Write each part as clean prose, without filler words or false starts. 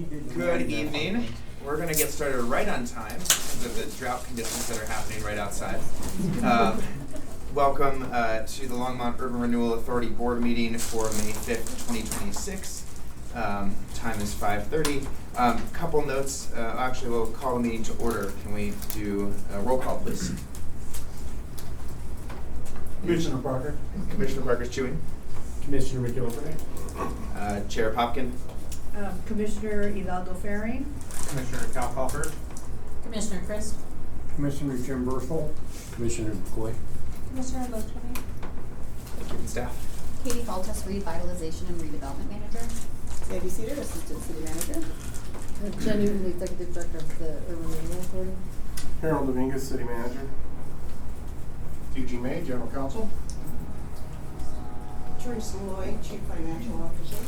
Good evening. We're going to get started right on time because of the drought conditions that are happening right outside. Welcome to the Longmont Urban Renewal Authority Board meeting for May 5th, 2026. Time is 5:30. Couple notes. Actually, we'll call the meeting to order. Can we do a roll call, please? Commissioner Parker. Commissioner Parker's chewing. Commissioner McGilvray. Chair Popkin. Commissioner Hidalgo Ferring. Commissioner Cal Crawford. Commissioner Chris. Commissioner Jim Burful. Commissioner McCoy. Commissioner Loachman. Thank you, and staff. Katie Faltas, Revitalization and Redevelopment Manager. Sandy Cedar, Assistant City Manager. Jen Newton, the Executive Director of the Urban Renewal Authority. Harold Dominguez, City Manager. Eugene May, General Counsel. Teresa Lloyd, Chief Financial Officer.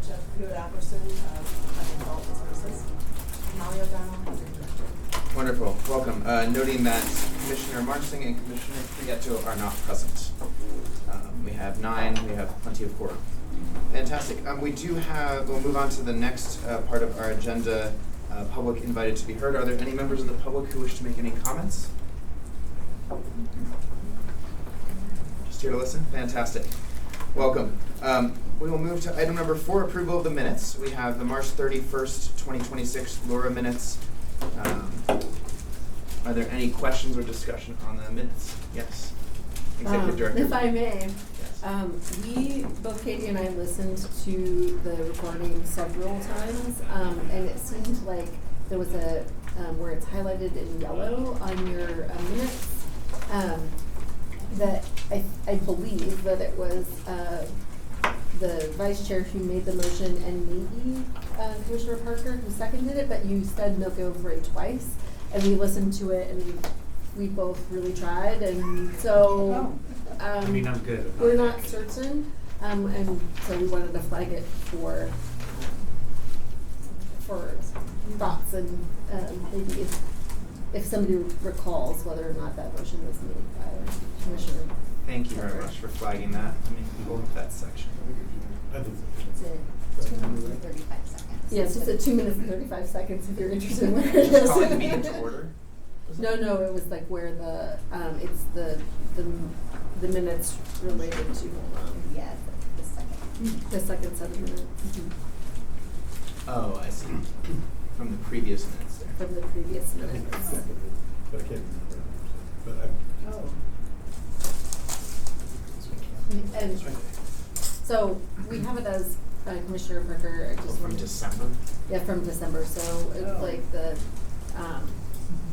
Jeff Good-Apperson, Chief Development Services. Molly O'Donnell, Housing Director. Wonderful. Welcome. Noting that Commissioner Marching and Commissioner Prieto are not present. We have 9. We have plenty of quorum. Fantastic. We do have, we'll move on to the next part of our agenda, public invited to be heard. Are there any members of the public who wish to make any comments? Just here to listen? Fantastic. Welcome. We will move to item number 4, approval of the minutes. We have the March 31st, 2026 LURA minutes. Are there any questions or discussion on the minutes? Yes. Executive Director. If I may, Yes. both Katie and I listened to the recording several times, and it seemed like there was a, where it's highlighted in yellow on your minutes, that I believe that it was the vice chair who made the motion and maybe Commissioner Parker who seconded it, but you said no go for it twice, and we listened to it and we both really tried, and so I'm good. we're not certain, and so we wanted to flag it for thoughts, and maybe if somebody recalls whether or not that motion was made by Commissioner. Thank you very much for flagging that. Let me pull up that section. I think It's a 2 minutes and 35 seconds. Yeah, it's just 2 minutes and 35 seconds if you're interested in where it is. Just calling the meeting to order? No, it was like where the, it's the minutes related to, Yeah, the second. the second set of minutes. Oh, I see. From the previous minutes there. From the previous minutes. But I can't remember. But Oh. And so we have it as Commissioner Parker. I just From wanted- December? Yeah, from December. So it's Oh. like the,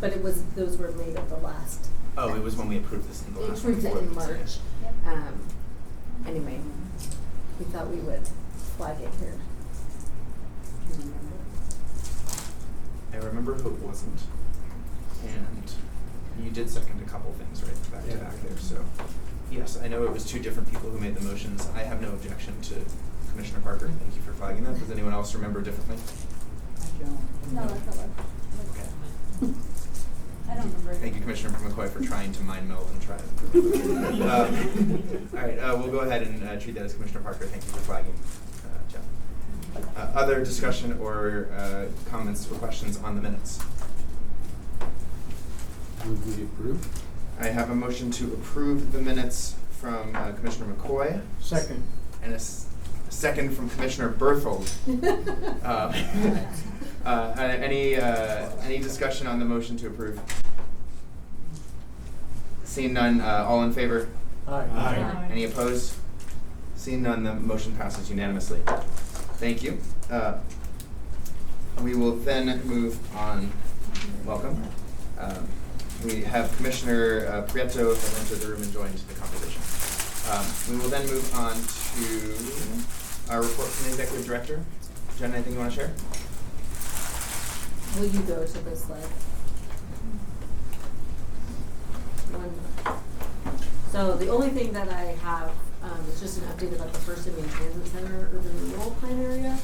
but it was, those were made at the last. Oh, it was when we approved this in the We last approved it report. in March. Yep. Anyway, we thought we would flag it here. I remember who it wasn't. And you did second a couple things right back to back there. So yes, I know it was 2 different people who made the motions. I have no objection to Commissioner Parker. Thank you for flagging that. Does anyone else remember differently? I don't. No, that's not Okay. I don't remember. Thank you, Commissioner McCoy, for trying to mind meld and try to. All right, we'll go ahead and treat that as Commissioner Parker. Thank you for flagging, Jeff. Other discussion or comments or questions on the minutes? Move we approve. I have a motion to approve the minutes from Commissioner McCoy. Second. And a second from Commissioner Berthold. Any discussion on the motion to approve? Seeing none, all in favor? Aye. Any opposed? Seeing none, the motion passes unanimously. Thank you. We will then move on. Welcome. We have Commissioner Prieto have entered the room and joined the conversation. We will then move on to our report from the Executive Director. Jen, anything you want to share? Will you go to this slide? So the only thing that I have is just an update about the First and Main Transit Center Urban Renewal Plan area.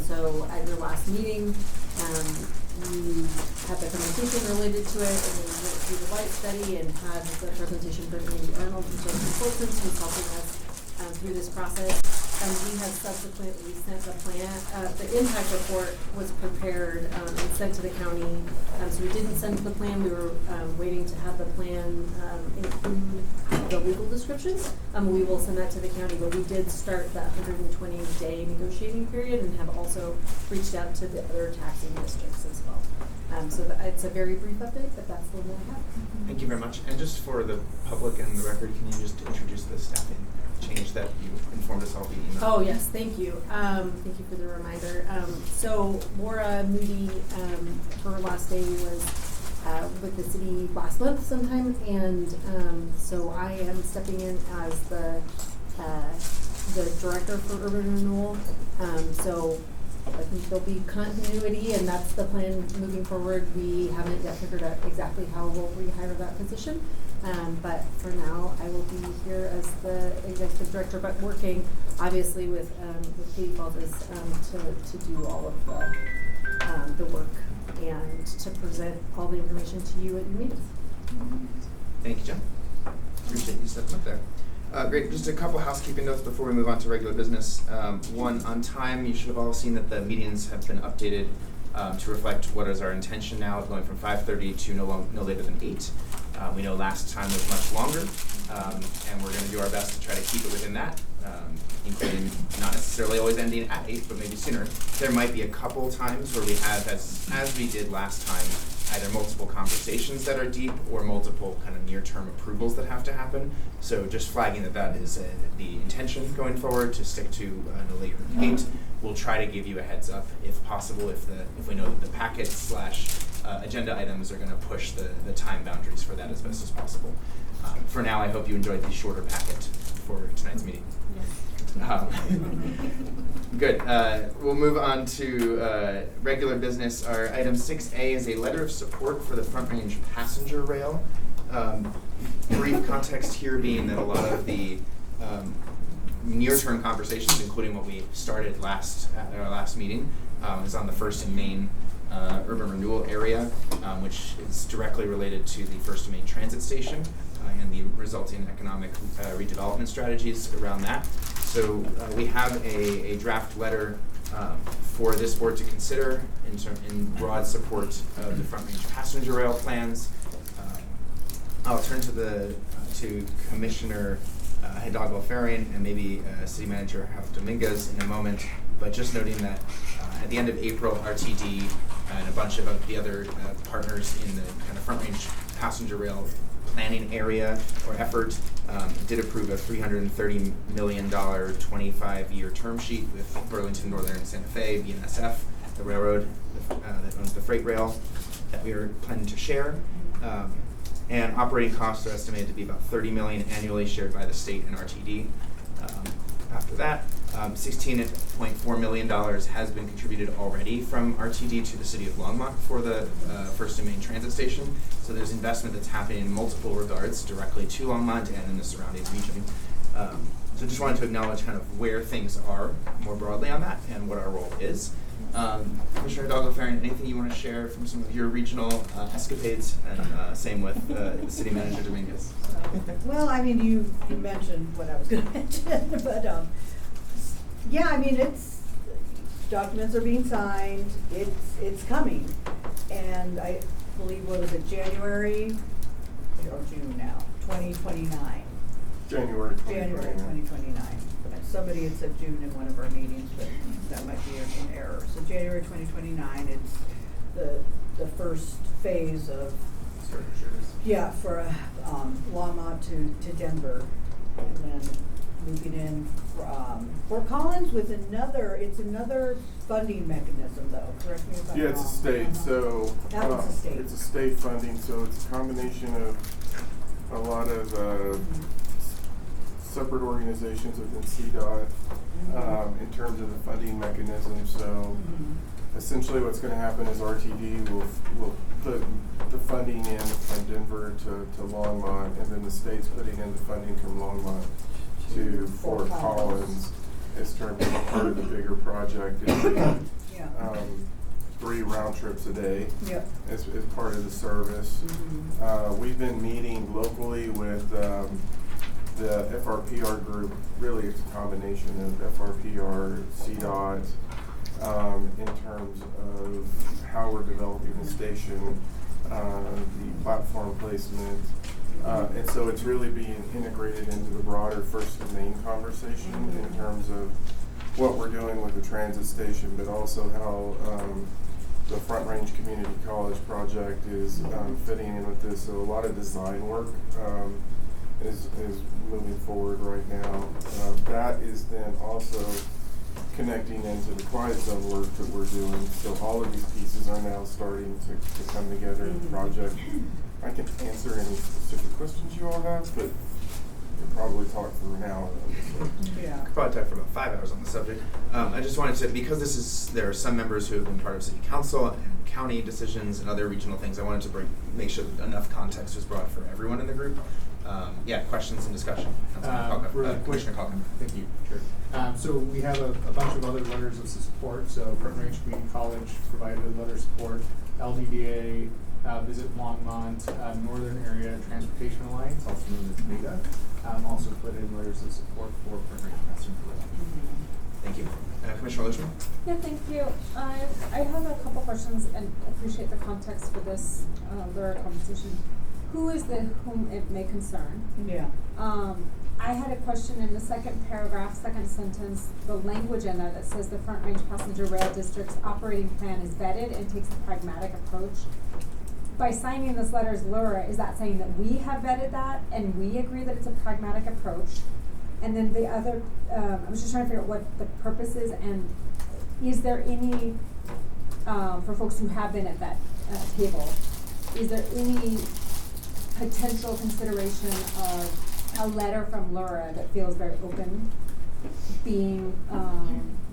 So at your last meeting, we had the presentation related to it, and we went through the light study and had the presentation from Andy Arnold, who's our consultant, who's helping us through this process. We have subsequently sent the plan, the impact report was prepared and sent to the county. So we didn't send the plan, we were waiting to have the plan include the legal descriptions. We will send that to the county, but we did start the 120-day negotiating period and have also reached out to the other taxing districts as well. So it's a very brief update, but that's the one I have. Thank you very much. And just for the public and the record, can you just introduce the staffing change that you informed us all via email? Oh, yes, thank you. Thank you for the reminder. So LURA Moody, her last day was with the city last month sometime, and so I am stepping in as the director for urban renewal. So I think there'll be continuity, and that's the plan moving forward. We haven't yet figured out exactly how we'll rehire that position. But for now, I will be here as the executive director, but working obviously with Katie Faltis to do all of the work and to present all the information to you at your meetings. Thank you, Jen. Appreciate you stepping up there. Great. Just a couple housekeeping notes before we move on to regular business. One, on time, you should have all seen that the meetings have been updated to reflect what is our intention now, going from 5:30 to no later than 8. We know last time was much longer, and we're going to do our best to try to keep it within that, including not necessarily always ending at 8, but maybe sooner. There might be a couple times where we have, as we did last time, either multiple conversations that are deep or multiple kind of near-term approvals that have to happen. So just flagging that is the intention going forward, to stick to no later than 8. We'll try to give you a heads up if possible, if we know that the packet / agenda items are going to push the time boundaries for that as best as possible. For now, I hope you enjoyed the shorter packet for tonight's meeting. Good. We'll move on to regular business. Our item 6A is a letter of support for the Front Range passenger rail. Brief context here being that a lot of the near-term conversations, including what we started at our last meeting, is on the First and Main urban renewal area, which is directly related to the First and Main transit station and the resulting economic redevelopment strategies around that. So we have a draft letter for this board to consider in broad support of the Front Range passenger rail plans. I'll turn to Commissioner Hidalgo-Ferrin and maybe City Manager Rafa Dominguez in a moment, but just noting that at the end of April, RTD and a bunch of the other partners in the kind of Front Range passenger rail planning area or effort did approve a $330 million 25-year term sheet with Burlington Northern and Santa Fe, BNSF, the railroad that owns the freight rail that we are planning to share. And operating costs are estimated to be about $30 million annually, shared by the state and RTD. After that, $16.4 million has been contributed already from RTD to the city of Longmont for the First and Main transit station. So there's investment that's happening in multiple regards, directly to Longmont and in the surrounding region. So just wanted to acknowledge kind of where things are more broadly on that and what our role is. Commissioner Hidalgo-Ferrin, anything you want to share from some of your regional escapades, and same with City Manager Dominguez? Well, I mean, you mentioned what I was going to mention, but yeah, I mean, documents are being signed. It's coming, and I believe, what was it, January or June now, 2029. January 2029. Somebody had said June in one of our meetings, but that might be an error. So January 2029, it's the first phase of, yeah, for Longmont to Denver, and then moving in Fort Collins with another funding mechanism, though. Correct me if I'm wrong. Yeah, it's a state, so That was a state. it's a state funding, so it's a combination of a lot of separate organizations within CDOT in terms of the funding mechanism. So essentially what's going to happen is RTD will put the funding in from Denver to Longmont, and then the state's putting in the funding from Longmont to Fort Collins as terms of part of the bigger project. Yeah. 3 round trips a day. Yep. As part of the service. We've been meeting locally with the FRPR group, really it's a combination of FRPR, CDOT, in terms of how we're developing the station, the platform placement. And so it's really being integrated into the broader First and Main conversation in terms of what we're doing with the transit station, but also how the Front Range Community College project is fitting in with this. So a lot of design work is moving forward right now. That is then also connecting into the quiet zone work that we're doing. So all of these pieces are now starting to come together in the project. I can answer any specific questions you all have, but we'll probably talk for an hour. Yeah. Could probably talk for about 5 hours on the subject. I just wanted to, because there are some members who have been part of city council and county decisions and other regional things, I wanted to make sure that enough context was brought for everyone in the group. Questions and discussion. Really quick. Commissioner Calkin. Thank you, Chair. So we have a bunch of other letters of support. So Front Range Community College provided a letter of support. LDDA, Visit Longmont, Northern Area Transportation Alliance, also known as NADA, also put in letters of support for Front Range Passenger Rail. Thank you. Commissioner Lichman? Yeah, thank you. I have a couple questions and appreciate the context for this LURA conversation. Who is the whom it may concern? Yeah. I had a question in the second paragraph, second sentence, the language in there that says the Front Range Passenger Rail District's operating plan is vetted and takes a pragmatic approach. By signing this letter as LURA, is that saying that we have vetted that and we agree that it's a pragmatic approach? And then the other, I was just trying to figure out what the purpose is, and is there any, for folks who have been at that table, is there any potential consideration of a letter from LURA that feels very open being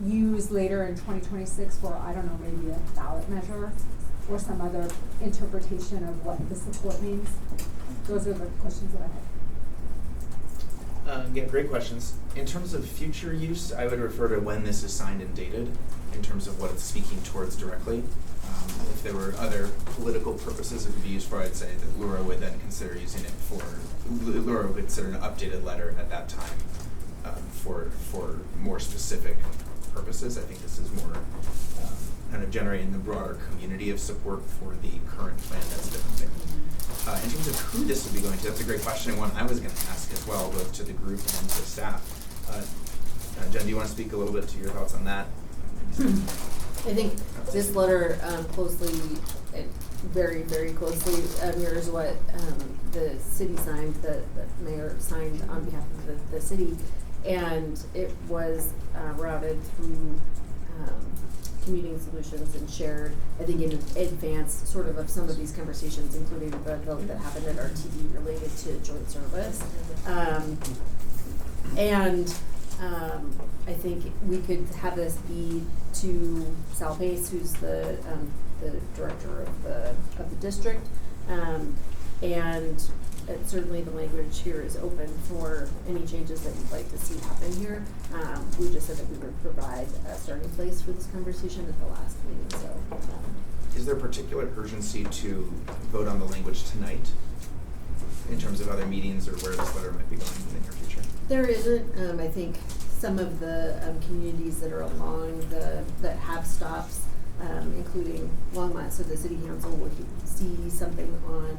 used later in 2026 for, I don't know, maybe a ballot measure or some other interpretation of what the support means? Those are the questions that I had. Again, great questions. In terms of future use, I would refer to when this is signed and dated in terms of what it's speaking towards directly. If there were other political purposes it could be used for, I'd say that LURA would then consider using it for, LURA would consider an updated letter at that time for more specific purposes. I think this is more kind of generating the broader community of support for the current plan. That's a different thing. In terms of who this would be going to, that's a great question, and one I was going to ask as well, both to the group and to staff. Jen, do you want to speak a little bit to your thoughts on that? I think this letter closely, very, very closely mirrors what the city signed, the mayor signed on behalf of the city, and it was routed through Commuting Solutions and shared, I think, in advance sort of some of these conversations, including the vote that happened at RTD related to joint service. I think we could have this be to Sal Pace, who's the director of the district, and certainly the language here is open for any changes that you'd like to see happen here. We just said that we would provide a starting place for this conversation at the last meeting. So, is there particular urgency to vote on the language tonight in terms of other meetings or where this letter might be going in the near future? There isn't. I think some of the communities that are along that have stops, including Longmont, so the city council would see something on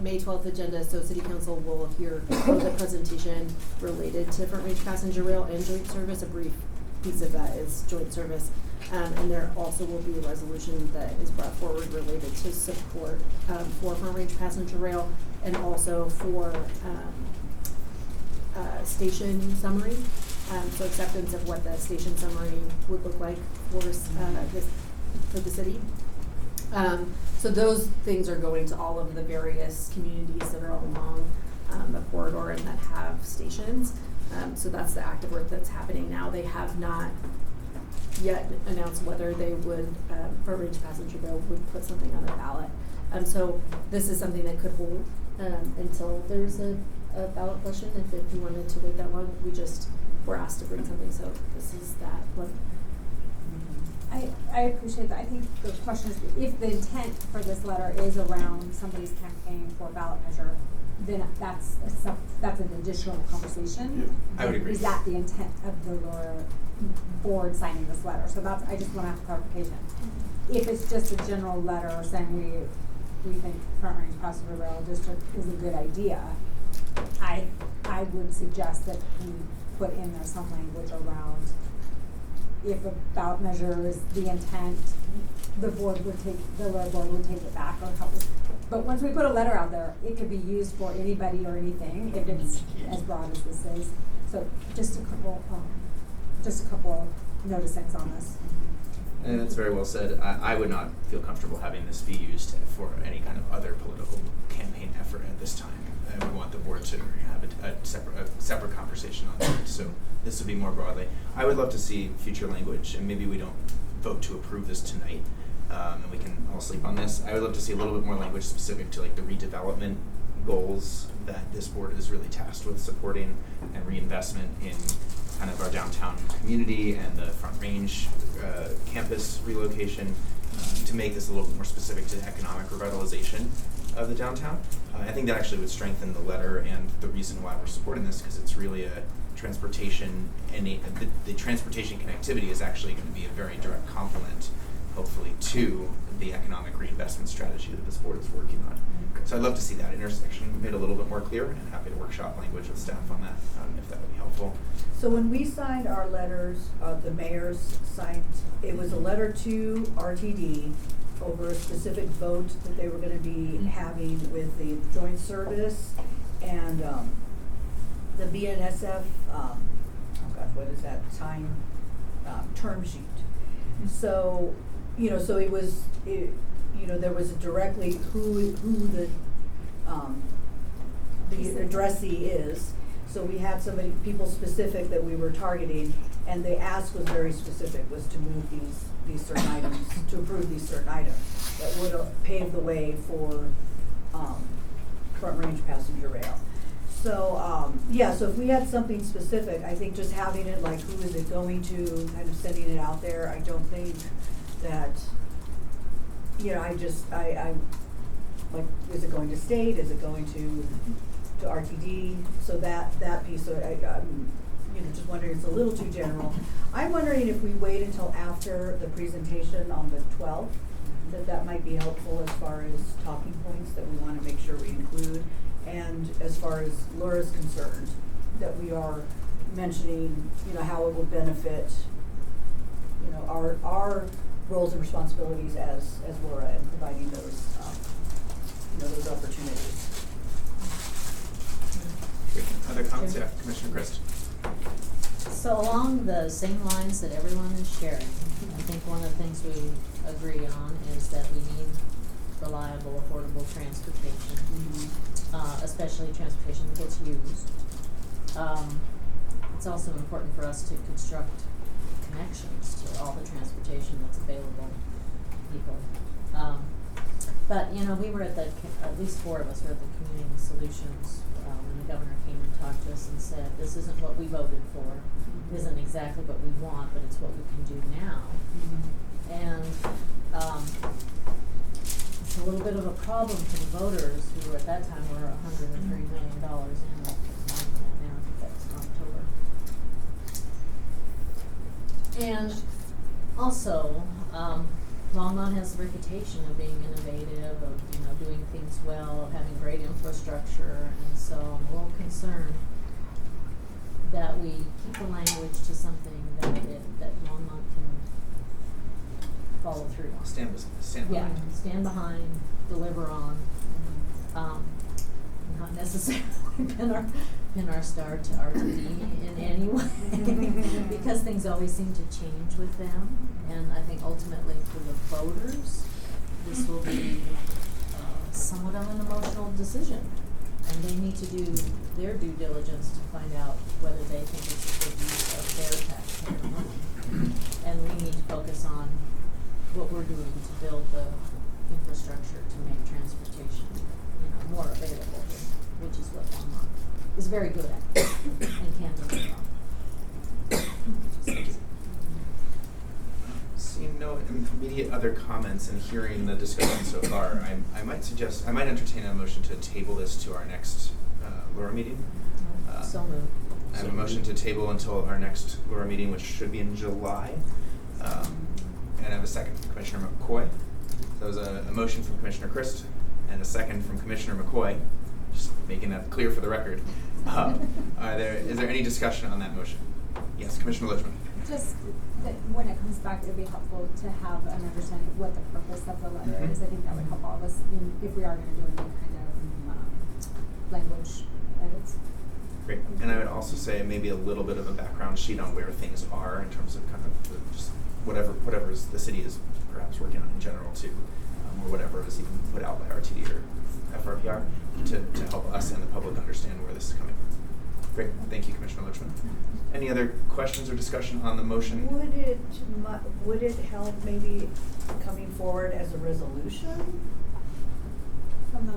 May 12th agenda. So city council will hear the presentation related to Front Range Passenger Rail and joint service. A brief piece of that is joint service. And there also will be a resolution that is brought forward related to support for Front Range Passenger Rail and also for station summary. So acceptance of what the station summary would look like for the city. So those things are going to all of the various communities that are along the corridor and that have stations. So that's the active work that's happening now. They have not yet announced whether they would, Front Range Passenger Rail would put something on a ballot. So this is something that could hold until there's a ballot question. If you wanted to wait that long, we're asked to bring something. So this is that one. I appreciate that. I think the question is, if the intent for this letter is around somebody's campaign for ballot measure, then that's an additional conversation. I would agree. Is that the intent of the LURA board signing this letter? So I just wanna have clarification. If it's just a general letter saying we think Front Range Passenger Rail District is a good idea, I would suggest that we put in there some language around if a ballot measure is the intent, the LURA board would take it back or help us. But once we put a letter out there, it could be used for anybody or anything if it's as broad as this is. So just a couple noticings on this. And that's very well said. I would not feel comfortable having this be used for any kind of other political campaign effort at this time. I would want the board to have a separate conversation on that. So this would be more broadly. I would love to see future language, and maybe we don't vote to approve this tonight, and we can all sleep on this. I would love to see a little bit more language specific to like the redevelopment goals that this board is really tasked with supporting, and reinvestment in kind of our downtown community and the Front Range campus relocation, to make this a little bit more specific to the economic revitalization of the downtown. I think that actually would strengthen the letter and the reason why we're supporting this, because it's really a transportation, and the transportation connectivity is actually going to be a very direct complement, hopefully, to the economic reinvestment strategy that this board is working on. So I'd love to see that intersection made a little bit more clear, and happy to workshop language with staff on that, if that would be helpful. So when we signed our letters, the mayors signed, it was a letter to RTD over a specific vote that they were gonna be having with the joint service and, the BNSF, oh God, what is that, term sheet. So, so it was, there was directly who the addressee is. So we had people specific that we were targeting, and the ask was very specific, was to move these certain items, to approve these certain items that would pave the way for Front Range Passenger Rail. So, so if we had something specific, I think just having it like who is it going to, kind of sending it out there, I don't think that, I like, is it going to state, is it going to RTD, so that piece, so I'm just wondering, it's a little too general. I'm wondering if we wait until after the presentation on the 12th, that might be helpful as far as talking points that we want to make sure we include, and as far as LURA is concerned, that we are mentioning, how it will benefit, our roles and responsibilities as LURA and providing those, those opportunities. Other comments? Yeah, Commissioner Christ. So along the same lines that everyone is sharing, I think one of the things we agree on is that we need reliable, affordable transportation, especially transportation that gets used. It's also important for us to construct connections to all the transportation that's available to people. But we were at at least 4 of us were at the Community Solutions when the governor came and talked to us and said, this isn't what we voted for, isn't exactly what we want, but it's what we can do now. And it's a little bit of a problem for the voters who at that time were $103 million in, now I think that's in October. And also, Longmont has a reputation of being innovative, of doing things well, of having great infrastructure, and so I'm a little concerned that we keep the language to something that Longmont can follow through on. Stand behind. Stand behind, deliver on. Not necessarily pin our star to RTD in any way, because things always seem to change with them, and I think ultimately for the voters, this will be somewhat of an emotional decision, and they need to do their due diligence to find out whether they think it's a good use of their taxpayer money. And we need to focus on what we're doing to build the infrastructure to make transportation, more available, which is what Longmont is very good at and can deliver on. Seeing no immediate other comments and hearing the discussion so far, I might entertain a motion to table this to our next LURA meeting. So moved. I have a motion to table until our next LURA meeting, which should be in July. And I have a second from Commissioner McCoy. So it was a motion from Commissioner Christ and a second from Commissioner McCoy, just making that clear for the record. Is there any discussion on that motion? Yes, Commissioner Lichman. Just that when it comes back, it would be helpful to have an understanding of what the purpose of the letter is. I think that would help all of us if we are going to do any kind of language edits. Great. And I would also say maybe a little bit of a background sheet on where things are in terms of kind of just whatever the city is perhaps working on in general too, or whatever is even put out by RTD or FRPR to help us and the public understand where this is coming from. Great. Thank you, Commissioner Lichman. Any other questions or discussion on the motion? Would it help maybe coming forward as a resolution?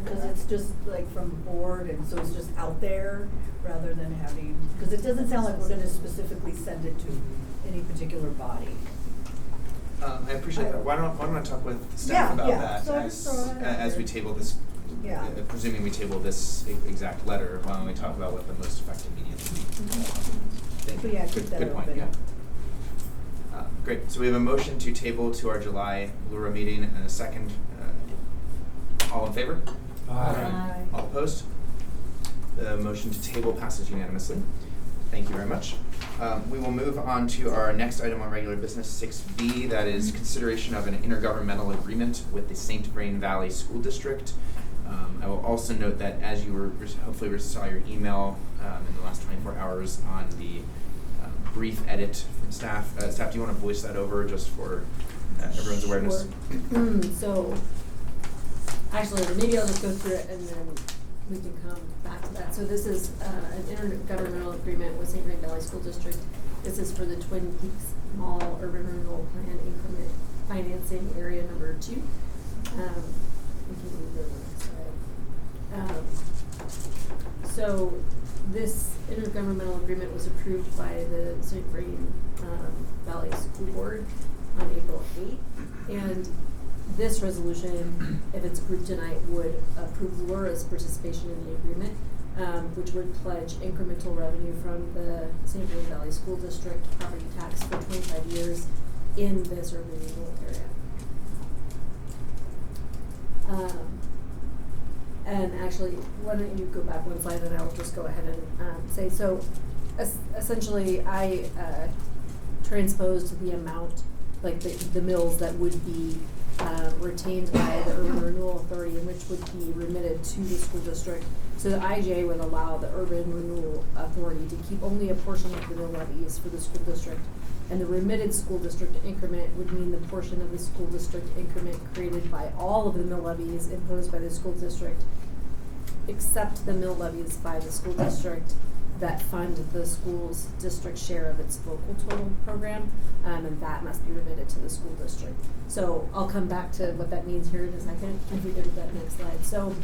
Because it's just like from board, and so it's just out there rather than having, because it doesn't sound like we're going to specifically send it to any particular body. I appreciate that. Why don't I talk with staff about that So as we table this, presuming we table this exact letter, why don't we talk about what the most effective medium would be? Thank you. Yeah, keep that good point, open. yeah. Great, so we have a motion to table to our July LURA meeting and a second. All in favor? Aye. All opposed? The motion to table passes unanimously. Thank you very much. We will move on to our next item on regular business, 6B, that is consideration of an intergovernmental agreement with the St. Vrain Valley School District. I will also note that as you were hopefully saw your email in the last 24 hours on the brief edit from staff. Staff, do you want to voice that over just for everyone's awareness? Sure. So, actually, maybe I'll just go through it and then we can come back to that. So this is an intergovernmental agreement with St. Vrain Valley School District. This is for the Twin Peaks Mall Urban Renewal Plan Increment Financing Area Number 2. We can move to the next slide. So this intergovernmental agreement was approved by the St. Vrain Valley School Board on April 8th. And this resolution, if it's approved tonight, would approve LURA's participation in the agreement, which would pledge incremental revenue from the St. Vrain Valley School District property tax for 25 years in this urban renewal area. And actually, why don't you go back one slide and I'll just go ahead and say, so essentially I transposed the amount, like the mills that would be retained by the Urban Renewal Authority and which would be remitted to the school district. So the IGA would allow the Urban Renewal Authority to keep only a portion of the mill levies for the school district. And the remitted school district increment would mean the portion of the school district increment created by all of the mill levies imposed by the school district, except the mill levies by the school district that fund the school's district share of its local total program, and that must be remitted to the school district. So I'll come back to what that means here in a second if we go to that next slide. So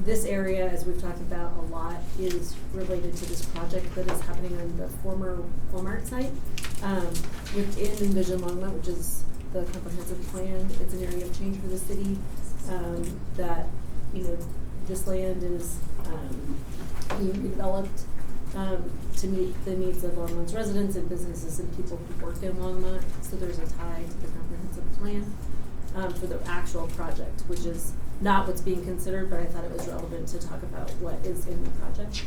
this area, as we've talked about a lot, is related to this project that is happening on the former Walmart site. Within Envision Longmont, which is the comprehensive plan, it's an area of change for the city, that, this land is being redeveloped to meet the needs of Longmont's residents and businesses and people who work in Longmont. So there's a tie to the comprehensive plan for the actual project, which is not what's being considered, but I thought it was relevant to talk about what is in the project.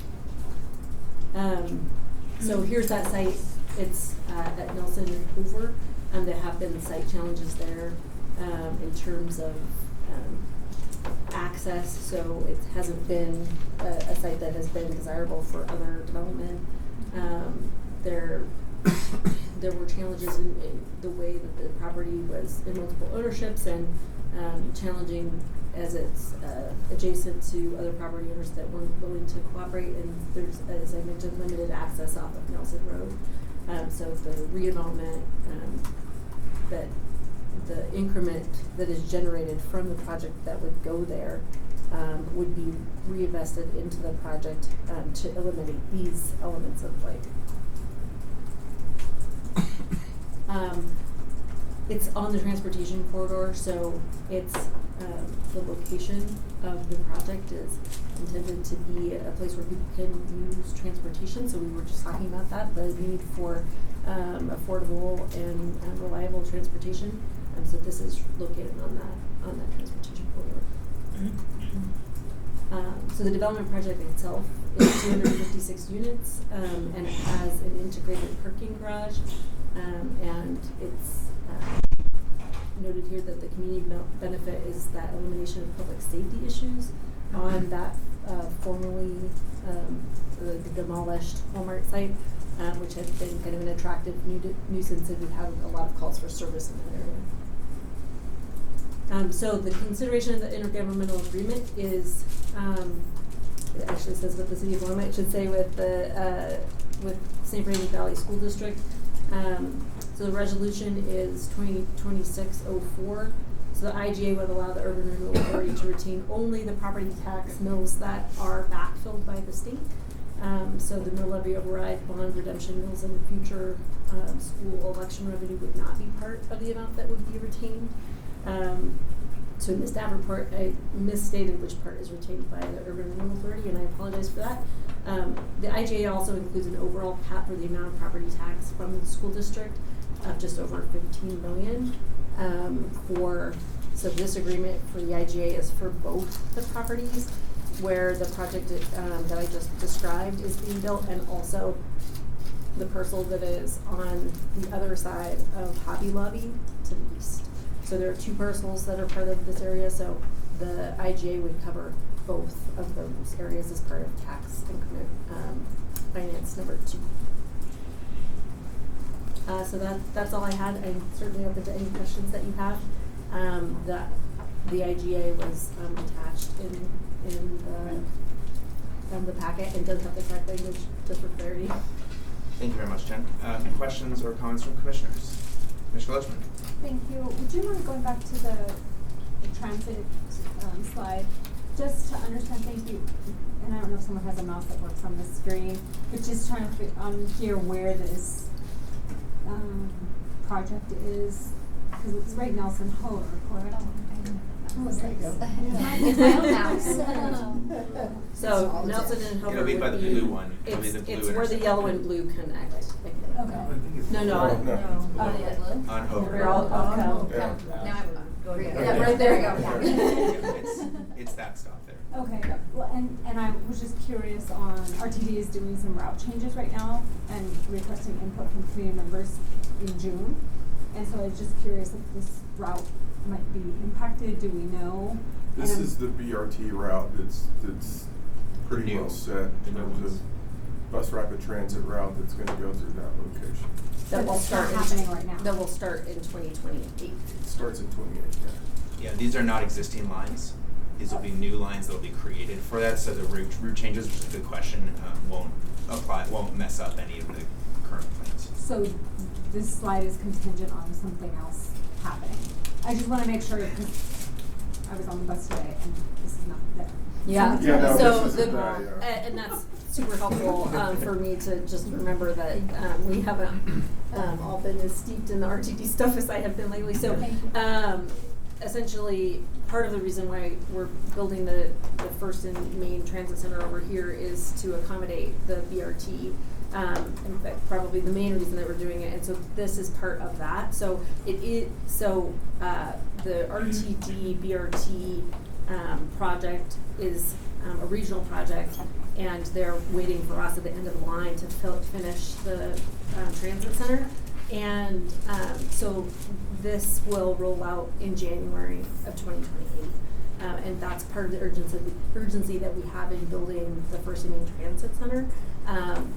So here's that site. It's at Nelson and Hoover. There have been site challenges there in terms of access, so it hasn't been a site that has been desirable for other development. There were challenges in the way that the property was in multiple ownerships and challenging as it's adjacent to other property owners that weren't willing to cooperate, and there's, as I mentioned, limited access off of Nelson Road. So the redevelopment, that the increment that is generated from the project that would go there would be reinvested into the project to eliminate these elements of it's on the transportation corridor, so it's, the location of the project is intended to be a place where people can use transportation, so we were just talking about that, the need for, affordable and reliable transportation. So this is located on that transportation corridor. So the development project itself is 256 units, and it has an integrated parking garage, and it's noted here that the community benefit is that elimination of public safety issues on that formerly the demolished Walmart site, which had been kind of an attractive nuisance and would have a lot of calls for service in that area. So the consideration of the intergovernmental agreement is, it actually says with the city of Longmont, it should say with the with St. Francis Valley School District. So the resolution is 2026-04. So the IGA would allow the Urban Renewal Authority to retain only the property tax mills that are backfilled by the state. So the mill levy override, bond redemption mills, and future school election revenue would not be part of the amount that would be retained. So in the staff report, I misstated which part is retained by the Urban Renewal Authority, and I apologize for that. The IGA also includes an overall cap for the amount of property tax from the school district of just over $15 million. So this agreement for the IGA is for both the properties where the project that I just described is being built, and also the parcel that is on the other side of Hobby Lobby to the east. So there are two parcels that are part of this area, so the IGA would cover both of those areas as part of tax increment finance number 2. So that's all I had. I'm certainly open to any questions that you have. The IGA was attached in the packet and does have the correct language, just for clarity. Thank you very much, Jen. Questions or comments from commissioners? Commissioner Lutchman. Thank you. Would you mind going back to the transit slide, just to understand, thank you, and I don't know if someone has a mouse that works on the screen, but just trying to fit on here where this project is, because it's right Nelson Ho, correct? It's my own house. So Nelson and Hobart It'll be by the blue one. It'll be the blue it's where the yellow and blue connect. Okay. No. Oh, yeah, blue? On Hobart. We're all come. Yeah. Now I'm Go again. Yeah, right there we go. Yeah, it's that stop there. Okay, well, and I was just curious on, RTD is doing some route changes right now and requesting input from community members in June. And so I was just curious if this route might be impacted, do we know? This And is the BRT route that's pretty New. well set in The new terms ones. of bus rapid transit route that's gonna go through that location. That will But it's start not happening right now. That will start in 2028. It starts in 28, yeah. Yeah, these are not existing lines. These will be new lines that will be created for that. So the route changes, which is a good question, won't mess up any of the current plans. So this slide is contingent on something else happening. I just want to make sure, because I was on the bus today and this is not there. Yeah. Yeah, no, So this isn't that, yeah. and that's super helpful for me to just remember that we haven't all been as steeped in the RTD stuff as I have been lately. So essentially, part of the reason why we're building the first and main transit center over here is to accommodate the BRT. In fact, probably the main reason that we're doing it, and so this is part of that. So the RTD BRT project is a regional project, and they're waiting for us at the end of the line to finish the transit center. And so this will roll out in January of 2028. And that's part of the urgency that we have in building the first and main transit center.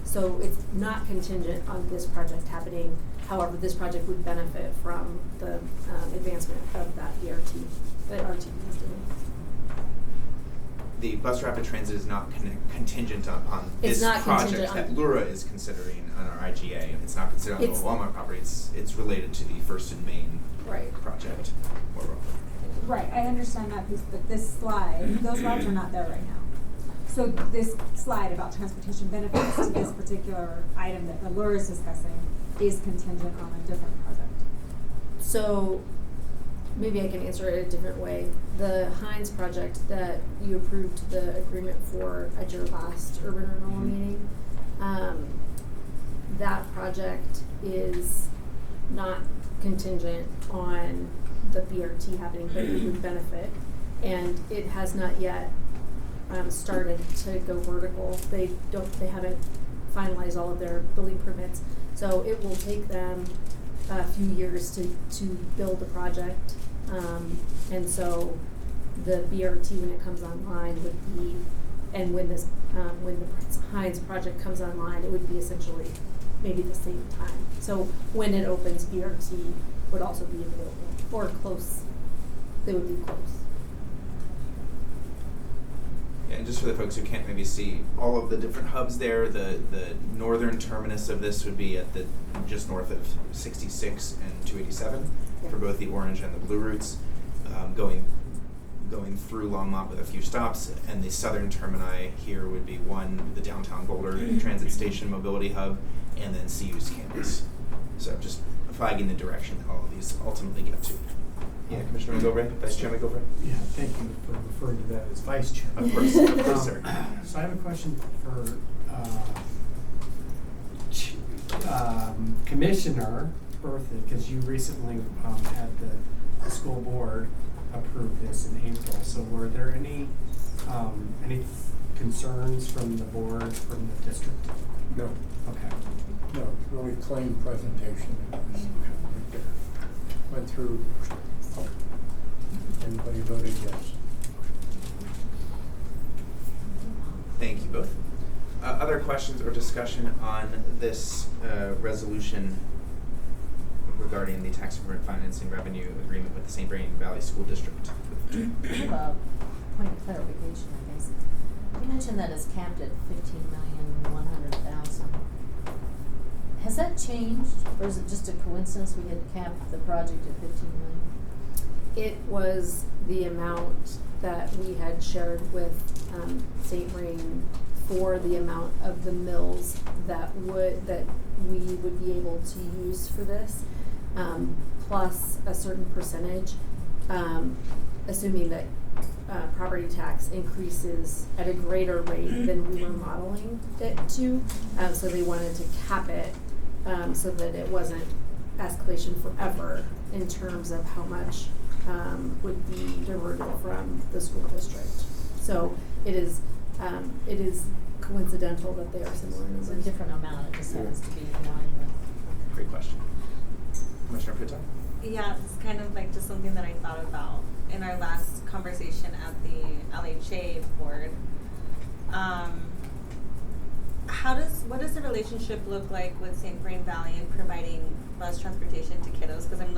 So it's not contingent on this project happening. However, this project would benefit from the advancement of that BRT that RTD is doing. The bus rapid transit is not contingent on It's this not project contingent that on- LURA is considering on our IGA. It's not considered on the It's- Walmart property. It's related to the first and main Right. project. More broadly. Right, I understand that piece, but this slide, those routes are not there right now. So this slide about transportation benefits to this particular item that the LURA is discussing is contingent on a different project. So maybe I can answer it a different way. The Hines project that you approved the agreement for at your last urban renewal meeting, that project is not contingent on the BRT happening, but it would benefit. And it has not yet started to go vertical. They haven't finalized all of their building permits. So it will take them a few years to build the project. And so the BRT, when it comes online, would be, and when this, when the Hines project comes online, it would be essentially maybe the same time. So when it opens, BRT would also be available, or close. They would be close. Yeah, and just for the folks who can't maybe see all of the different hubs there, the northern terminus of this would be at the just north of 66 and 287 for both the orange and the blue routes, going through Longmont with a few stops, and the southern termini here would be the downtown Boulder transit station mobility hub, and then CU's campus. So just flagging the direction that all of these ultimately get to. Yeah, Commissioner McGilvray, Vice Chair McGilvray. Yeah, thank you for referring to that as Vice Chair. Of course, sir. So I have a question for Commissioner Bertha, because you recently had the school board approve this in April. So were there any concerns from the board, from the district? No, Okay. no, really clean presentation. It was right there. Went through, everybody voted yes. Thank you both. Other questions or discussion on this resolution regarding the tax increment financing revenue agreement with the St. Vrain Valley School District? I have a point of clarification, I guess. You mentioned that it's capped at 15,100,000. Has that changed, or is it just a coincidence we had capped the project at 15 million? It was the amount that we had shared with St. Vrain for the amount of the mills that we would be able to use for this, plus a certain percentage, assuming that property tax increases at a greater rate than we were modeling it to. So they wanted to cap it so that it wasn't escalation forever in terms of how much would be diverted from the school district. So it is coincidental that they are similar It's numbers. a different amount, it just happens to be in line with. Great question. Commissioner Pritton? Yeah, it's kind of like just something that I thought about in our last conversation at the LHA board. What does the relationship look like with St. Vrain Valley in providing bus transportation to kiddos? Because I'm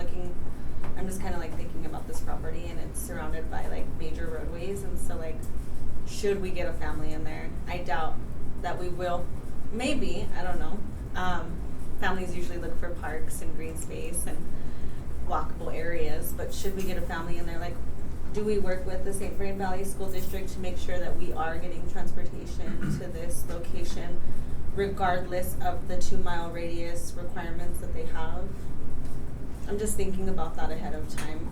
just kind of like thinking about this property, and it's surrounded by like major roadways, and so like, should we get a family in there? I doubt that we will. Maybe, I don't know. Families usually look for parks and green space and walkable areas, but should we get a family in there? Like, do we work with the St. Vrain Valley School District to make sure that we are getting transportation to this location, regardless of the 2-mile radius requirements that they have? I'm just thinking about that ahead of time.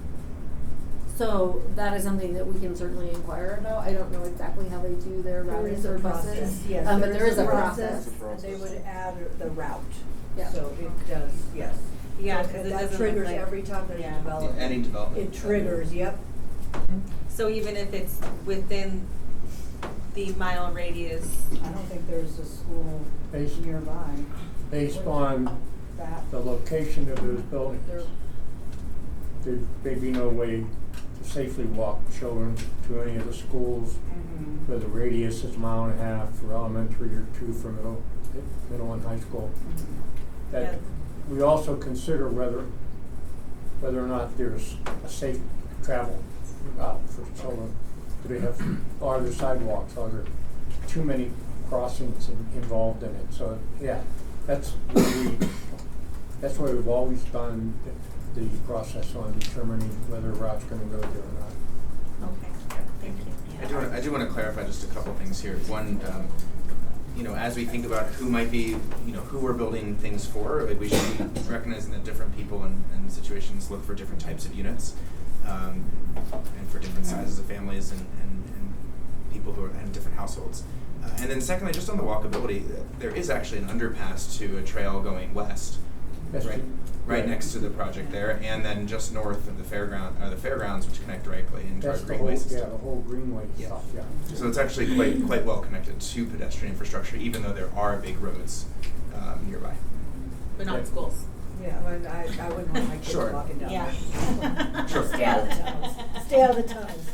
So that is something that we can certainly inquire about. I don't know exactly how they do their There routes is a or process, buses. yes. But there is a process. It's a process. They would add the route. Yeah. So it does, yes. Yeah, So 'cause it that doesn't triggers look like- every time there's Yeah. development. Any development. It triggers, yep. So even if it's within the mile radius, I don't think there's a school Based- nearby. Based on That, the location of those buildings, there, there may be no way to safely walk children to any of the schools where the radius is a mile and a half for elementary or 2 for middle and high school. That Yeah. we also consider whether or not there's a safe travel route for children. Do they are there sidewalks? Are there too many crossings involved in it? So yeah, that's where we've always done the process on determining whether a route's going to go there or not. okay, thank you. I do want to clarify just a couple things here. One, as we think about who might be, who we're building things for, like we should be recognizing that different people and situations look for different types of units, and for different sizes of families and people who are in different households. And then secondly, just on the walkability, there is actually an underpass to a trail going west, That's right, true. right next to the project there, and then just north of the fairgrounds, which connect directly into our That's the greenway whole, system. the whole greenway Yeah. stuff, yeah. So it's actually quite well connected to pedestrian infrastructure, even though there are big roads nearby. But not Right. schools. Yeah, I wouldn't want my kids Sure. walking down Yeah. there. Sure. Stay out of the tunnels. Stay out of the tunnels.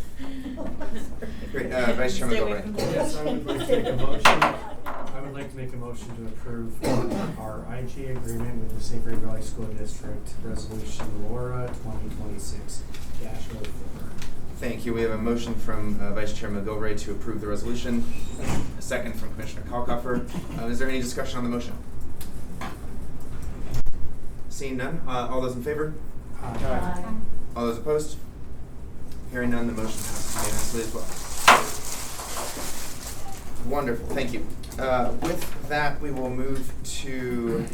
Great, Vice Chairman Stay away Gilbert. from the- Yes, I would like to make a motion. I would like to make a motion to approve our IG agreement with the St. Vrain Valley School District, Resolution LURA 2026-04. Thank you. We have a motion from Vice Chair McGilvray to approve the resolution. A second from Commissioner Kalkoffer. Is there any discussion on the motion? Seeing none, all those in favor? Aye. All those opposed? Hearing none, the motion passes unanimously as well. Wonderful, thank you. With that, we will move to,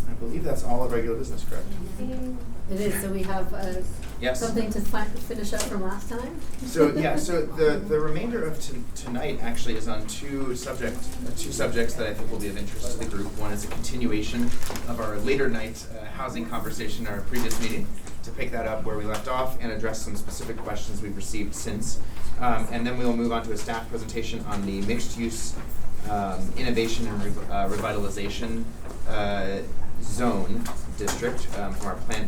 I believe that's all of regular business, correct? It is, so we have Yes. something to finish up from last time? So the remainder of tonight actually is on two subjects that I think will be of interest to the group. One is a continuation of our later night housing conversation in our previous meeting, to pick that up where we left off and address some specific questions we've received since. And then we will move on to a staff presentation on the mixed use innovation and revitalization zone district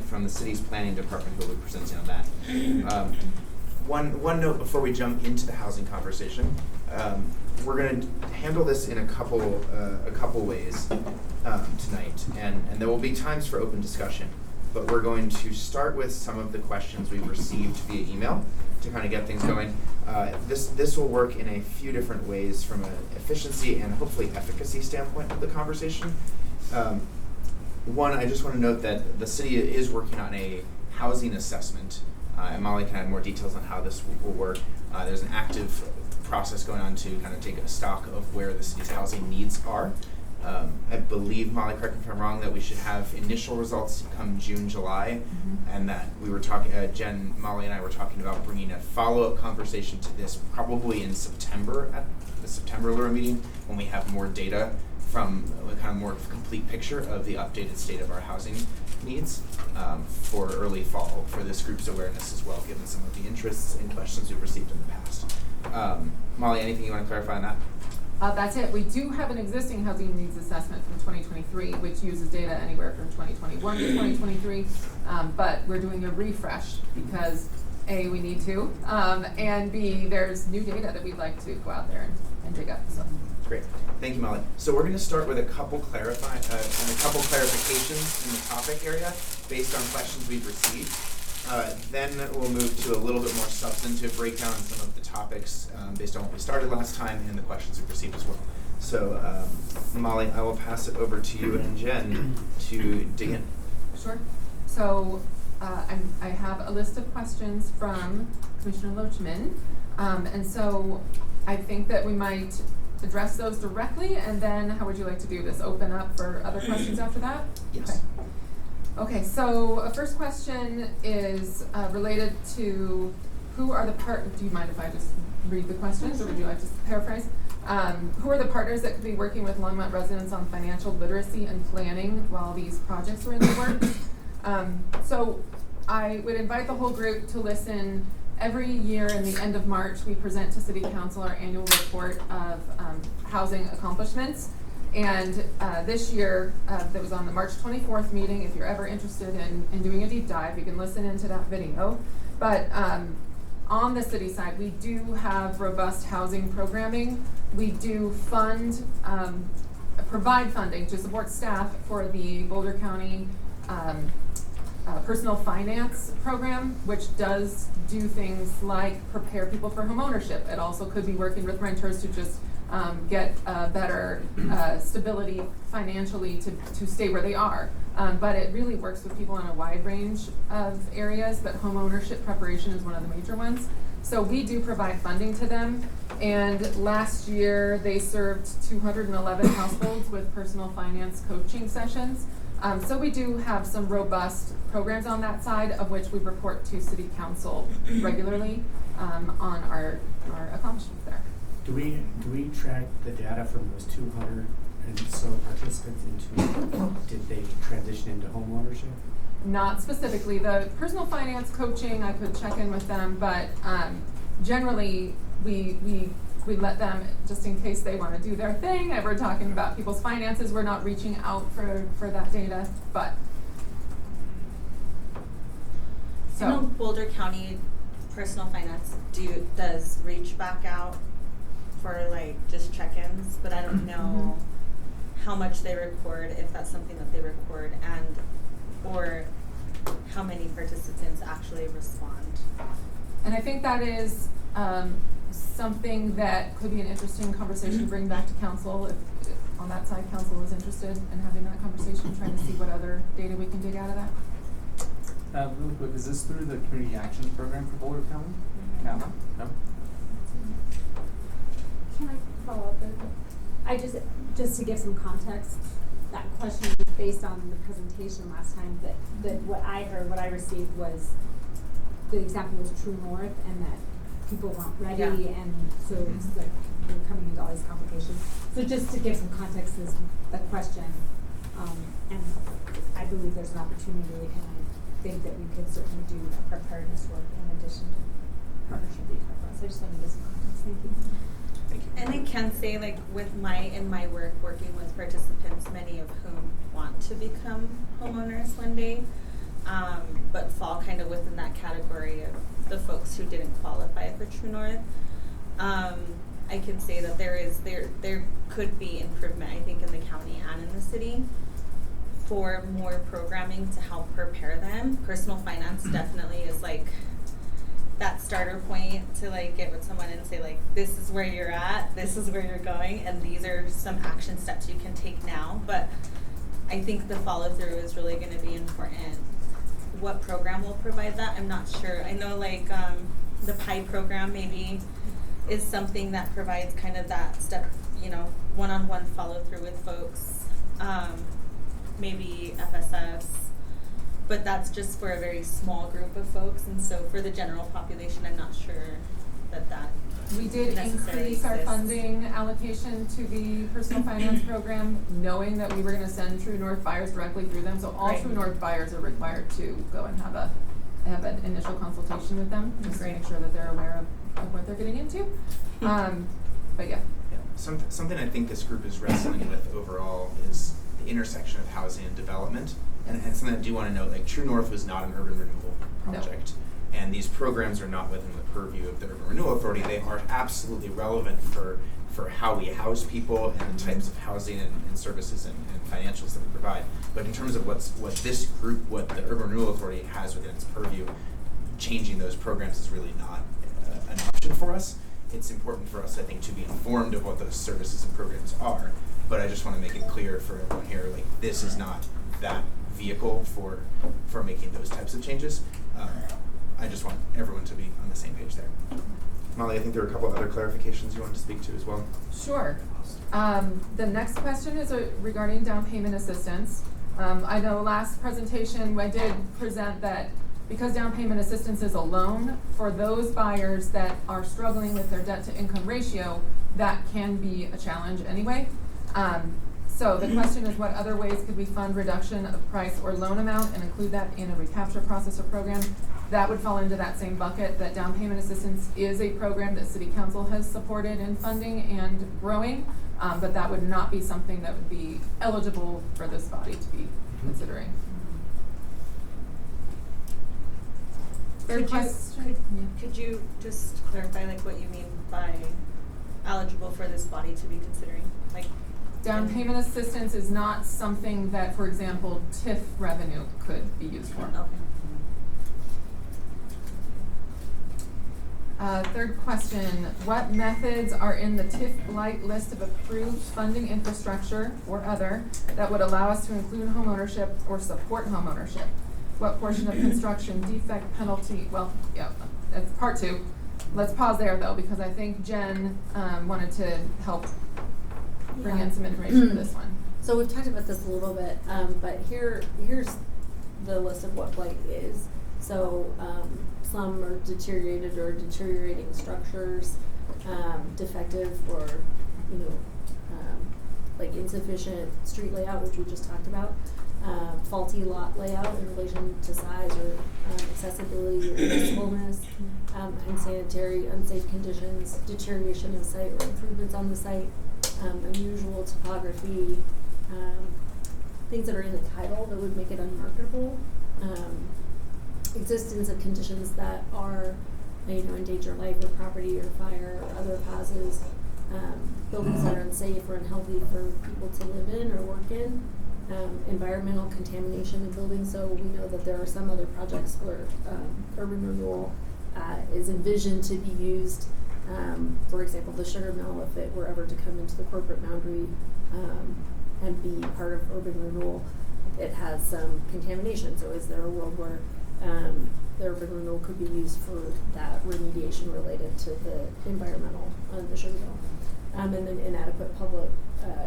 from the city's planning department, who will be presenting on that. One note before we jump into the housing conversation, we're going to handle this in a couple ways tonight, and there will be times for open discussion. But we're going to start with some of the questions we've received via email to kind of get things going. This will work in a few different ways from an efficiency and hopefully efficacy standpoint of the conversation. One, I just want to note that the city is working on a housing assessment, and Molly can add more details on how this will work. There's an active process going on to kind of take a stock of where the city's housing needs are. I believe, Molly, correct me if I'm wrong, that we should have initial results come June, July, and that we were talking, Jen, Molly, and I were talking about bringing a follow-up conversation to this probably in September at the September LURA meeting, when we have more data from a kind of more complete picture of the updated state of our housing needs for early fall for this group's awareness as well, given some of the interests and questions we've received in the past. Molly, anything you want to clarify on that? That's it. We do have an existing housing needs assessment from 2023, which uses data anywhere from 2021 to 2023, but we're doing a refresh because A, we need to, and B, there's new data that we'd like to go out there and dig up. So. Great. Thank you, Molly. So we're going to start with a couple clarifications in the topic area based on questions we've received. Then we'll move to a little bit more substantive breakdown on some of the topics based on what we started last time and the questions we've received as well. So, Molly, I will pass it over to you and Jen to dig in. Sure. So I have a list of questions from Commissioner Loachman, and so I think that we might address those directly, and then how would you like to do this? Open up for other questions after that? Yes. Okay, so a first question is related to who are the do you mind if I just read the questions, or would you like to paraphrase? Who are the partners that could be working with Longmont residents on financial literacy and planning while these projects are in the works? So I would invite the whole group to listen. Every year in the end of March, we present to City Council our annual report of housing accomplishments. And this year, that was on the March 24th meeting. If you're ever interested in doing a deep dive, you can listen into that video. But on the city side, we do have robust housing programming. We do provide funding to support staff for the Boulder County personal finance program, which does do things like prepare people for home ownership. It also could be working with renters to just get better stability financially to stay where they are. But it really works with people in a wide range of areas, but home ownership preparation is one of the major ones. So we do provide funding to them, and last year they served 211 households with personal finance coaching sessions. So we do have some robust programs on that side, of which we report to City Council regularly on our accomplishments there. Do we track the data from those 200 and so participants into, did they transition into home ownership? Not specifically. The personal finance coaching, I could check in with them, but generally we let them, just in case they want to do their thing, and we're talking about people's finances, we're not reaching out for that data, but. So. I know Boulder County Personal Finance does reach back out for like just check-ins, but I don't know how much they record, if that's something that they record, and or how many participants actually respond. And I think that is something that could be an interesting conversation to bring back to council if on that side council is interested in having that conversation, trying to see what other data we can dig out of that. Really quick, is this through the Community Action Program for Boulder County? CAMA? No? Can I follow up there? I just to give some context, that question was based on the presentation last time, that what I heard, what I received was, the example was True North, and that people weren't ready, and so it's like we're coming into all these complications. So just to give some context is the question, and I believe there's an opportunity, and I think that we could certainly do that preparedness work in addition to partnership that you talked about. So I just wanted to give some context. Thank you. Thank you. And I can say, like, in my work working with participants, many of whom want to become homeowners one day, but fall kind of within that category of the folks who didn't qualify for True North. I can say that there could be improvement, I think, in the county and in the city for more programming to help prepare them. Personal finance definitely is like that starter point to like get with someone and say like, this is where you're at, this is where you're going, and these are some action steps you can take now. But I think the follow through is really going to be important. What program will provide that? I'm not sure. I know like the PI program maybe is something that provides kind of that step, one-on-one follow through with folks. Maybe FSS. But that's just for a very small group of folks, and so for the general population, I'm not sure that we did increase our funding allocation to the personal finance program, knowing that we were going to send True North buyers directly through them. So all True North buyers are required to go and have an initial consultation with them, just to make sure that they're aware of what they're getting into. But yeah. Something I think this group is wrestling with overall is the intersection of housing and development. And something I do want to note, like True North was not an urban renewal project. No. And these programs are not within the purview of the Urban Renewal Authority. They are absolutely relevant for how we house people and the types of housing and services and financials that we provide. But in terms of what this group, what the Urban Renewal Authority has within its purview, changing those programs is really not an option for us. It's important for us, I think, to be informed of what those services and programs are. But I just want to make it clear for everyone here, like this is not that vehicle for making those types of changes. I just want everyone to be on the same page there. Molly, I think there were a couple other clarifications you wanted to speak to as well. Sure. The next question is regarding down payment assistance. I know last presentation I did present that because down payment assistance is a loan, for those buyers that are struggling with their debt to income ratio, that can be a challenge anyway. So the question is, what other ways could we fund reduction of price or loan amount and include that in a recapture process or program? That would fall into that same bucket. That down payment assistance is a program that City Council has supported in funding and growing, but that would not be something that would be eligible for this body to be considering. Could you just clarify like what you mean by eligible for this body to be considering? Like down payment assistance is not something that, for example, TIF revenue could be used for. Okay. Third question, what methods are in the TIF Blight list of approved funding infrastructure or other that would allow us to include homeownership or support homeownership? What portion of construction defect penalty, that's part two. let's pause there though, because I think Jen, wanted to help bring in some information for this one. So we've talked about this a little bit, but here's the list of what blight is. So some are deteriorated or deteriorating structures, defective or, like insufficient street layout, which we just talked about, faulty lot layout in relation to size or accessibility or accessibleness, unsanitary, unsafe conditions, deterioration of site or improvements on the site, unusual topography, things that are in the title that would make it unmarketable, existence of conditions that are, endanger life or property or fire or other causes, buildings that are unsafe or unhealthy for people to live in or work in, environmental contamination in buildings. So we know that there are some other projects where urban renewal is envisioned to be used. For example, the sugar mill, if it were ever to come into the corporate boundary and be part of urban renewal, it has some contamination. So is there a world where the urban renewal could be used for that remediation related to the environmental on the sugar mill? And then inadequate public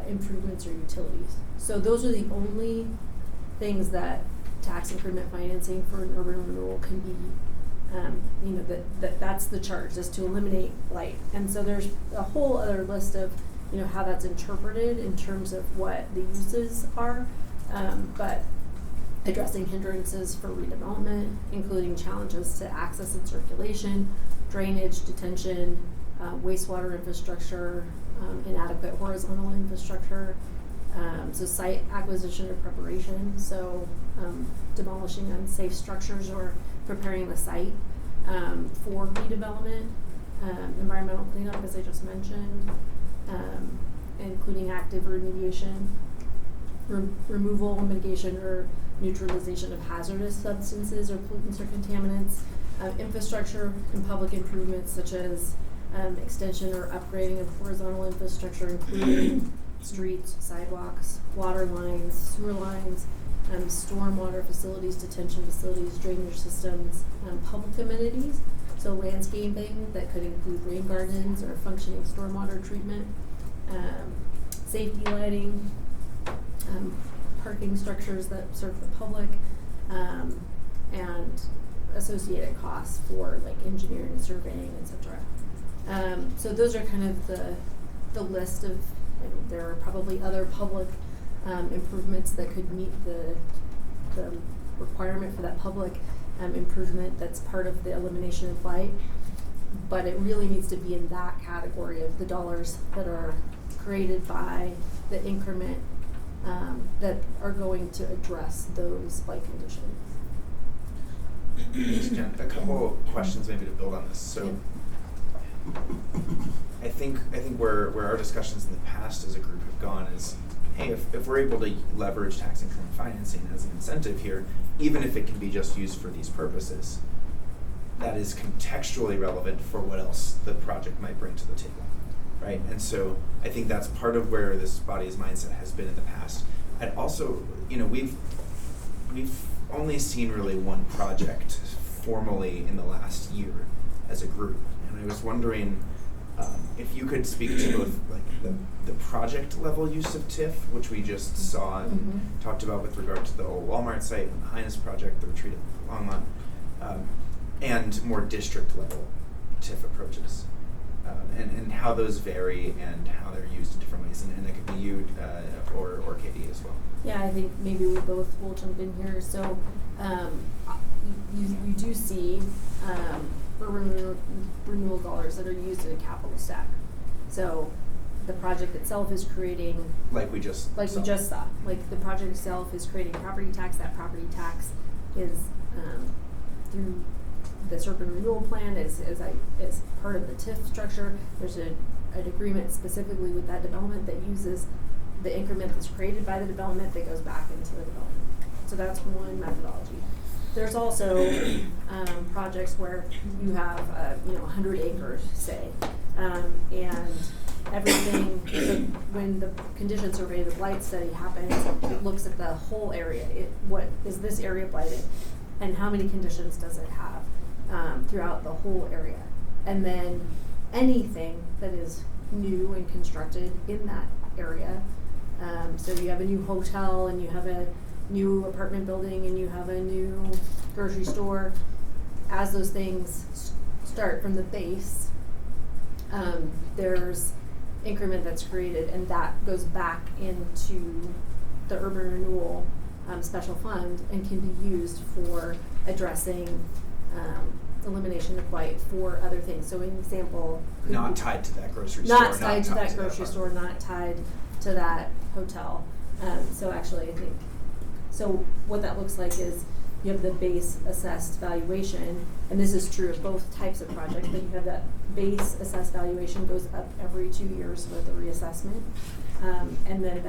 improvements or utilities. So those are the only things that tax increment financing for an urban renewal can be, that's the charge, is to eliminate blight. And so there's a whole other list of, how that's interpreted in terms of what the uses are, but addressing hindrances for redevelopment, including challenges to access and circulation, drainage, detention, wastewater infrastructure, inadequate horizontal infrastructure, so site acquisition or preparation, so demolishing unsafe structures or preparing the site for redevelopment, environmental cleanup, as I just mentioned, including active remediation, removal, mitigation, or neutralization of hazardous substances or pollutants or contaminants, infrastructure and public improvements such as extension or upgrading of horizontal infrastructure, including streets, sidewalks, water lines, sewer lines, stormwater facilities, detention facilities, drainage systems, public amenities, so landscaping that could include rain gardens or functioning stormwater treatment, safety lighting, parking structures that serve the public, and associated costs for like engineering, surveying, etc. So those are kind of the list of, there are probably other public improvements that could meet the requirement for that public improvement that's part of the elimination of blight, but it really needs to be in that category of the dollars that are created by the increment that are going to address those blight conditions. Thanks, Jen. A couple questions maybe to build on this. So I think where our discussions in the past as a group have gone is, hey, if we're able to leverage tax increment financing as an incentive here, even if it can be just used for these purposes, that is contextually relevant for what else the project might bring to the table, right? And so I think that's part of where this body's mindset has been in the past. And also, we've only seen really one project formally in the last year as a group. And I was wondering if you could speak to both like the project level use of TIF, which we just saw and talked about with regard to the old Walmart site and the Highness project, the retreat at Longmont, and more district level TIF approaches, and how those vary and how they're used in different ways. And it could be you or Katie as well. Yeah, I think maybe we both will jump in here. So you do see urban renewal dollars that are used in a capital stack. So the project itself is creating, like we just saw. Like the project itself is creating property tax. That property tax is through this urban renewal plan is part of the TIF structure. There's an agreement specifically with that development that uses the increment that's created by the development that goes back into the development. So that's one methodology. There's also projects where you have 100 acres, say, and everything. So when the condition survey, the blight study happens, it looks at the whole area. What is this area blighted, and how many conditions does it have throughout the whole area? And then anything that is new and constructed in that area. So you have a new hotel and you have a new apartment building and you have a new grocery store. As those things start from the base, there's increment that's created, and that goes back into the urban renewal special fund and can be used for addressing elimination of blight for other things. So an example could Not be tied to that grocery store. not tied to that grocery apartment. store, not tied to that hotel. So actually, I think, so what that looks like is you have the base assessed valuation, and this is true of both types of projects, but you have that base assessed valuation goes up every 2 years with a reassessment. And then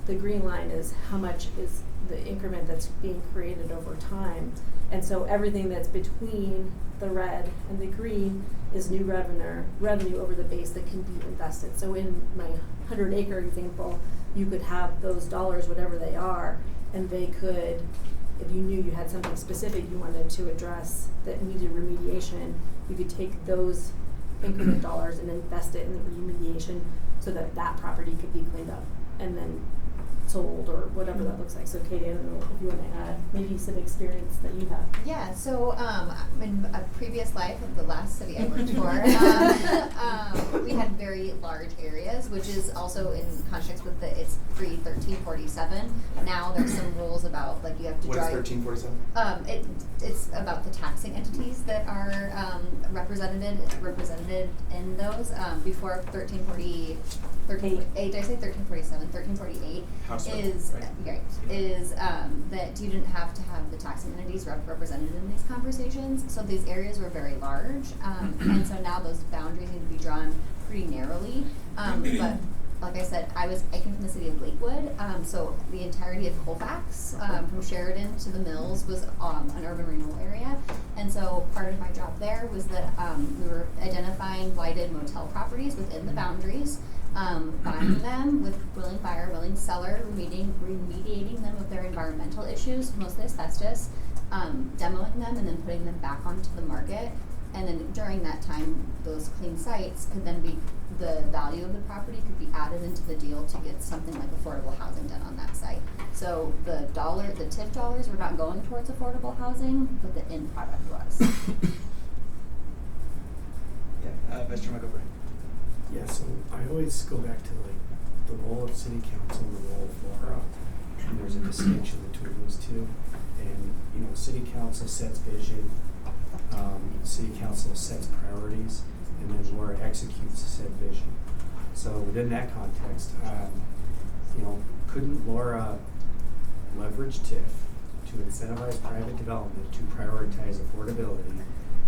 the green line is how much is the increment that's being created over time. And so everything that's between the red and the green is new revenue over the base that can be invested. So in my 100-acre example, you could have those dollars, whatever they are, and they could, if you knew you had something specific you wanted to address that needed remediation, you could take those increment dollars and invest it in the remediation so that that property could be cleaned up and then sold or whatever that looks like. So Katie, I don't know if you want to add maybe some experience that you have. Yeah, so in a previous life of the last city I worked for, we had very large areas, which is also in context with it's pre-1347. Now there's some rules about like you have to What drive. is 1347? It's about the taxing entities that are represented in those. Before 1348, did I say 1347? 1348 is that you didn't have to have the taxing entities represented in these conversations. So these areas were very large, and so now those boundaries need to be drawn pretty narrowly. But like I said, I came from the city of Lakewood, so the entirety of Colfax, from Sheridan to the Mills, was an urban renewal area. And so part of my job there was that we were identifying blighted motel properties within the boundaries, buying them with willing buyer, willing seller, remediating them of their environmental issues, mostly asbestos, demoing them and then putting them back onto the market. And then during that time, those clean sites could then be, the value of the property could be added into the deal to get something like affordable housing done on that site. So the TIF dollars were not going towards affordable housing, but the end product was. Yeah, Vice Chair McGovern. Yeah, so I always go back to like the role of city council and the role of LURA, and there's a distinction between those two. And you know, city council sets vision, city council sets priorities, and then LURA executes said vision. So within that context, you know, couldn't LURA leverage TIF to incentivize private development to prioritize affordability?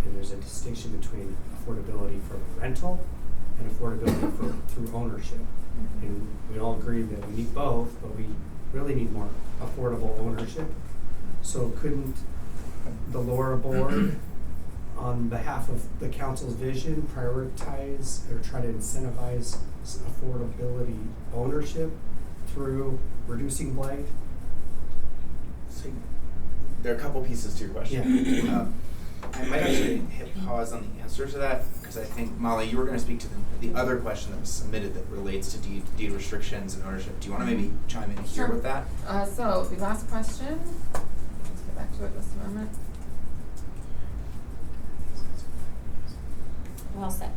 And there's a distinction between affordability for rental and affordability through ownership. And we all agree that we need both, but we really need more affordable ownership. So couldn't the LURA board, on behalf of the council's vision, prioritize or try to incentivize affordability ownership through reducing blight? So there are a couple pieces to your question. Yeah. I might actually hit pause on the answer to that because I think, Molly, you were going to speak to the other question that was submitted that relates to deed restrictions and ownership. Do you want to maybe chime in here with that? So the last question, let's get back to it just a moment. Well said.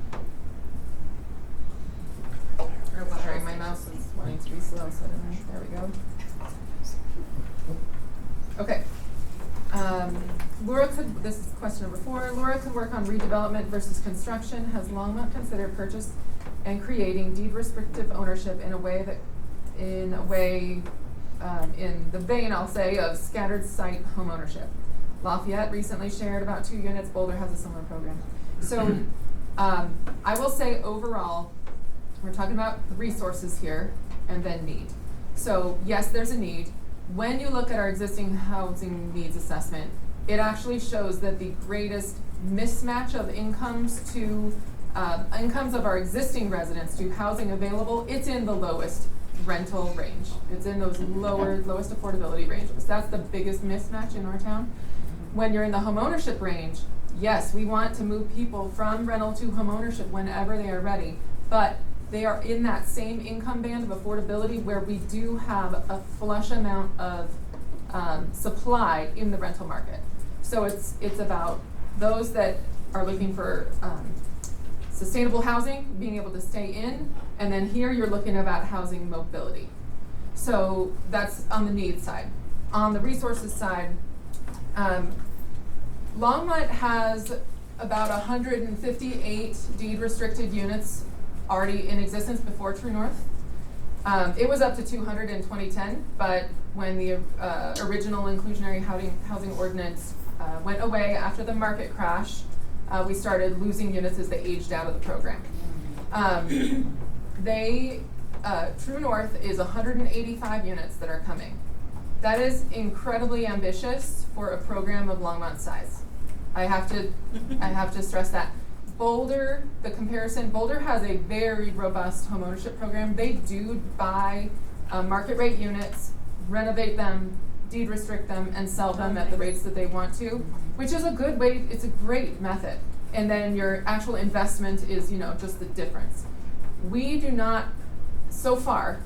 Sorry, my mouse is wanting to be slow, so there we go. Okay. LURA this is question number 4. LURA could work on redevelopment versus construction. Has Longmont considered purchase and creating deed restrictive ownership in the vein, I'll say, of scattered site home ownership? Lafayette recently shared about 2 units. Boulder has a similar program. So I will say overall, we're talking about resources here and then need. So yes, there's a need. When you look at our existing housing needs assessment, it actually shows that the greatest mismatch of incomes to incomes of our existing residents to housing available, it's in the lowest rental range. It's in those lowest affordability ranges. That's the biggest mismatch in our town. when you're in the homeownership range, yes, we want to move people from rental to homeownership whenever they are ready, but they are in that same income band of affordability where we do have a flush amount of supply in the rental market. So it's about those that are looking for sustainable housing, being able to stay in, and then here you're looking about housing mobility. So that's on the needs side. On the resources side, Longmont has about 158 deed restricted units already in existence before True North. It was up to 200 in 2010, but when the original inclusionary housing ordinance went away after the market crash, we started losing units as they aged out of the program. True North is 185 units that are coming. That is incredibly ambitious for a program of Longmont size. I have to stress that. Boulder, the comparison, Boulder has a very robust homeownership program. They do buy market rate units, renovate them, deed restrict them, and sell them at the rates that they want to, which is a good way, it's a great method. And then your actual investment is, just the difference. We do not, so far,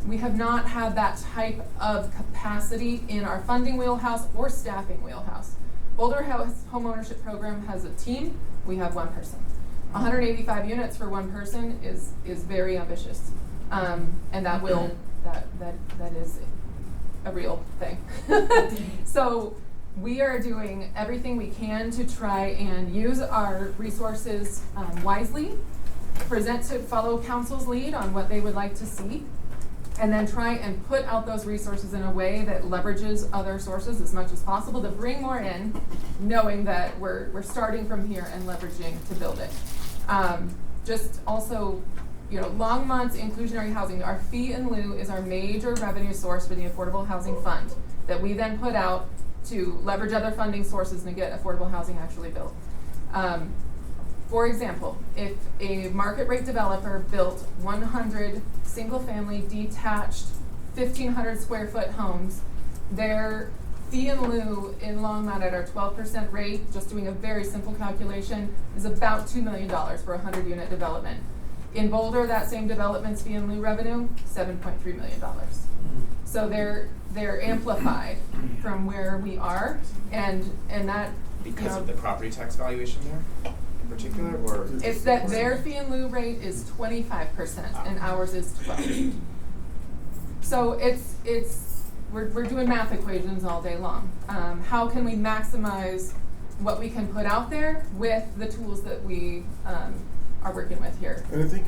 we have not had that type of capacity in our funding wheelhouse or staffing wheelhouse. Boulder House Homeownership Program has a team, we have one person. 185 units for one person is very ambitious. And that is a real thing. So we are doing everything we can to try and use our resources wisely, present to follow council's lead on what they would like to see, and then try and put out those resources in a way that leverages other sources as much as possible to bring more in, knowing that we're starting from here and leveraging to build it. Just also, Longmont's inclusionary housing, our fee in lieu is our major revenue source for the Affordable Housing Fund that we then put out to leverage other funding sources and get affordable housing actually built. For example, if a market rate developer built 100 single family detached 1,500 square foot homes, their fee in lieu in Longmont at our 12% rate, just doing a very simple calculation, is about $2 million for a 100 unit development. In Boulder, that same development's fee in lieu revenue, $7.3 million. So they're amplified from where we are, and that because of the property tax valuation there in particular, or it's that their fee in lieu rate is 25% and ours is 12%. So we're doing math equations all day long. How can we maximize what we can put out there with the tools that we are working with here? And I think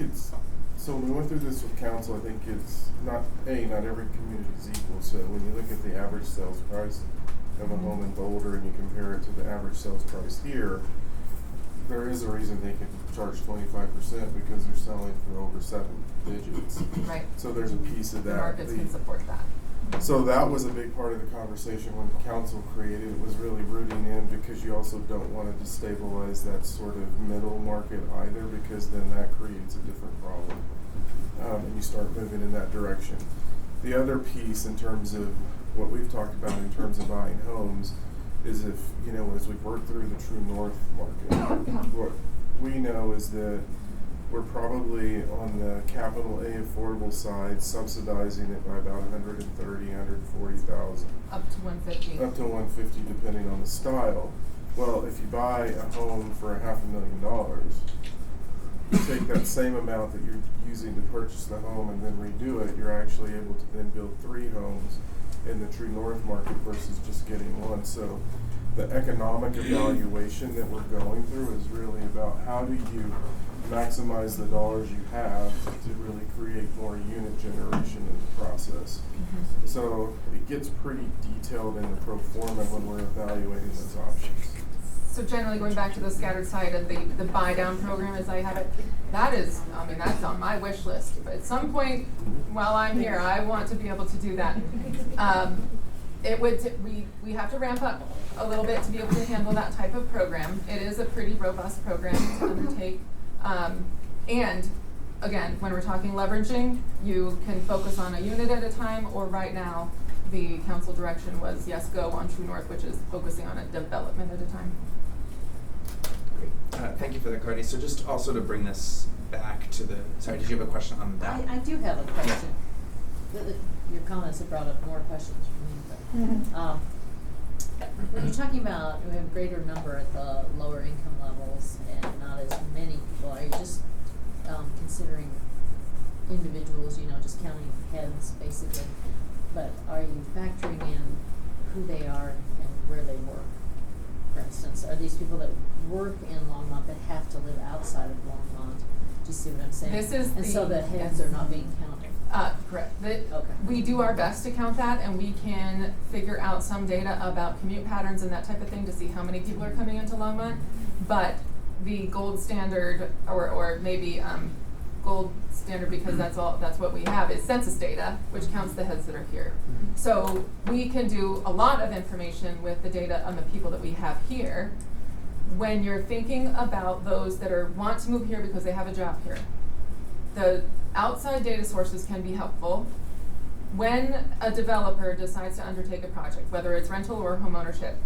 so when we went through this with council, I think it's not every community is equal. So when you look at the average sales price of a home in Boulder and you compare it to the average sales price here, there is a reason they can charge 25% because they're selling for over 7 digits. Right. So there's a piece of that. The markets can support that. So that was a big part of the conversation when the council created it, was really rooting in, because you also don't want to destabilize that sort of middle market either, because then that creates a different problem. And you start moving in that direction. The other piece in terms of what we've talked about in terms of buying homes is if, as we work through the True North market, what we know is that we're probably on the capital A affordable side subsidizing it by about $130,000, $140,000. Up to 150. Up to 150, depending on the style. Well, if you buy a home for $500,000, you take that same amount that you're using to purchase the home and then redo it, you're actually able to then build 3 homes in the True North market versus just getting one. So the economic evaluation that we're going through is really about how do you maximize the dollars you have to really create more unit generation in the process. Mm-hmm. So it gets pretty detailed in the pro forma when we're evaluating those options. So generally, going back to the scattered site and the buy down program as I have it, that's on my wish list. But at some point while I'm here, I want to be able to do that. We have to ramp up a little bit to be able to handle that type of program. It is a pretty robust program to undertake. And again, when we're talking leveraging, you can focus on a unit at a time, or right now, the council direction was yes, go on True North, which is focusing on a development at a time. Great. Thank you for that, Cardi. So just also to bring this back to the, sorry, did you have a question on that? I do have a question. Your comments have brought up more questions for me, but, when you're talking about, we have a greater number at the lower income levels and not as many people, are you just, considering individuals, you know, just counting heads basically? But are you factoring in who they are and where they work? For instance, are these people that work in Longmont that have to live outside of Longmont? Do you see what I'm saying? This is and so the heads yes. are not being counted. Correct. Okay. We do our best to count that, and we can figure out some data about commute patterns and that type of thing to see how many people are coming into Longmont. But the gold standard, or maybe gold standard because that's what we have, is census data, which counts the heads that are here. So we can do a lot of information with the data on the people that we have here. When you're thinking about those that want to move here because they have a job here, the outside data sources can be helpful. When a developer decides to undertake a project, whether it's rental or home ownership,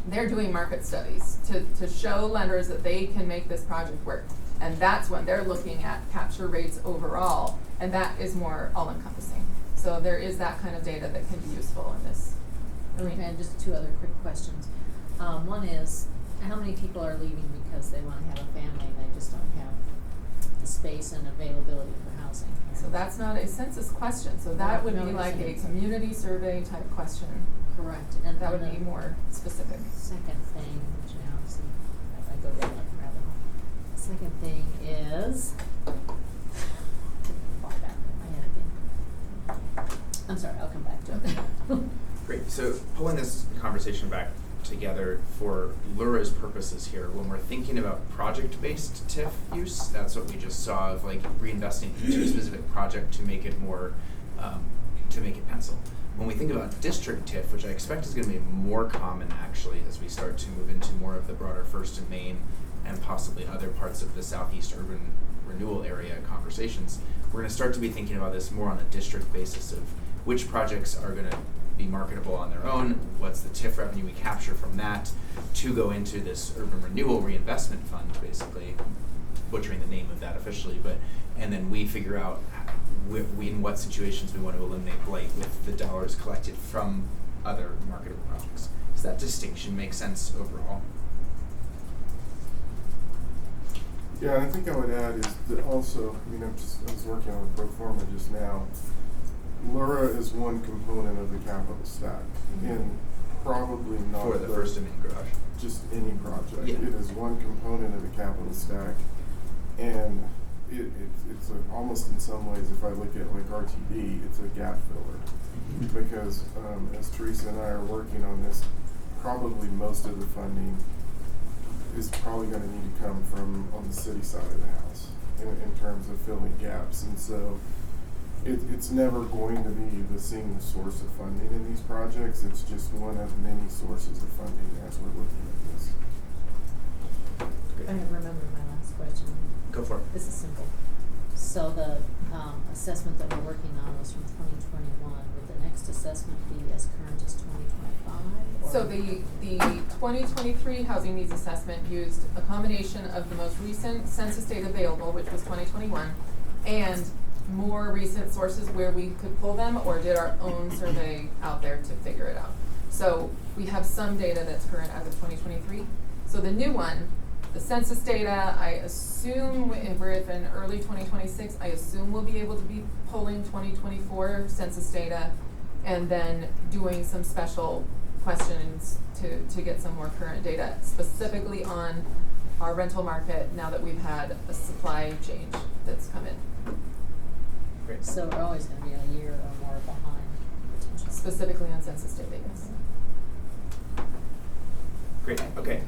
they're doing market studies to show lenders that they can make this project work. And that's when they're looking at capture rates overall, and that is more all-encompassing. So there is that kind of data that can be useful in this arena. And just two other quick questions. One is, how many people are leaving because they want to have a family and they just don't have the space and availability for housing? So that's not a census question, so that would be like a community survey type question. Correct. And that would be more specific. Second thing, which now, see, I go down like a rabbit hole. Second thing is, fall back in my head again. I'm sorry, I'll come back to it. Great. So pulling this conversation back together for LURA's purposes here, when we're thinking about project-based TIF use, that's what we just saw of like reinvesting into a specific project to make it more, to make it pencil. When we think about district TIF, which I expect is going to be more common actually as we start to move into more of the broader First and Main and possibly other parts of the Southeast urban renewal area conversations, we're going to start to be thinking about this more on a district basis of which projects are going to be marketable on their own, what's the TIF revenue we capture from that, to go into this urban renewal reinvestment fund, basically, butchering the name of that officially, but, and then we figure out in what situations we want to eliminate blight with the dollars collected from other marketable projects. Does that distinction make sense overall? Yeah, and I think I would add is that also, I mean, I was working on a pro forma just now. LURA is one component of the capital stack, and probably not for the First and Main garage. Just any project. Yeah. It is one component of the capital stack, and it's almost in some ways, if I look at like RTD, it's a gap filler. Because as Teresa and I are working on this, probably most of the funding is probably going to need to come from on the city side of the house in terms of filling gaps. And so it's never going to be the single source of funding in these projects. It's just one of many sources of funding as we're looking at this. I have remembered my last question. Go for it. This is simple. So the assessment that we're working on was from 2021. Would the next assessment be as current as 2025? So the 2023 housing needs assessment used a combination of the most recent census data available, which was 2021, and more recent sources where we could pull them or did our own survey out there to figure it out. So we have some data that's current as of 2023. So the new one, the census data, I assume we're in early 2026, I assume we'll be able to be pulling 2024 census data and then doing some special questions to get some more current data, specifically on our rental market now that we've had a supply change that's come in. Great. So we're always going to be a year or more behind potentially. Specifically on census data, yes. Great. Okay.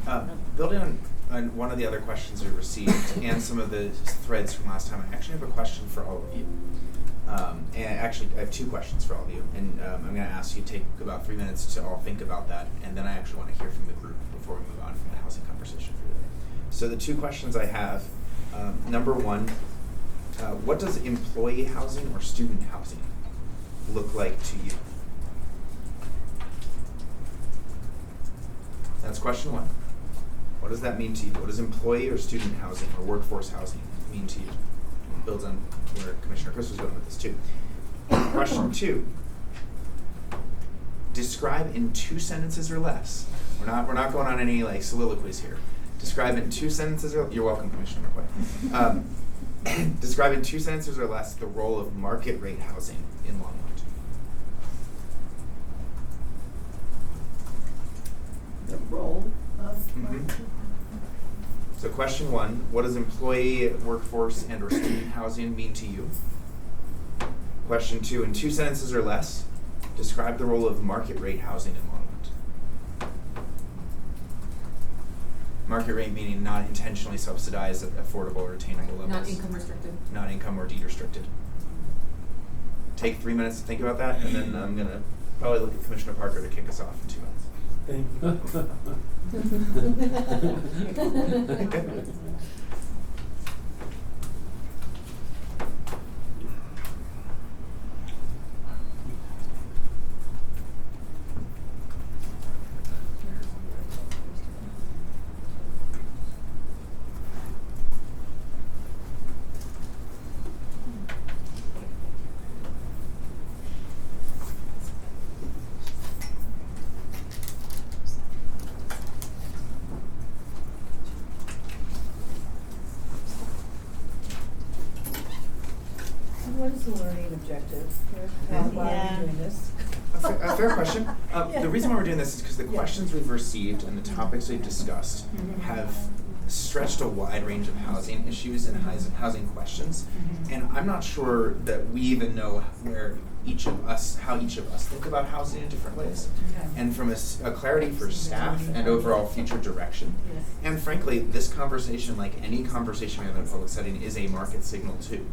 Building on one of the other questions we received and some of the threads from last time, I actually have a question for all of you. And actually, I have two questions for all of you. And I'm going to ask you to take about 3 minutes to all think about that. And then I actually want to hear from the group before we move on from the housing conversation for today. So the two questions I have, number one, what does employee housing or student housing look like to you? That's question one. What does that mean to you? What does employee or student housing or workforce housing mean to you? It builds on where Commissioner Chris was going with this too. Question two. Describe in 2 sentences or less. We're not going on any like soliloquies here. Describe in 2 sentences or you're welcome, Commissioner McQuay. Describe in 2 sentences or less the role of market rate housing in Longmont. The role of. So question one, what does employee, workforce, and or student housing mean to you? Question two, in 2 sentences or less, describe the role of market rate housing in Longmont. Market rate meaning not intentionally subsidized at affordable or attainable levels. Not income restricted. Not income or deed restricted. Take 3 minutes to think about that, and then I'm gonna probably look at Commissioner Parker to kick us off in 2 minutes. Thank you. What is the learning objective? Why are we doing this? A fair question. Yeah. The reason why we're doing this is because the questions we've received and the topics we've discussed have stretched a wide range of housing issues and housing questions. And I'm not sure that we even know how each of us think about housing in different ways. Okay. And from a clarity for staff and overall future direction. And frankly, this conversation, like any conversation we have in a public setting, is a market signal too.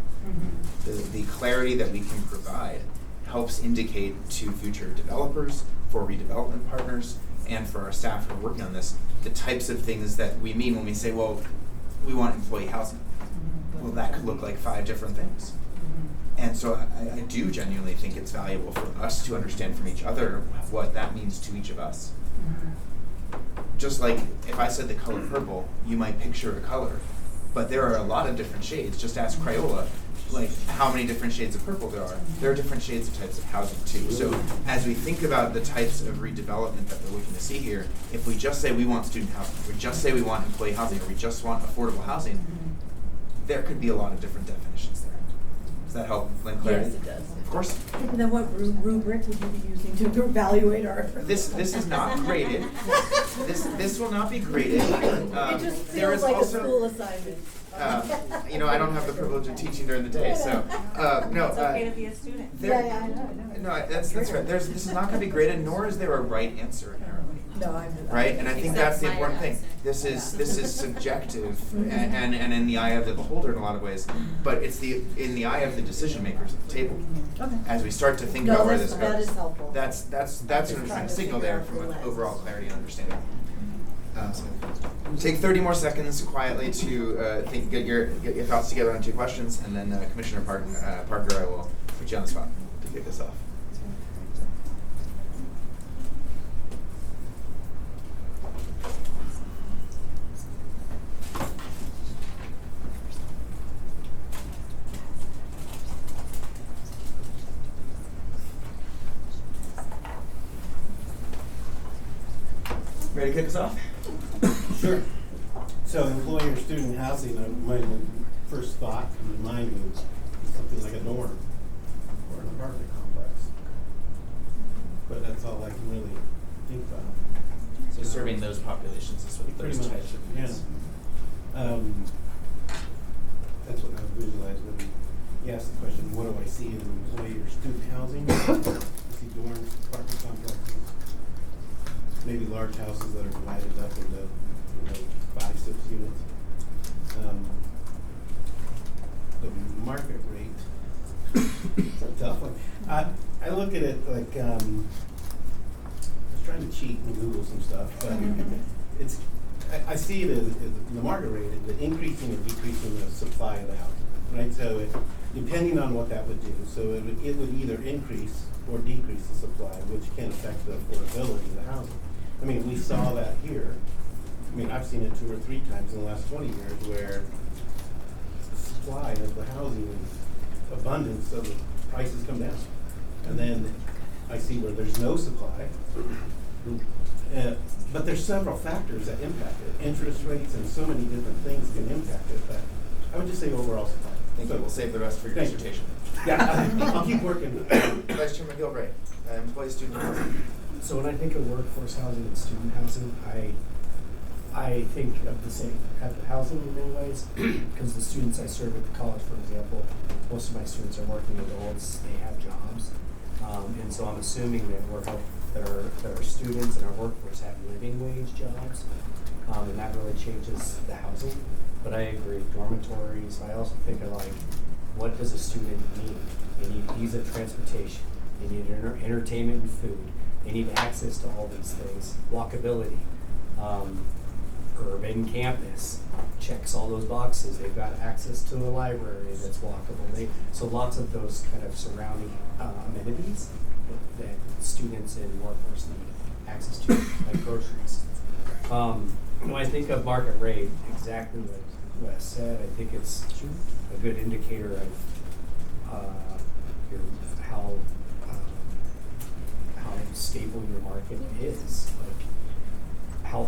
The clarity that we can provide helps indicate to future developers, for redevelopment partners, and for our staff who are working on this, the types of things that we mean when we say, well, we want employee housing. Well, that could look like 5 different things. And so I do genuinely think it's valuable for us to understand from each other what that means to each of us. Just like if I said the color purple, you might picture a color, but there are a lot of different shades. Just ask Crayola, like how many different shades of purple there are. There are different shades of types of housing too. So as we think about the types of redevelopment that we're looking to see here, if we just say we want student housing, we just say we want employee housing, or we just want affordable housing, there could be a lot of different definitions there. Does that help lend clarity? Yes, it does. Of course. And then what rubric would you be using to evaluate our? This is not graded. This will not be graded. It just There feels is like also, a school assignment. I don't have the privilege of teaching during the day, so no. It's okay to be a student. There- Yeah, I know. No, that's right. This is not going to be graded, nor is there a right answer inherently. No, I'm. Right, and I think Except that's the my important thing. answer. This is subjective and in the eye of the beholder in a lot of ways, but it's in the eye of the decision makers at the table. Okay. As we start to think No, about where that's- this goes, that is helpful. That's what I'm Just trying to trying to signal figure there out from the an lens. overall clarity and understanding. So take 30 more seconds quietly to get your thoughts together on 2 questions, and then Commissioner Parker, I will put you on the spot to kick us off. Ready to kick us off? Sure. So employee or student housing, my first thought in my mind was something like a dorm or an apartment complex. But that's all I can really think about. So serving those populations is what Pretty those much, types of yeah. things. That's what I visualized when you asked the question, what do I see in employee or student housing? I see dorms, apartment complexes, maybe large houses that are divided up into 5, 6 units. The market rate, it's a tough one. I look at it like, I was trying to cheat and Google some stuff, but I see it as the market rate, the increasing or decreasing the supply of the housing, right? So depending on what that would do, so it would either increase or decrease the supply, which can affect the affordability of the housing. I mean, we saw that here. I mean, I've seen it 2 or 3 times in the last 20 years where the supply of the housing is abundance, so the prices come down. And then I see where there's no supply. But there's several factors that impact it. Interest rates and so many different things can impact it, but I would just say overall supply. Thank you. We'll save the rest for your Thank you. dissertation. Yeah, I'll keep working. Vice Chairman Gilbert, employee student housing. So when I think of workforce housing and student housing, I think of the same type of housing in many ways, because the students I serve at the college, for example, most of my students are working adults, they have jobs, and so I'm assuming that our students and our workforce have living wage jobs, and that really changes the housing. But I agree, dormitories. I also think of like, what does a student need? They need ease of transportation. They need entertainment and food. They need access to all these things. Walkability. Urban campus checks all those boxes. They've got access to a library that's walkable. So lots of those kind of surrounding amenities that students and workforce need access to, like groceries. When I think of market rate, exactly what Wes said, I think it's a good indicator of how stable your market is. Like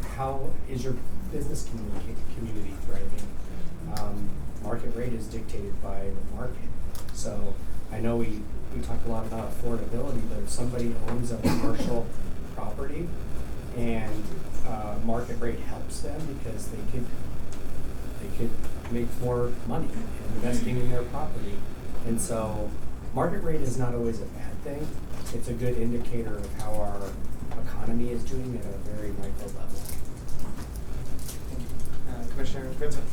how is your business community thriving? Market rate is dictated by the market. So I know we talk a lot about affordability, but if somebody owns a commercial property and market rate helps them because they could make more money investing in their property. And so market rate is not always a bad thing. It's a good indicator of how our economy is doing at a very micro level. Thank you. Commissioner Vincent.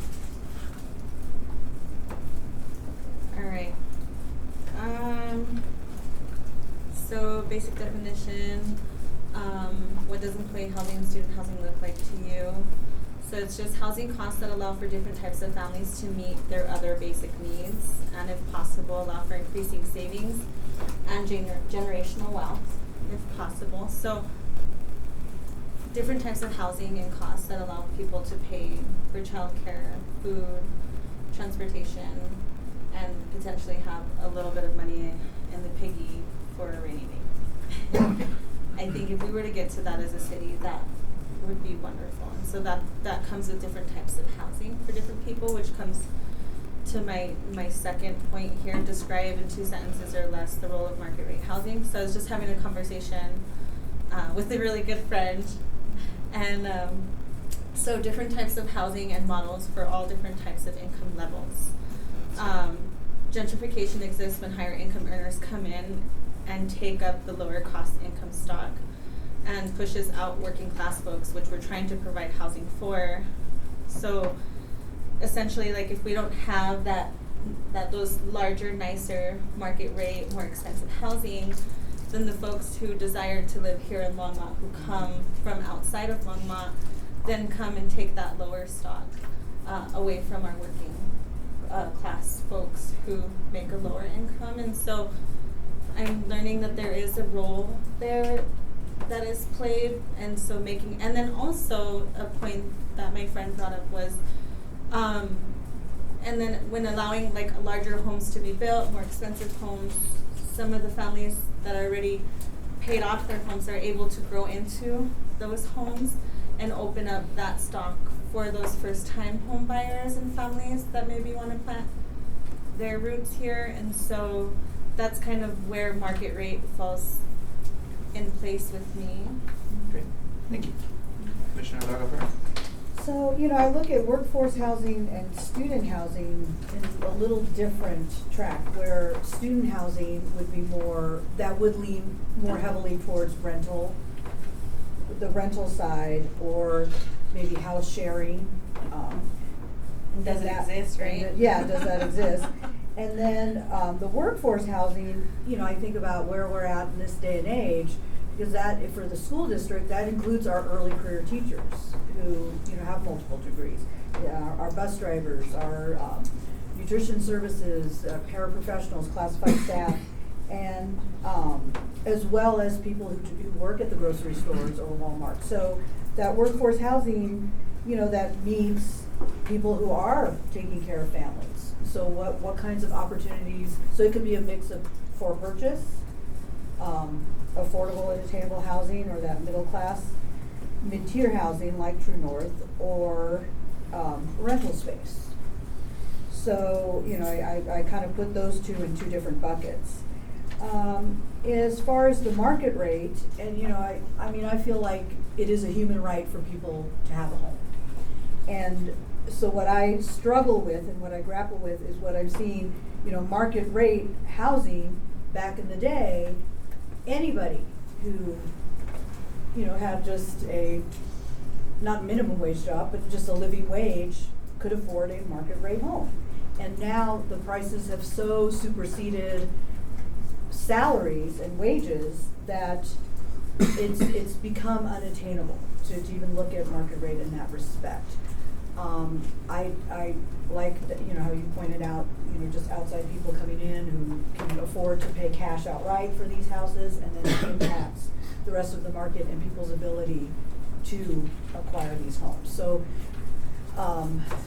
All right. So basic definition, what does employee housing and student housing look like to you? So it's just housing costs that allow for different types of families to meet their other basic needs, and if possible, allow for increasing savings and generational wealth, if possible. So different types of housing and costs that allow people to pay for childcare, food, transportation, and potentially have a little bit of money in the piggy for a rainy day. I think if we were to get to that as a city, that would be wonderful. And so that comes with different types of housing for different people, which comes to my second point here, describe in 2 sentences or less the role of market rate housing. So I was just having a conversation with a really good friend, and so different types of housing and models for all different types of income levels. Gentrification exists when higher income earners come in and take up the lower cost income stock and pushes out working class folks, which we're trying to provide housing for. So essentially, like, if we don't have those larger, nicer market rate, more expensive housing, then the folks who desire to live here in Longmont, who come from outside of Longmont, then come and take that lower stock away from our working class folks who make a lower income. And so I'm learning that there is a role there that is played, and so and then also a point that my friend brought up was, and then when allowing like larger homes to be built, more expensive homes, some of the families that already paid off their homes are able to grow into those homes and open up that stock for those first-time home buyers and families that maybe want to plant their roots here. And so that's kind of where market rate falls in place with me. Great, thank you. Commissioner Lago. So, I look at workforce housing and student housing in a little different track, where student housing would be that would lean more heavily towards the rental side, or maybe house sharing. Does it exist, right? Yeah, does that exist? And then the workforce housing, I think about where we're at in this day and age, because for the school district, that includes our early career teachers who, have multiple degrees. Our bus drivers, our nutrition services, paraprofessionals, classified staff, and as well as people who work at the grocery stores or Walmart. So that workforce housing, you know, that meets people who are taking care of families. So what kinds of opportunities, so it could be a mix of for purchase, affordable and attainable housing, or that middle class, mid-tier housing like True North, or rental space. So, you know, I kind of put those two in two different buckets. As far as the market rate, and you know, I mean, I feel like it is a human right for people to have a home. And so what I struggle with and what I grapple with is what I've seen, you know, market rate housing back in the day, anybody who, you know, had just a, not minimum wage job, but just a living wage could afford a market rate home. And now the prices have so superseded salaries and wages that it's become unattainable to even look at market rate in that respect. I like that, you know, how you pointed out, you know, just outside people coming in who can afford to pay cash outright for these houses, and then it impacts the rest of the market and people's ability to acquire these homes. So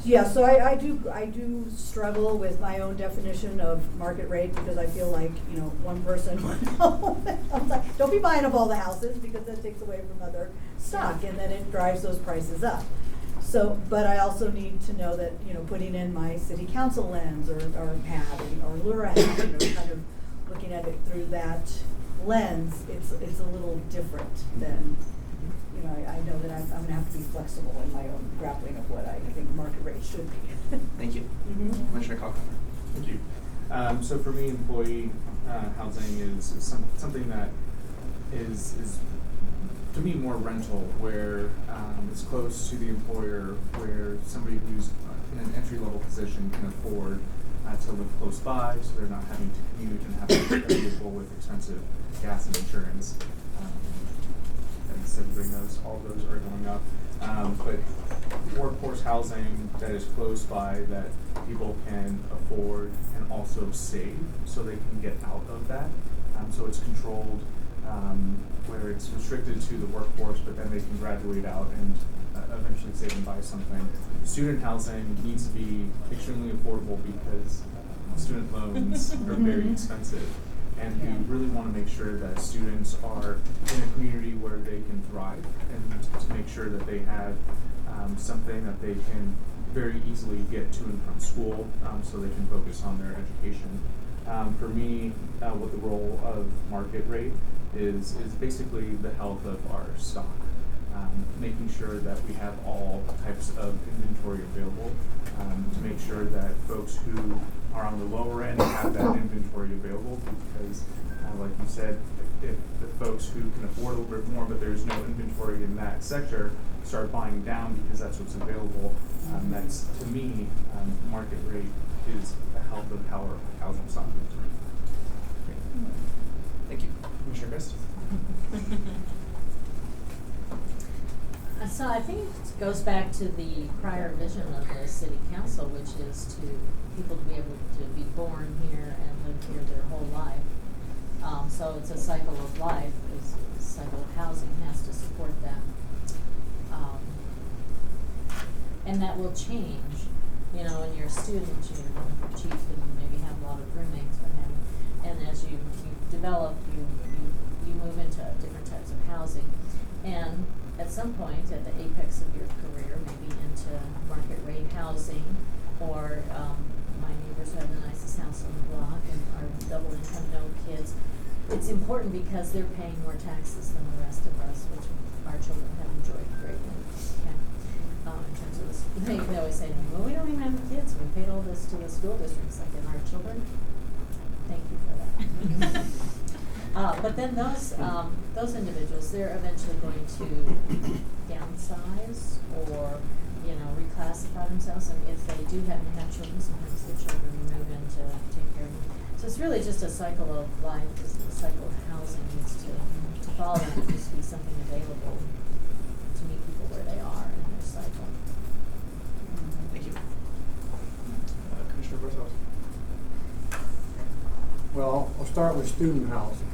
yeah, so I do struggle with my own definition of market rate, because I feel like, you know, one person, one home. I'm like, don't be buying up all the houses, because that takes away from other stock, and then it drives those prices up. So, but I also need to know that, you know, putting in my city council lens or hat or LURA hat, you know, kind of looking at it through that lens, it's a little different than, you know, I know that I'm going to have to be flexible in my own grappling of what I think market rate should be. Thank you. Mm-hmm. Commissioner Cochran. Thank you. So for me, employee housing is something that is to me more rental, where it's close to the employer, where somebody who's in an entry-level position can afford to live close by, so they're not having to commute and having a vehicle with expensive gas and insurance. And considering all those are going up. But workforce housing that is close by, that people can afford and also save, so they can get out of that. So it's controlled, where it's restricted to the workforce, but then they can graduate out and eventually save and buy something. Student housing needs to be extremely affordable, because student loans are very expensive. And we really want to make sure that students are in a community where they can thrive, and to make sure that they have something that they can very easily get to and from school, so they can focus on their education. For me, what the role of market rate is basically the health of our stock, making sure that we have all types of inventory available, to make sure that folks who are on the lower end have that inventory available, because like you said, if the folks who can afford a little bit more but there's no inventory in that sector start buying down because that's what's available, that's, to me, market rate is the health of our housing stock. Thank you. Commissioner Christ. So I think it goes back to the prior vision of the city council, which is to people to be able to be born here and live here their whole life. So it's a cycle of life, a cycle of housing has to support that. And that will change, you know, when you're a student, you're chief and maybe have a lot of roommates, and as you develop, you move into different types of housing. And at some point, at the apex of your career, maybe into market rate housing, or my neighbors have the nicest house on the block and are double income, no kids. It's important because they're paying more taxes than the rest of us, which our children have enjoyed greatly. Okay. In terms of this, they always say to me, well, we don't even have kids, we paid all this to the school districts, like in our children. Thank you for that. But then those individuals, they're eventually going to downsize or, you know, reclassify themselves. And if they do happen to have children, sometimes their children move in to take care of them. So it's really just a cycle of life. The cycle of housing needs to follow. There needs to be something available to meet people where they are in their cycle. Thank you. Commissioner Barthels. Well, I'll start with student housing.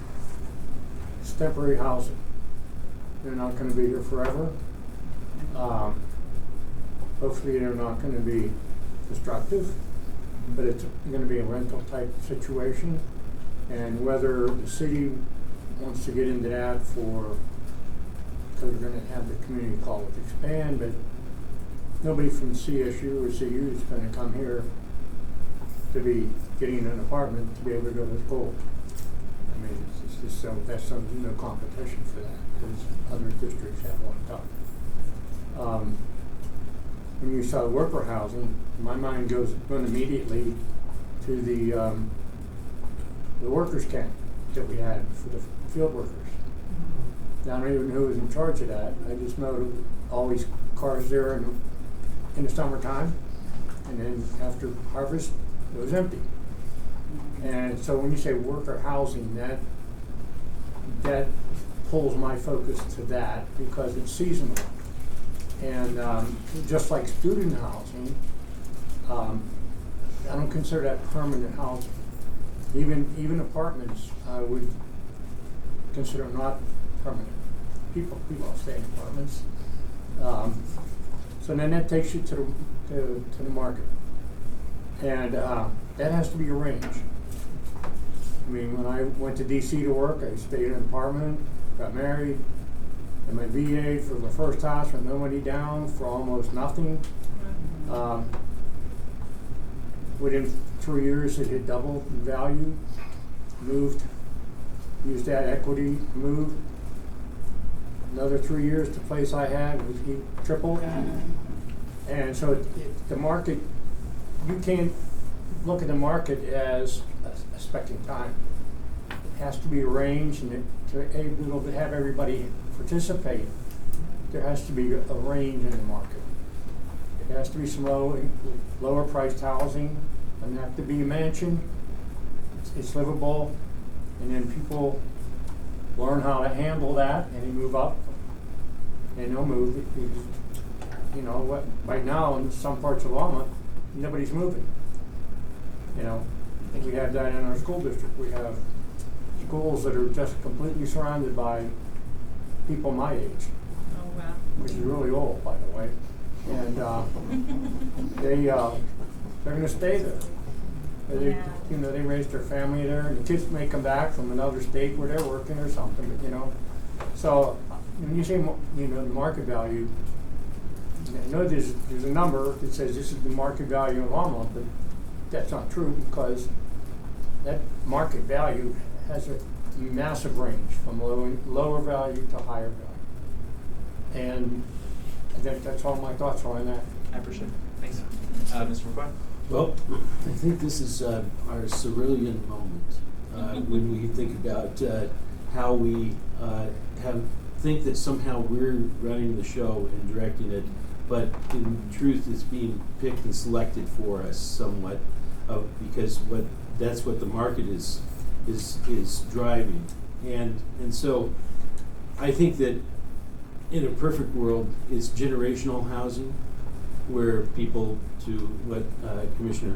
it's temporary housing. They're not gonna be here forever. Hopefully they're not gonna be destructive, but it's gonna be a rental type situation. And whether the city wants to get into that because we're gonna have the community college expand, but nobody from CSU or CU is gonna come here to be getting an apartment to be able to go to school. I mean, it's just so, that's no competition for that, because other districts have one tough. When you saw worker housing, my mind goes immediately to the workers' camp that we had for the field workers. Now, I don't even know who was in charge of that. I just know there were always cars there in the summertime, and then after harvest, it was empty. And so when you say worker housing, that pulls my focus to that because it's seasonal. And just like student housing, I don't consider that permanent housing. Even apartments, I would consider not permanent. People stay in apartments. So then that takes you to the market, and that has to be arranged. I mean, when I went to DC to work, I stayed in an apartment, got married, and my VA for the first house with no money down for almost nothing. Within 3 years, it had doubled in value. Moved, used that equity, moved. Another 3 years, the place I had was tripled. And so the market, you can't look at the market as expecting time. It has to be arranged, and to able to have everybody participate, there has to be a range in the market. It has to be some lower priced housing. Doesn't have to be a mansion. It's livable, and then people learn how to handle that, and they move up, and they'll move. You know what? Right now, in some parts of Longmont, nobody's moving. You know, we have that in our school district. We have schools that are just completely surrounded by people my age. Oh, wow. Which is really old, by the way. And they're going to stay there. They raised their family there, and the kids may come back from another state where they're working or something. But so when you say the market value, I know there's a number that says this is the market value in Longmont, but that's not true because that market value has a massive range from lower value to higher value. And that's all my thoughts are on that. I appreciate it. Thanks. Mr. McCoy? Well, I think this is our cerulean moment when we think about how we think that somehow we're running the show and directing it, but in truth it's being picked and selected for us somewhat because that's what the market is driving. And so I think that in a perfect world it's generational housing, where people, to what Commissioner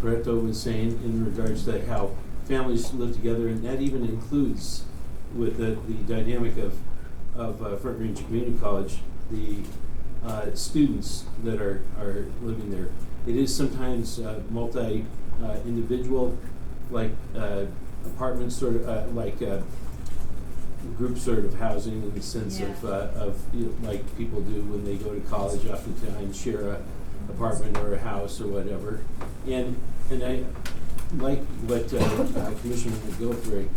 Pareto was saying in regards to how families live together, and that even includes with the dynamic of Front Range Community College, the students that are living there. It is sometimes multi-individual, like apartments, sort of like group sort of housing in the sense of like people do when they go to college, oftentimes share a apartment or a house or whatever. And I like what Commissioner McGillicuddy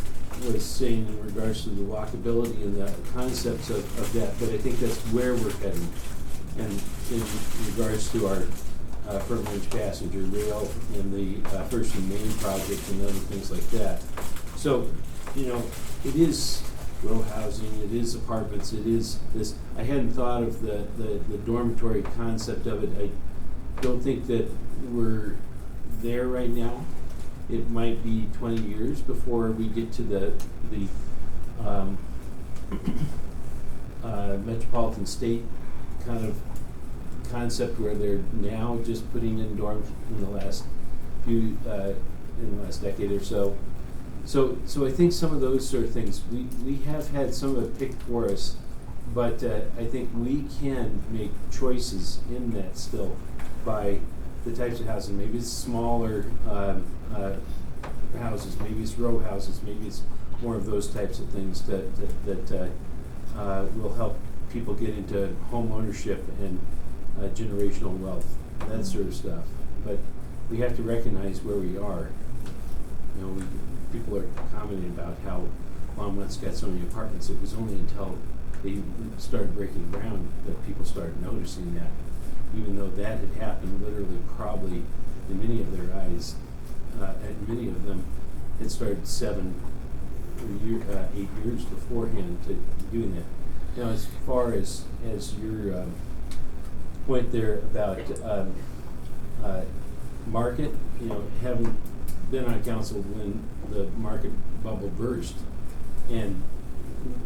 was saying in regards to the walkability and the concepts of that, but I think that's where we're heading. And in regards to our Front Range passenger rail and the First and Main project and other things like that. So, it is row housing, it is apartments, it is this. I hadn't thought of the dormitory concept of it. I don't think that we're there right now. It might be 20 years before we get to the metropolitan state kind of concept where they're now just putting in dorms in the last decade or so. So I think some of those sort of things, we have had some of it picked for us, but I think we can make choices in that still by the types of housing. Maybe it's smaller houses, maybe it's row houses, maybe it's more of those types of things that will help people get into home ownership and generational wealth, that sort of stuff. But we have to recognize where we are. You know, people are commenting about how Longmont's got so many apartments. It was only until they started breaking ground that people started noticing that, even though that had happened literally probably in many of their eyes, and many of them had started 7 or 8 years beforehand to doing that. Now, as far as your point there about market, you know, having been on council when the market bubble burst, and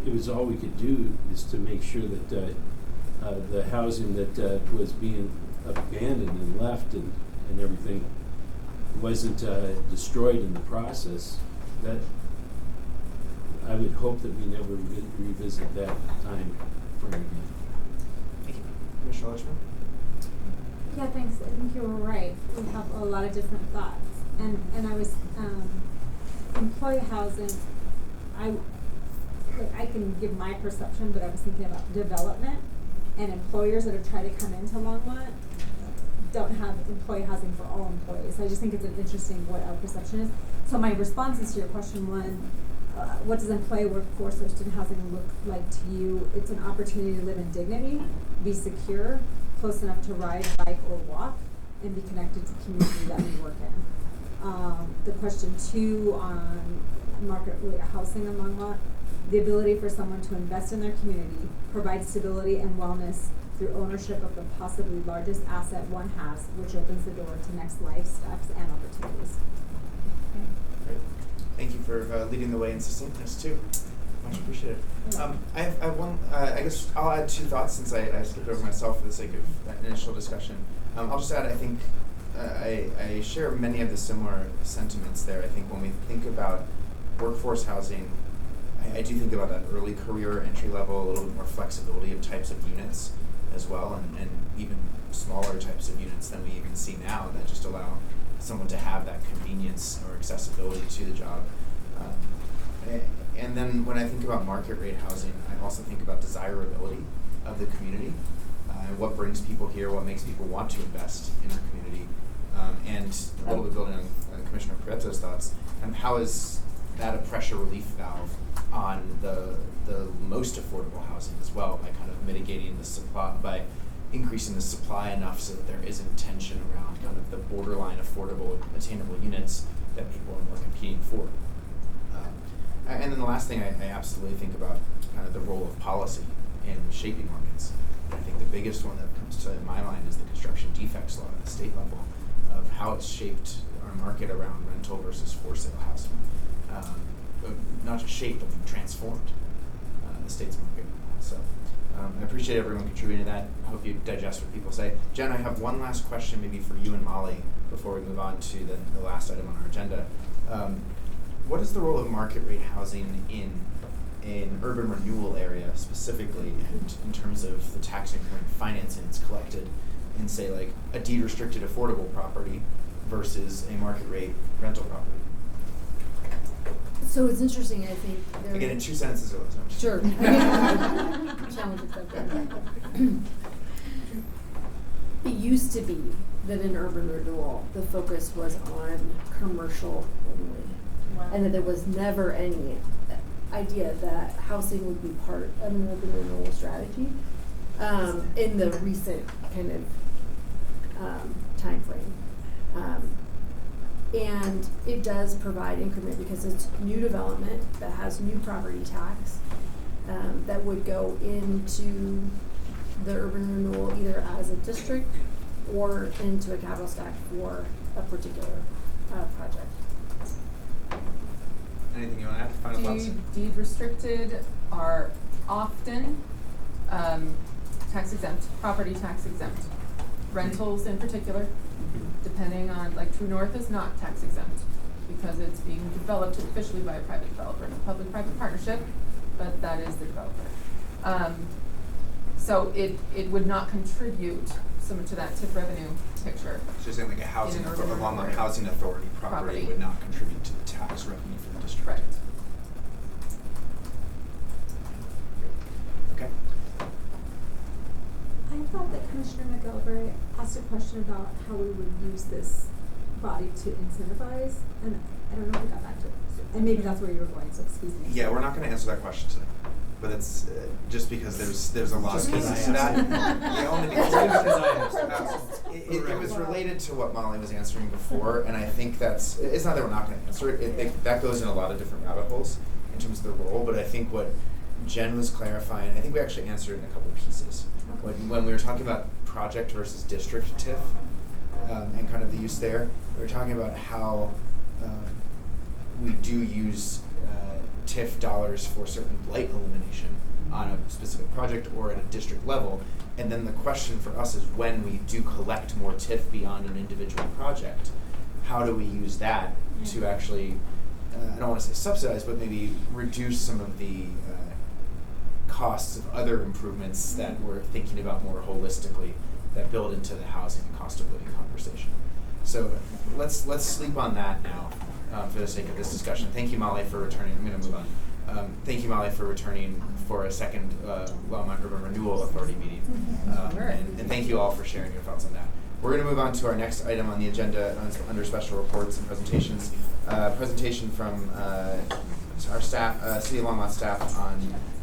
it was all we could do is to make sure that the housing that was being abandoned and left and everything wasn't destroyed in the process. That I would hope that we never revisit that time frame again. Thank you. Commissioner Lechman? Yeah, thanks. I think you were right. We have a lot of different thoughts. And I was, employee housing, I can give my perception, but I was thinking about development, and employers that have tried to come into Longmont don't have employee housing for all employees. I just think it's an interesting what our perception is. So my responses to your question, one, what does employee workforce or student housing look like to you? It's an opportunity to live in dignity, be secure, close enough to ride, bike, or walk, and be connected to the community that we work in. The question 2 on market rate housing in Longmont, the ability for someone to invest in their community, provide stability and wellness through ownership of the possibly largest asset one has, which opens the door to next life steps and opportunities. Great. Thank you for leading the way in succinctness too. Much appreciated. I have one, I guess I'll add 2 thoughts since I skipped over myself for the sake of that initial discussion. I'll just add, I think I share many of the similar sentiments there. I think when we think about workforce housing, I do think about that early career entry level, a little bit more flexibility of types of units as well, and even smaller types of units than we even see now that just allow someone to have that convenience or accessibility to the job. And then when I think about market rate housing, I also think about desirability of the community, and what brings people here, what makes people want to invest in our community, and a little bit building on Commissioner Prieto's thoughts, and how is that a pressure relief valve on the most affordable housing as well, by kind of mitigating the supply, by increasing the supply enough so that there isn't tension around kind of the borderline affordable, attainable units that people are competing for. And then the last thing I absolutely think about kind of the role of policy in shaping markets. I think the biggest one that comes to my mind is the construction defects law at the state level, of how it's shaped our market around rental versus for sale housing. Not just shaped, but transformed the state's market. So I appreciate everyone contributing to that. I hope you digest what people say. Jen, I have one last question maybe for you and Molly before we move on to the last item on our agenda. What is the role of market rate housing in an urban renewal area specifically, and in terms of the tax increment financing that's collected in, say, like a deed restricted affordable property versus a market rate rental property? So it's interesting, I think. Again, in 2 sentences or less. Sure. Challenging subject. It used to be that in urban renewal, the focus was on commercial only. Wow. And that there was never any idea that housing would be part of an urban renewal strategy in the recent kind of time frame. And it does provide increment because it's new development that has new property tax that would go into the urban renewal either as a district or into a capital stack for a particular project. Anything you want to add? Final thoughts? Deed restricted are often tax exempt, property tax exempt. Rentals in particular, depending on, like True North is not tax exempt because it's being developed officially by a private developer, in a public-private partnership, but that is the developer. So it would not contribute so much to that TIF revenue picture. So you're saying like a housing, In an urban along area. a housing authority property Property. would not contribute to the tax revenue for the district? Right. Okay. I thought that Commissioner McGillivray asked a question about how we would use this body to incentivize, and I don't know if we got back to it. And maybe that's where you were going, so excuse me. Yeah, we're not gonna answer that question today, but it's just because there's a lot of Just 'cause pieces I to that. asked. Yeah, only because it was related to what Molly was answering before, and I think it's not that we're not gonna answer it, that goes in a lot of different rabbit holes in terms of the role, but I think what Jen was clarifying, I think we actually answered it in a couple pieces. When we were talking about project versus district TIF, and kind of the use there, we were talking about how we do use TIF dollars for certain blight elimination on a specific project or at a district level, and then the question for us is when we do collect more TIF beyond an individual project, how do we use that to actually, I don't want to say subsidize, but maybe reduce some of the costs of other improvements that we're thinking about more holistically that build into the housing and cost of living conversation. So let's sleep on that now for the sake of this discussion. Thank you, Molly, for returning. I'm going to move on. Thank you, Molly, for returning for a second Longmont Urban Renewal Authority meeting. And thank you all for sharing your thoughts on that. We're going to move on to our next item on the agenda under special reports and presentations. Presentation from our staff, City of Longmont staff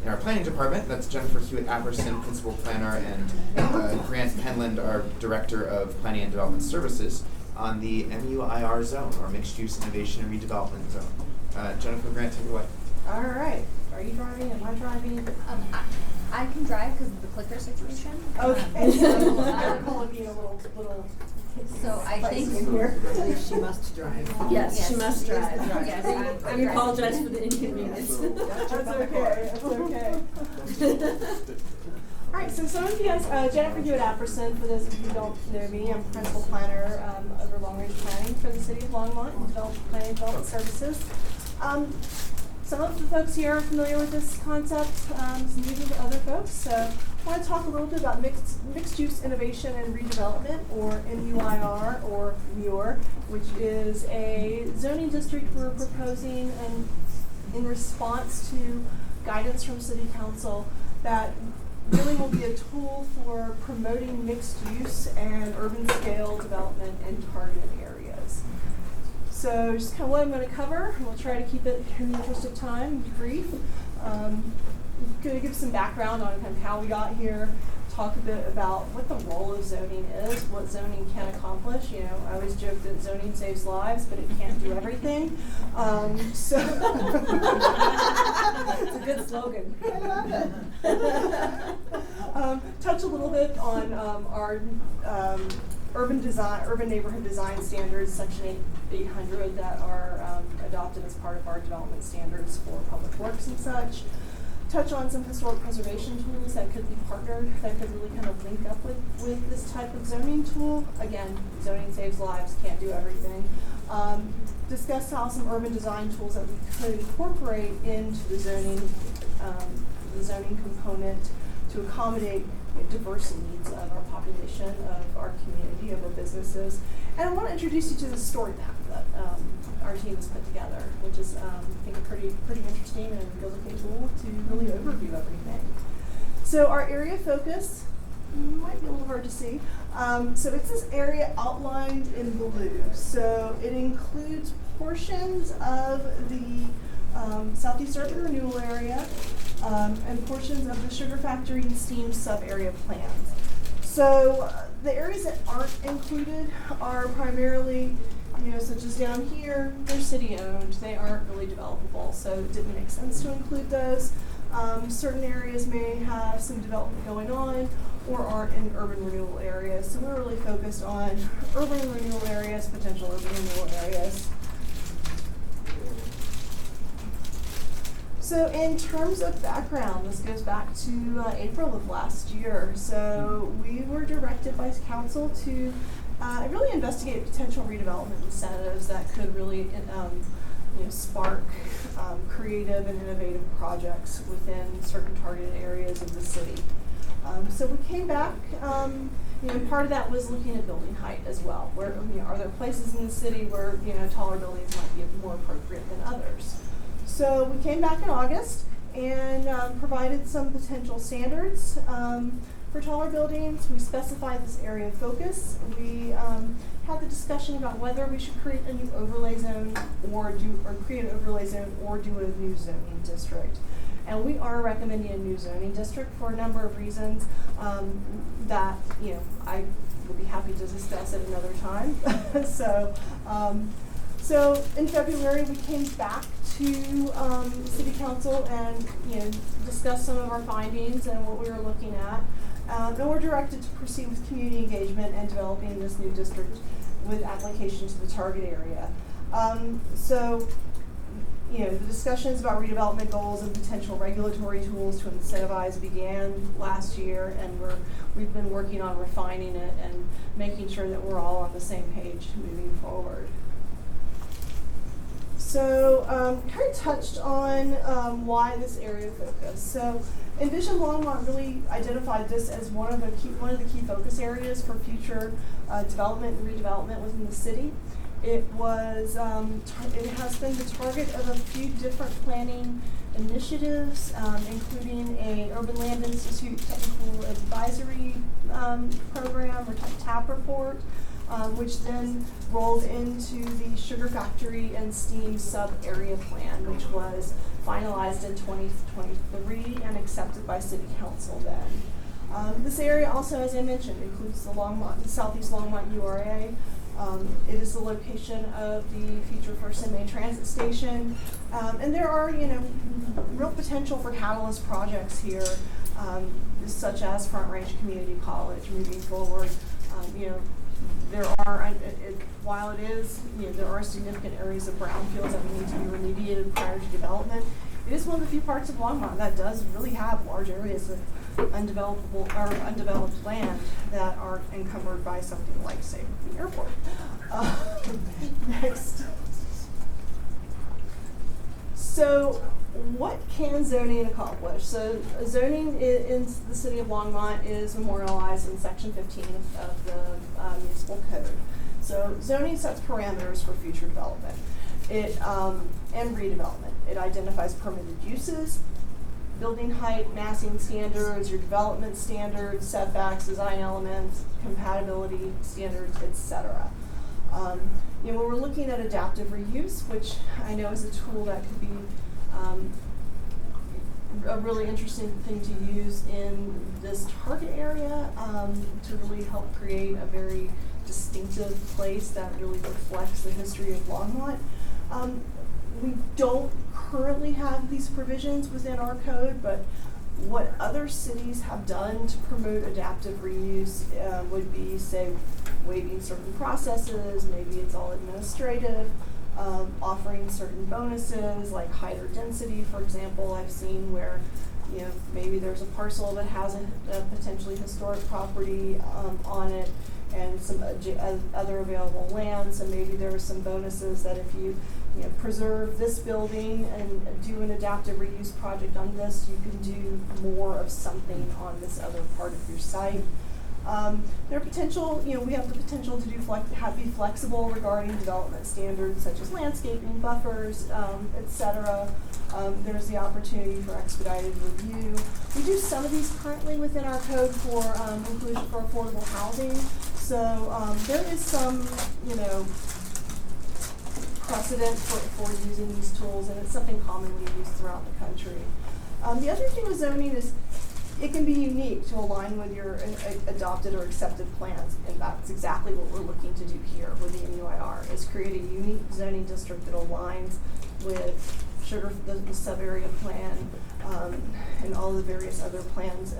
in our planning department. That's Jennifer Hewitt-Apperson, Principal Planner, and Grant Penland, our Director of Planning and Development Services, on the MUIR zone, or Mixed Use Innovation and Redevelopment Zone. Jennifer, Grant, take it away. All right. Are you driving? Am I driving? I can drive because of the clicker situation. Okay. I recall it being a little So I think in here. She must drive. Yes, she must drive. Yes, I apologize for the inconvenience. That's okay. That's okay. All right, so some of you guys, Jennifer Hewitt-Apperson, for those of you who don't know me, I'm Principal Planner over Long Range Planning for the City of Longmont and Planning and Development Services. Some of the folks here are familiar with this concept, some new to other folks. So I want to talk a little bit about mixed use innovation and redevelopment, or MUIR, or MUIR, which is a zoning district we're proposing and in response to guidance from City Council that really will be a tool for promoting mixed use and urban scale development in targeted areas. So just kind of what I'm going to cover, and we'll try to keep it in the interest of time brief. Going to give some background on kind of how we got here, talk a bit about what the role of zoning is, what zoning can accomplish. You know, I always joke that zoning saves lives, but it can't do everything. So it's a good slogan. I love it. Touch a little bit on our urban neighborhood design standards, Section 800, that are adopted as part of our development standards for public works and such. Touch on some historic preservation tools that could be partnered, that could really kind of link up with this type of zoning tool. Again, zoning saves lives, can't do everything. Discuss how some urban design tools that we could incorporate into the zoning component to accommodate diverse needs of our population, of our community, of our businesses. And I want to introduce you to the story map that our team has put together, which is, I think, pretty interesting and a good-looking tool to really overview everything. So our area of focus might be a little hard to see. So it's this area outlined in blue. So it includes portions of the Southeast Urban Renewal area and portions of the Sugar Factory and Steam sub-area plans. So the areas that aren't included are primarily, such as down here, they're city-owned. They aren't really developable, so it didn't make sense to include those. Certain areas may have some development going on or aren't in urban renewal areas. So we're really focused on urban renewal areas, potential urban renewal areas. So in terms of background, this goes back to April of last year. So we were directed by council to I really investigated potential redevelopment incentives that could really spark creative and innovative projects within certain targeted areas of the city. So we came back, part of that was looking at building height as well. Where, are there places in the city where, taller buildings might be more appropriate than others? So we came back in August and provided some potential standards for taller buildings. We specified this area of focus. We had the discussion about whether we should create a new overlay zone or do a new zoning district. And we are recommending a new zoning district for a number of reasons that I will be happy to discuss at another time. So in February we came back to City Council and discussed some of our findings and what we were looking at. And we're directed to proceed with community engagement and developing this new district with application to the target area. The discussions about redevelopment goals and potential regulatory tools to incentivize began last year, and we've been working on refining it and making sure that we're all on the same page moving forward. So, kind of touched on why this area of focus. So, Envision Longmont really identified this as one of the key focus areas for future development and redevelopment within the city. It has been the target of a few different planning initiatives, including a Urban Land Institute Technical Advisory Program, or TAP report, which then rolled into the Sugar Factory and Steam Sub-Area Plan, which was finalized in 2023 and accepted by City Council then. This area also, as I mentioned, includes the Southeast Longmont URA. It is the location of the future First and Main Transit Station, and there are, real potential for catalyst projects here, such as Front Range Community College moving forward. There are, while it is, there are significant areas of brownfields that need to be remediated prior to development. It is one of the few parts of Longmont that does really have large areas of undeveloped land that are encumbered by something like, say, the airport. Next. So, what can zoning accomplish? So, zoning in the city of Longmont is memorialized in Section 15 of the municipal code. So, zoning sets parameters for future development and redevelopment. It identifies permitted uses, building height, massing standards, your development standards, setbacks, design elements, compatibility standards, etc. When we're looking at adaptive reuse, which I know is a tool that could be a really interesting thing to use in this target area to really help create a very distinctive place that really reflects the history of Longmont. We don't currently have these provisions within our code, but what other cities have done to promote adaptive reuse would be, say, waiving certain processes, maybe it's all administrative, offering certain bonuses like height or density, for example. I've seen where maybe there's a parcel that has a potentially historic property on it and some other available land, so maybe there are some bonuses that if you preserve this building and do an adaptive reuse project on this, you can do more of something on this other part of your site. There are potential, we have the potential to be flexible regarding development standards such as landscaping, buffers, etc. There's the opportunity for expedited review. We do some of these currently within our code for inclusion for affordable housing. So there is some, precedent for using these tools, and it's something commonly used throughout the country. The other thing with zoning is it can be unique to align with your adopted or accepted plans, and that's exactly what we're looking to do here with the NUIR, is create a unique zoning district that aligns with the sub-area plan and all the various other plans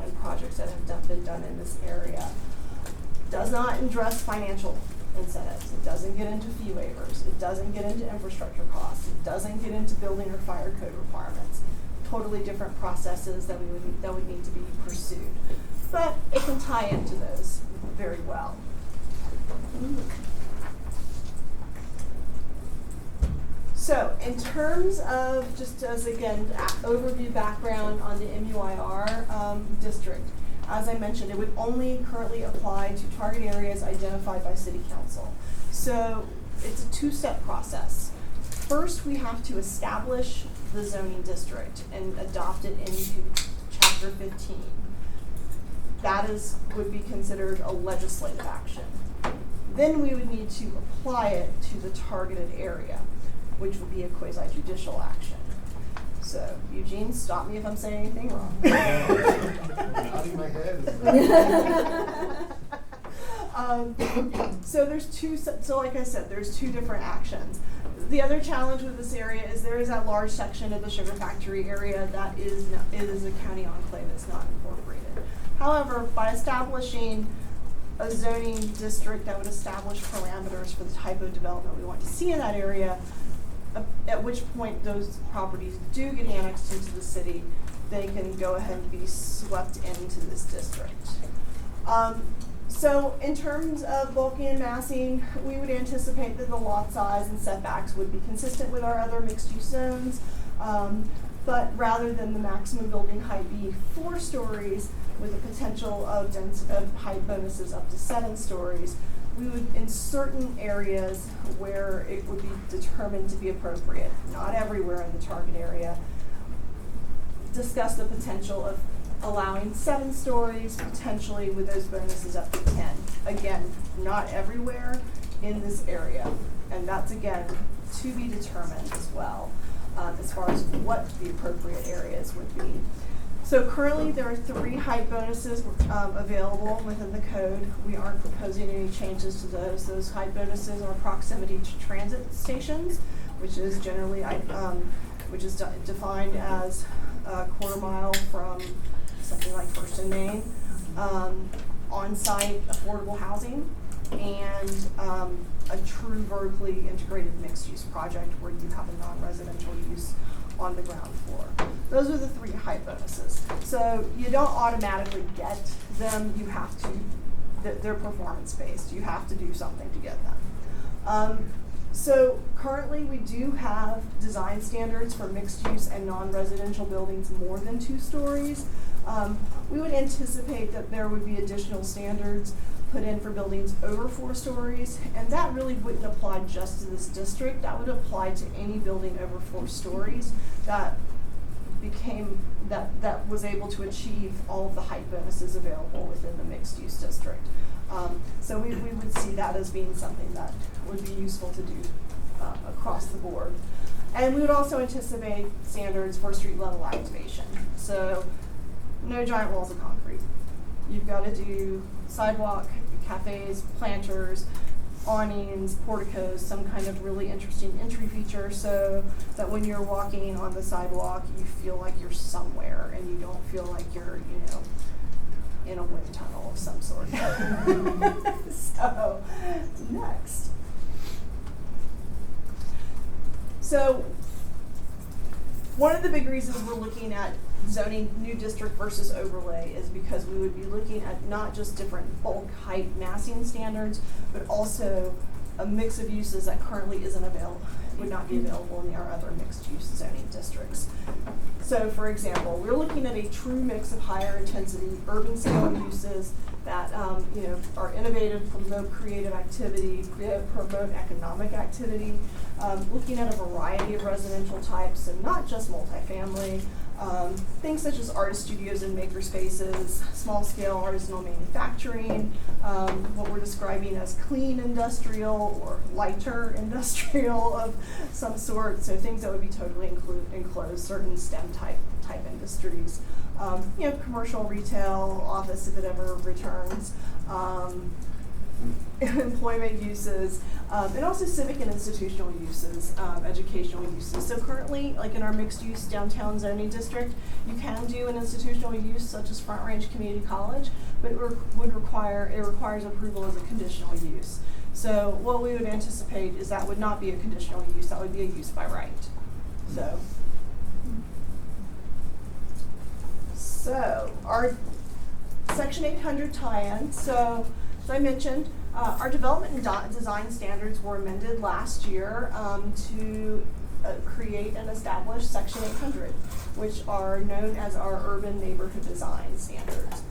and projects that have been done in this area. Does not address financial incentives. It doesn't get into fee waivers. It doesn't get into infrastructure costs. It doesn't get into building or fire code requirements. Totally different processes that would need to be pursued. But it can tie into those very well. So, in terms of, just as again, overview background on the MUIR district, as I mentioned, it would only currently apply to target areas identified by City Council. So, it's a two-step process. First, we have to establish the zoning district and adopt it into Chapter 15. That would be considered a legislative action. Then we would need to apply it to the targeted area, which would be a quasi-judicial action. So, Eugene, stop me if I'm saying anything wrong. Nodding my head. So there's so like I said, there's two different actions. The other challenge with this area is there is that large section of the sugar factory area that is a county enclave. It's not incorporated. However, by establishing a zoning district that would establish parameters for the type of development we want to see in that area, at which point those properties do get annexed into the city, they can go ahead and be swept into this district. So in terms of bulking and massing, we would anticipate that the lot size and setbacks would be consistent with our other mixed-use zones, but rather than the maximum building height be 4 stories with a potential of height bonuses up to 7 stories, we would, in certain areas where it would be determined to be appropriate, not everywhere in the target area, discuss the potential of allowing 7 stories, potentially with those bonuses up to 10. Again, not everywhere in this area. And that's, again, to be determined as well, as far as what the appropriate areas would be. So currently there are 3 height bonuses available within the code. We aren't proposing any changes to those. Those height bonuses are proximity to transit stations, which is generally, defined as a quarter mile from something like First and Main, on-site affordable housing, and a true vertically integrated mixed-use project where you have a non-residential use on the ground floor. Those are the 3 height bonuses. So you don't automatically get them. You have to, they're performance-based. You have to do something to get them. So currently we do have design standards for mixed use and non-residential buildings more than 2 stories. We would anticipate that there would be additional standards put in for buildings over 4 stories, and that really wouldn't apply just to this district. That would apply to any building over 4 stories that was able to achieve all of the height bonuses available within the mixed use district. So we would see that as being something that would be useful to do across the board. And we would also anticipate standards for street level activation. So no giant walls of concrete. You've got to do sidewalk, cafes, planters, awnings, porticos, some kind of really interesting entry feature so that when you're walking on the sidewalk, you feel like you're somewhere and you don't feel like you're, in a wind tunnel of some sort. So, next. So, one of the big reasons we're looking at zoning new district versus overlay is because we would be looking at not just different bulk height massing standards, but also a mix of uses that currently would not be available in our other mixed use zoning districts. So for example, we're looking at a true mix of higher intensity urban scale uses that are innovative, promote creative activity, promote economic activity, looking at a variety of residential types and not just multifamily. Things such as artist studios and maker spaces, small-scale artisanal manufacturing, what we're describing as clean industrial or lighter industrial of some sort, so things that would be totally enclosed, certain STEM type industries, commercial, retail, office if it ever returns, employment uses, and also civic and institutional uses, educational uses. So currently, like in our mixed-use downtown zoning district, you can do an institutional use such as Front Range Community College, but it requires approval as a conditional use. So what we would anticipate is that would not be a conditional use, that would be a use by right. So our Section 800 tie-in, so as I mentioned, Our development and design standards were amended last year to create and establish Section 800, which are known as our urban neighborhood design standards.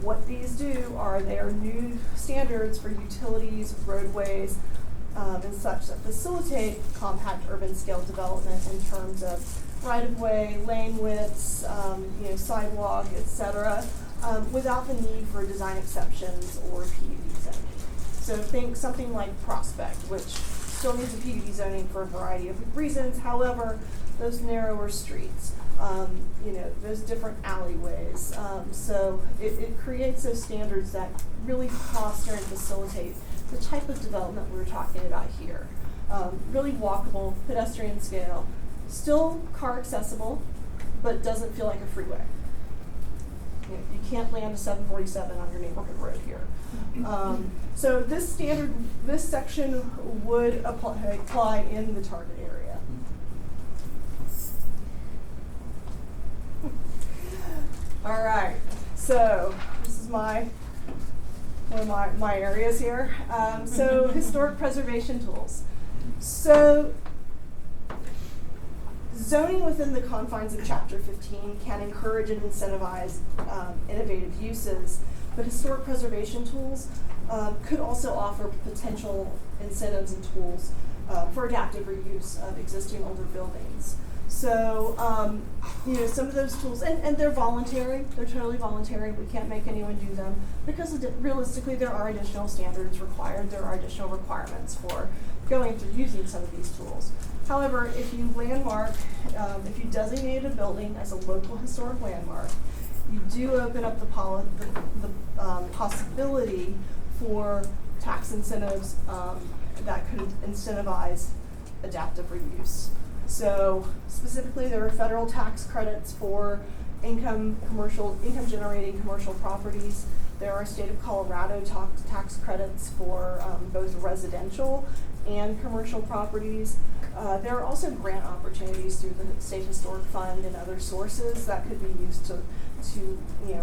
What these do are they are new standards for utilities, roadways, and such that facilitate compact urban scale development in terms of right-of-way, lane widths, sidewalk, etc., without the need for design exceptions or PUD zoning. So think something like Prospect, which still needs a PUD zoning for a variety of reasons. However, those narrower streets, those different alleyways. So it creates those standards that really foster and facilitate the type of development we're talking about here. Really walkable, pedestrian scale, still car accessible, but doesn't feel like a freeway. You can't land a 747 on your neighborhood road here. So this section would apply in the target area. All right, so this is one of my areas here. So historic preservation tools. So zoning within the confines of Chapter 15 can encourage and incentivize innovative uses, but historic preservation tools could also offer potential incentives and tools for adaptive reuse of existing older buildings. So, some of those tools, and they're voluntary, they're totally voluntary, we can't make anyone do them, because realistically there are additional standards required, there are additional requirements for going through using some of these tools. However, if you landmark, if you designate a building as a local historic landmark, you do open up the possibility for tax incentives that could incentivize adaptive reuse. So specifically, there are federal tax credits for income generating commercial properties. There are state of Colorado tax credits for both residential and commercial properties. There are also grant opportunities through the State Historic Fund and other sources that could be used to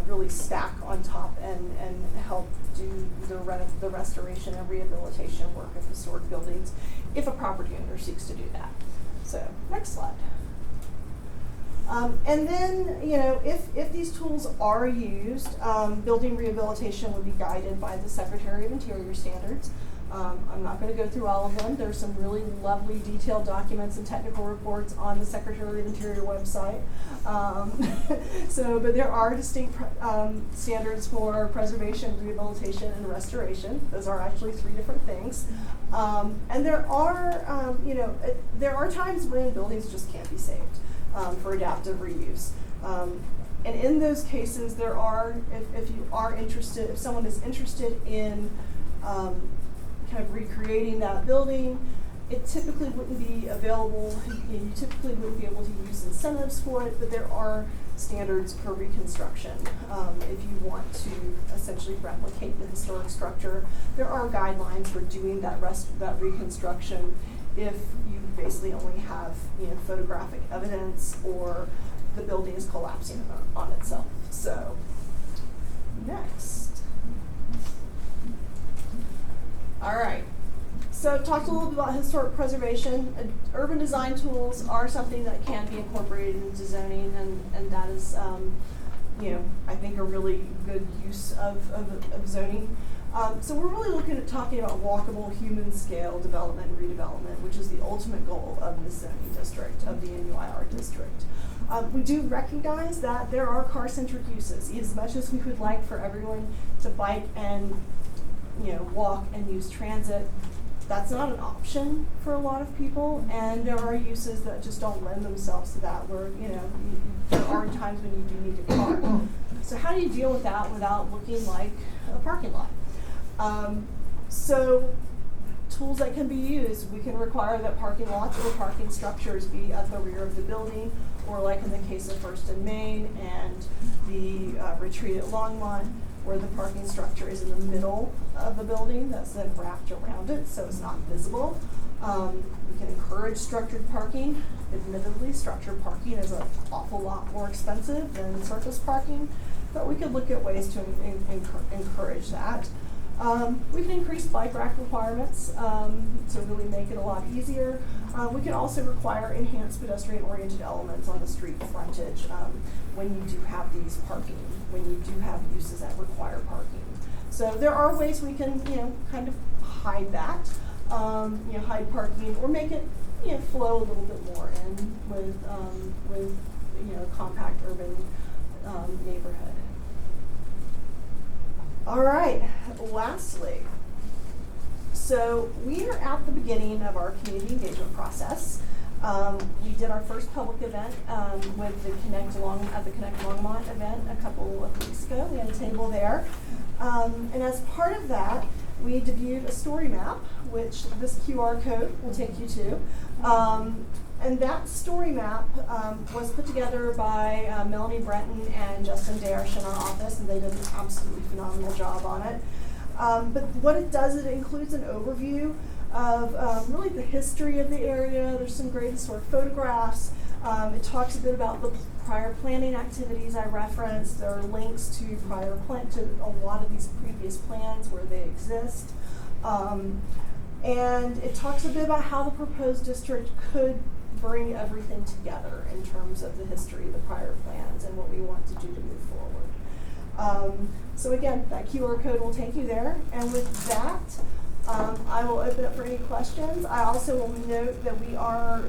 really stack on top and help do the restoration and rehabilitation work of historic buildings if a property owner seeks to do that. So next slide. And then, if these tools are used, building rehabilitation would be guided by the Secretary of Interior standards. I'm not going to go through all of them. There's some really lovely detailed documents and technical reports on the Secretary of Interior website. But there are distinct standards for preservation, rehabilitation, and restoration. Those are actually 3 different things. And there are times when buildings just can't be saved for adaptive reuse. And in those cases, there are, if someone is interested in kind of recreating that building, it typically wouldn't be available, you typically wouldn't be able to use incentives for it, but there are standards for reconstruction. If you want to essentially replicate the historic structure, there are guidelines for doing that reconstruction if you basically only have photographic evidence or the building is collapsing on itself. So, next. All right. So I've talked a little bit about historic preservation. Urban design tools are something that can be incorporated into zoning, and that is, I think a really good use of zoning. So we're really looking at talking about walkable human scale development and redevelopment, which is the ultimate goal of the zoning district, of the NUIR district. We do recognize that there are car-centric uses. As much as we would like for everyone to bike and walk and use transit, that's not an option for a lot of people, and there are uses that just don't lend themselves to that, where there are times when you do need a car. So how do you deal with that without looking like a parking lot? So tools that can be used, we can require that parking lots or parking structures be at the rear of the building, or like in the case of First and Main and the retreat at Longmont, where the parking structure is in the middle of the building that's then wrapped around it so it's not visible. We can encourage structured parking. Admittedly, structured parking is an awful lot more expensive than surface parking, but we could look at ways to encourage that. We can increase bike rack requirements to really make it a lot easier. We can also require enhanced pedestrian-oriented elements on the street frontage when you do have these parking, when you do have uses that require parking. So there are ways we can, kind of hide that, hide parking, or make it, flow a little bit more in with compact urban neighborhood. All right, lastly, so we are at the beginning of our community engagement process. We did our first public event with the Connect Longmont event a couple of weeks ago. We had a table there. And as part of that, we debuted a story map, which this QR code will take you to. And that story map was put together by Melanie Brenton and Justin Darsh in our office, and they did an absolutely phenomenal job on it. But what it does, it includes an overview of really the history of the area. There's some great historic photographs. It talks a bit about the prior planning activities I referenced. There are links to to a lot of these previous plans where they exist. And it talks a bit about how the proposed district could bring everything together in terms of the history, the prior plans, and what we want to do to move forward. So again, that QR code will take you there. And with that, I will open up for any questions. I also will note that we are,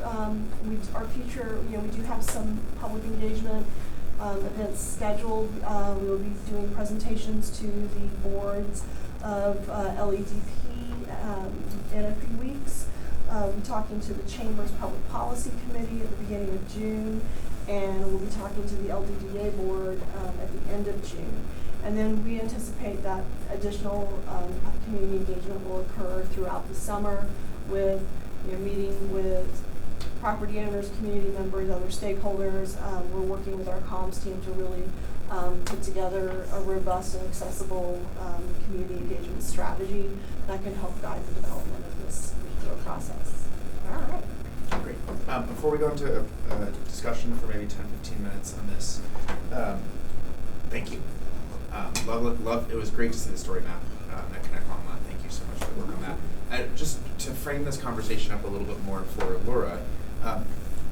our future, we do have some public engagement events scheduled. We will be doing presentations to the boards of LEDP in a few weeks. Talking to the Chamber's Public Policy Committee at the beginning of June, and we'll be talking to the LDDA board at the end of June. And then we anticipate that additional community engagement will occur throughout the summer with meeting with property owners, community members, other stakeholders. We're working with our comms team to really put together a robust and accessible community engagement strategy that can help guide the development of this particular process. All right. Great. Before we go into a discussion for maybe 10-15 minutes on this, thank you. Love. It was great to see the story map at Connect Longmont. Thank you so much for the work on that. Just to frame this conversation up a little bit more for LURA,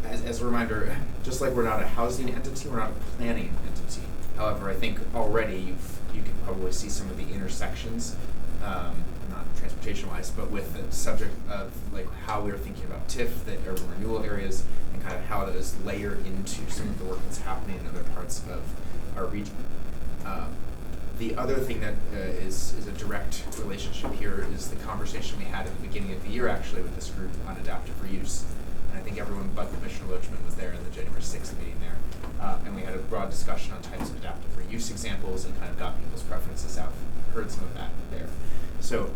as a reminder, just like we're not a housing entity, we're not a planning entity. However, I think already you can probably see some of the intersections, not transportation-wise, but with the subject of like how we're thinking about TIF, the urban renewal areas, and kind of how those layer into some of the work that's happening in other parts of our region. The other thing that is a direct relationship here is the conversation we had at the beginning of the year actually with this group on adaptive reuse. And I think everyone but Commissioner Loachman was there in the January 6th meeting there. And we had a broad discussion on types of adaptive reuse examples and kind of got people's preferences out, heard some of that there. So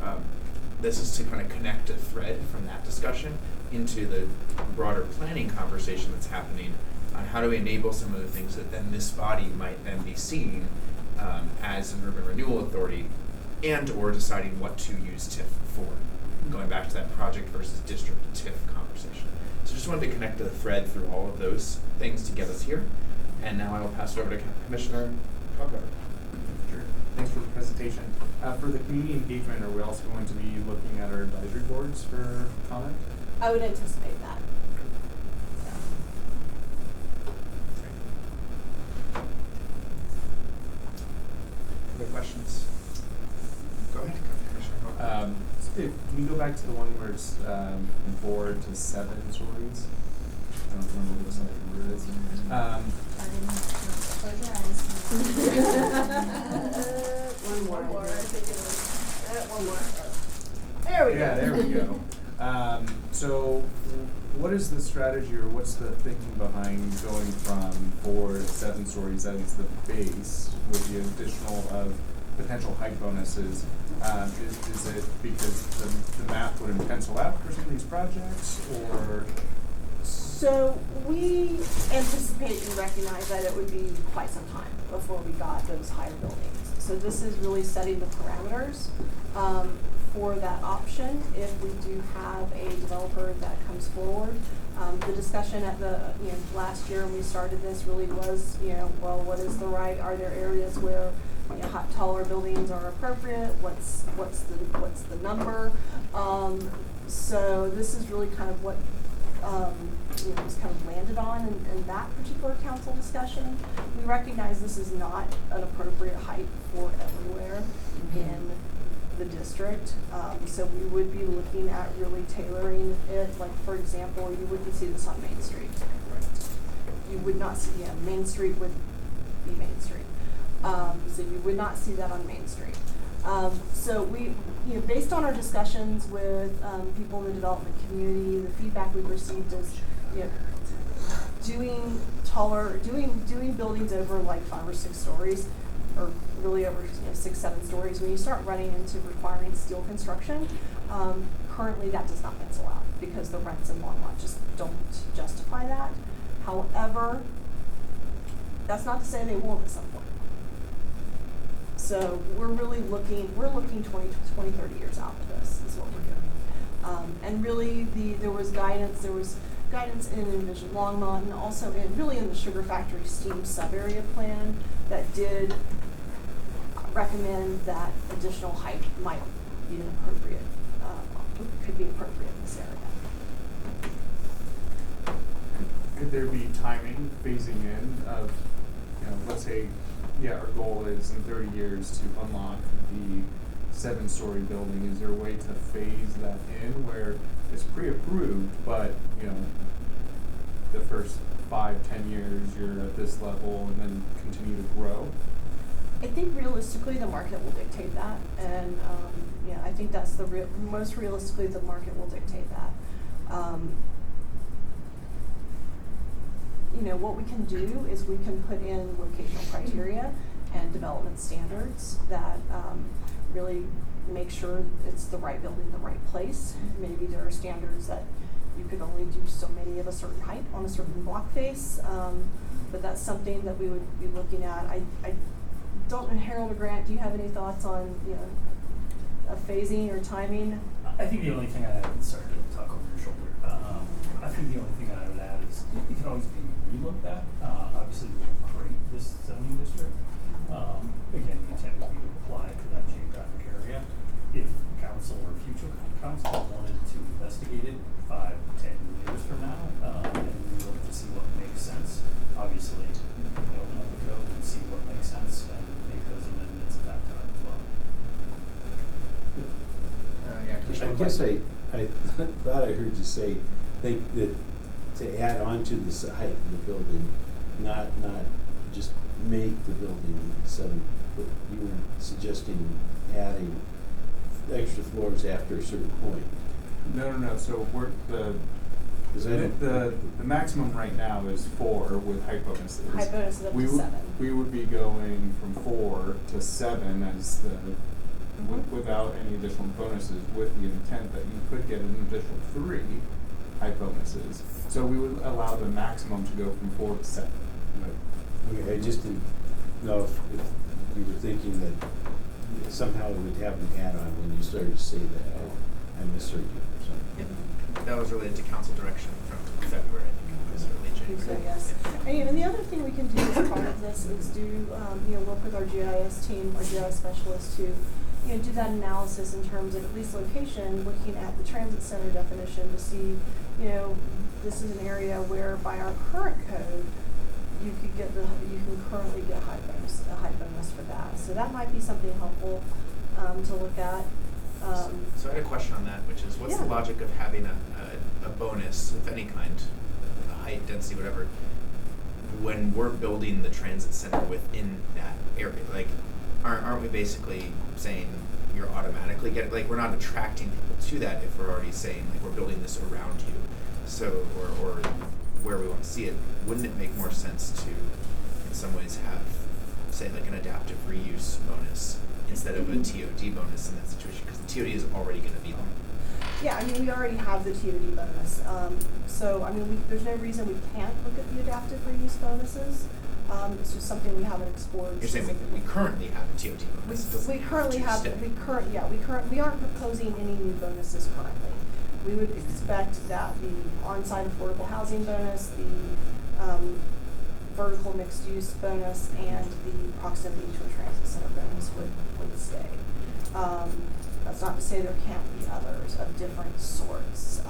this is to kind of connect a thread from that discussion into the broader planning conversation that's happening on how do we enable some of the things that then this body might then be seeing as an urban renewal authority, and or deciding what to use TIF for. Going back to that project versus district TIF conversation. So just wanted to connect the thread through all of those things to get us here. And now I will pass it over to Commissioner Cogover. Sure. Thanks for the presentation. For the community engagement, are we also going to be looking at our advisory boards for comment? I would anticipate that. Other questions? Go ahead, Commissioner Cogover. Can you go back to the one where it's from 4 to 7 stories? I don't remember what the second word is. Close your eyes. One more. I think it was one more. There we go. Yeah, there we go. So what is the strategy or what's the thinking behind going from 4 to 7 stories as the base with the additional of potential height bonuses? Is it because the math wouldn't pencil out for some of these projects, or? So we anticipate and recognize that it would be quite some time before we got those higher buildings. So this is really setting the parameters for that option if we do have a developer that comes forward. The discussion at the last year when we started this really was, well, what is the right? Are there areas where you know, how taller buildings are appropriate, what's the number. So this is really kind of what, you know, was kind of landed on in that particular council discussion. We recognize this is not an appropriate height for everywhere in the district. So we would be looking at really tailoring it. Like, for example, you wouldn't see this on Main Street. You would not see, yeah, Main Street would be Main Street. So you would not see that on Main Street. So we, you know, based on our discussions with people in the development community, the feedback we've received is, you know, doing buildings over like 5 or 6 stories, or really over, you know, 6, 7 stories, when you start running into requiring steel construction, currently that does not pencil out because the rents in Longmont just don't justify that. However, that's not to say they won't at some point. So we're really looking 20, 30 years out of this is what we're doing. And really there was guidance in Envision Longmont, and also in the Sugar Factory Steam sub-area plan that did recommend that additional height might be an appropriate, could be appropriate in this area. Could there be timing, phasing in of, you know, let's say, yeah, our goal is in 30 years to unlock the 7-story building. Is there a way to phase that in where it's pre-approved, but, you know, the first 5, 10 years you're at this level and then continue to grow? I think realistically the market will dictate that, and yeah, I think that's most realistically the market will dictate that. You know, what we can do is we can put in locational criteria and development standards that really make sure it's the right building, the right place. Maybe there are standards that you could only do so many of a certain height on a certain block face, but that's something that we would be looking at. I don't know, Harold or Grant, do you have any thoughts on, you know, a phasing or timing? I think the only thing I would, sorry to talk over your shoulder. I think the only thing I would add is it can always be relooked at. Obviously, we will create this zoning district. Again, the intent would be to apply to that geographic area. If council or future council wanted to investigate it 5, 10 years from now, and we look to see what makes sense, obviously, they'll open up the code and see what makes sense and make those amendments at that time as well. I guess I thought I heard you say, think that to add on to the height of the building, not just make the building 7, but you were suggesting adding extra floors after a certain point. No. So we're the maximum right now is 4 with height bonuses. Height bonuses up to 7. We would be going from 4 to 7 as the without any additional bonuses, with the intent that you could get an additional 3 height bonuses. So we would allow the maximum to go from 4 to 7. Right. Okay, I just didn't know if you were thinking that somehow it would have an add-on when you started to say that. I misheard you. Yep. That was related to council direction from February, I think it was early January. So, yes. And the other thing we can do as part of this is do, you know, work with our GIS team, our GIS specialists to, you know, do that analysis in terms of at least location, looking at the transit center definition to see, you know, this is an area where by our current code, you can currently get a height bonus for that. So that might be something helpful to look at. So I had a question on that, which is, what's the logic of having a bonus of any kind, a height, density, whatever, when we're building the transit center within that area? Like, aren't we basically saying you're automatically getting, like, we're not attracting people to that if we're already saying, like, we're building this around you, so, or where we want to see it? Wouldn't it make more sense to, in some ways, have, say, like, an adaptive reuse bonus instead of a TOD bonus in that situation? Because the TOD is already going to be there. Yeah, I mean, we already have the TOD bonus. So, I mean, there's no reason we can't look at the adaptive reuse bonuses. It's just something we haven't explored. You're saying we currently have a TOD bonus? We aren't proposing any new bonuses currently. We would expect that the on-site affordable housing bonus, the vertical mixed use bonus and the proximity to a transit center bonus would stay. That's not to say there can't be others of different sorts.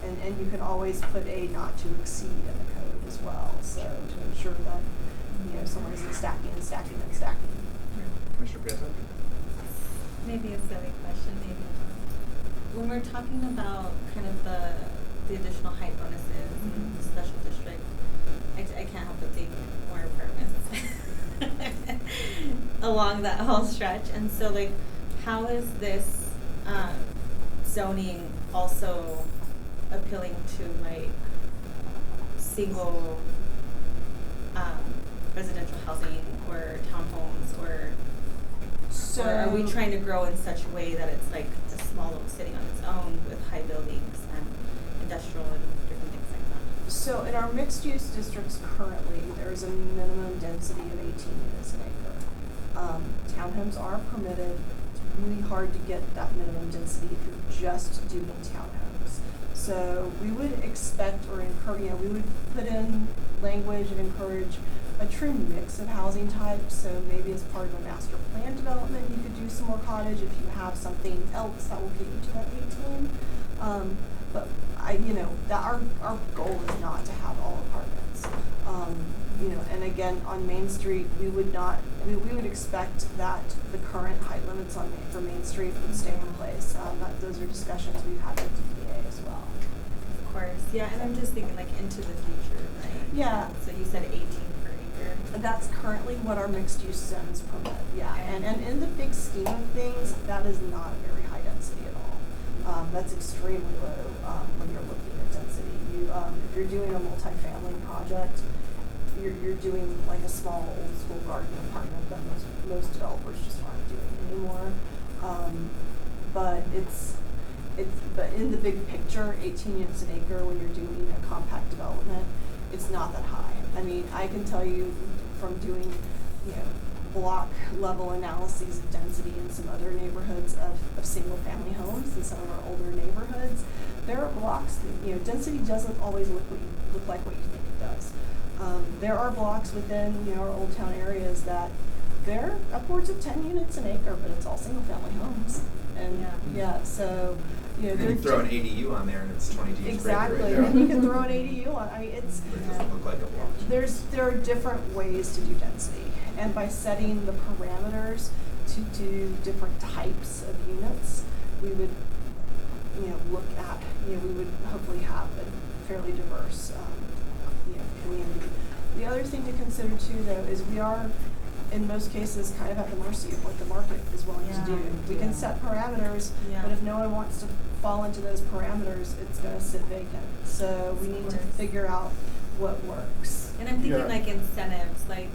And you can always put a not to exceed in the code as well, so to ensure that, you know, someone isn't stacking and stacking and stacking. Commissioner Piazza? Maybe a silly question, maybe not. When we're talking about kind of the additional height bonuses and the special district, I can't help but think more apartments along that whole stretch. And so, like, how is this zoning also appealing to, like, single residential housing or townhomes, or are we trying to grow in such a way that it's like a small little city on its own with high buildings and industrial and different things like that? So in our mixed use districts currently, there's a minimum density of 18 units an acre. Townhomes are permitted. It's really hard to get that minimum density if you're just doing townhomes. So we would expect or encourage, you know, we would put in language and encourage a true mix of housing types. So maybe as part of a master plan development, you could do some more cottage if you have something else that will get you to that 18. But that our goal is not to have all apartments. And again, on Main Street, we would expect that the current height limits for Main Street would stay in place. Those are discussions we've had with DPA as well. Of course, yeah, and I'm just thinking like into the future, right? Yeah. So you said 18 per acre. That's currently what our mixed use zones permit, yeah. And in the big scheme of things, that is not a very high density at all. That's extremely low when you're looking at density. If you're doing a multifamily project, you're doing like a small old school garden apartment that most developers just aren't doing anymore. But but in the big picture, 18 units an acre when you're doing a compact development, it's not that high. I mean, I can tell you from doing, block level analyses of density in some other neighborhoods of single family homes in some of our older neighborhoods, there are blocks that, density doesn't always look like what you think it does. There are blocks within, our old town areas that they're upwards of 10 units an acre, but it's all single family homes. And so, you can throw an ADU on there and it's 22 exactly, right there. and you can throw an ADU on. I mean, It doesn't look like a block. There are different ways to do density, and by setting the parameters to do different types of units, we would, look at, we would hopefully have a fairly diverse, community. The other thing to consider too, though, is we are, in most cases, kind of at the mercy of what the market is willing to do. We can set parameters, but if no one wants to fall into those parameters, it's going to sit vacant. So we need to figure out what works. And I'm thinking like incentives, like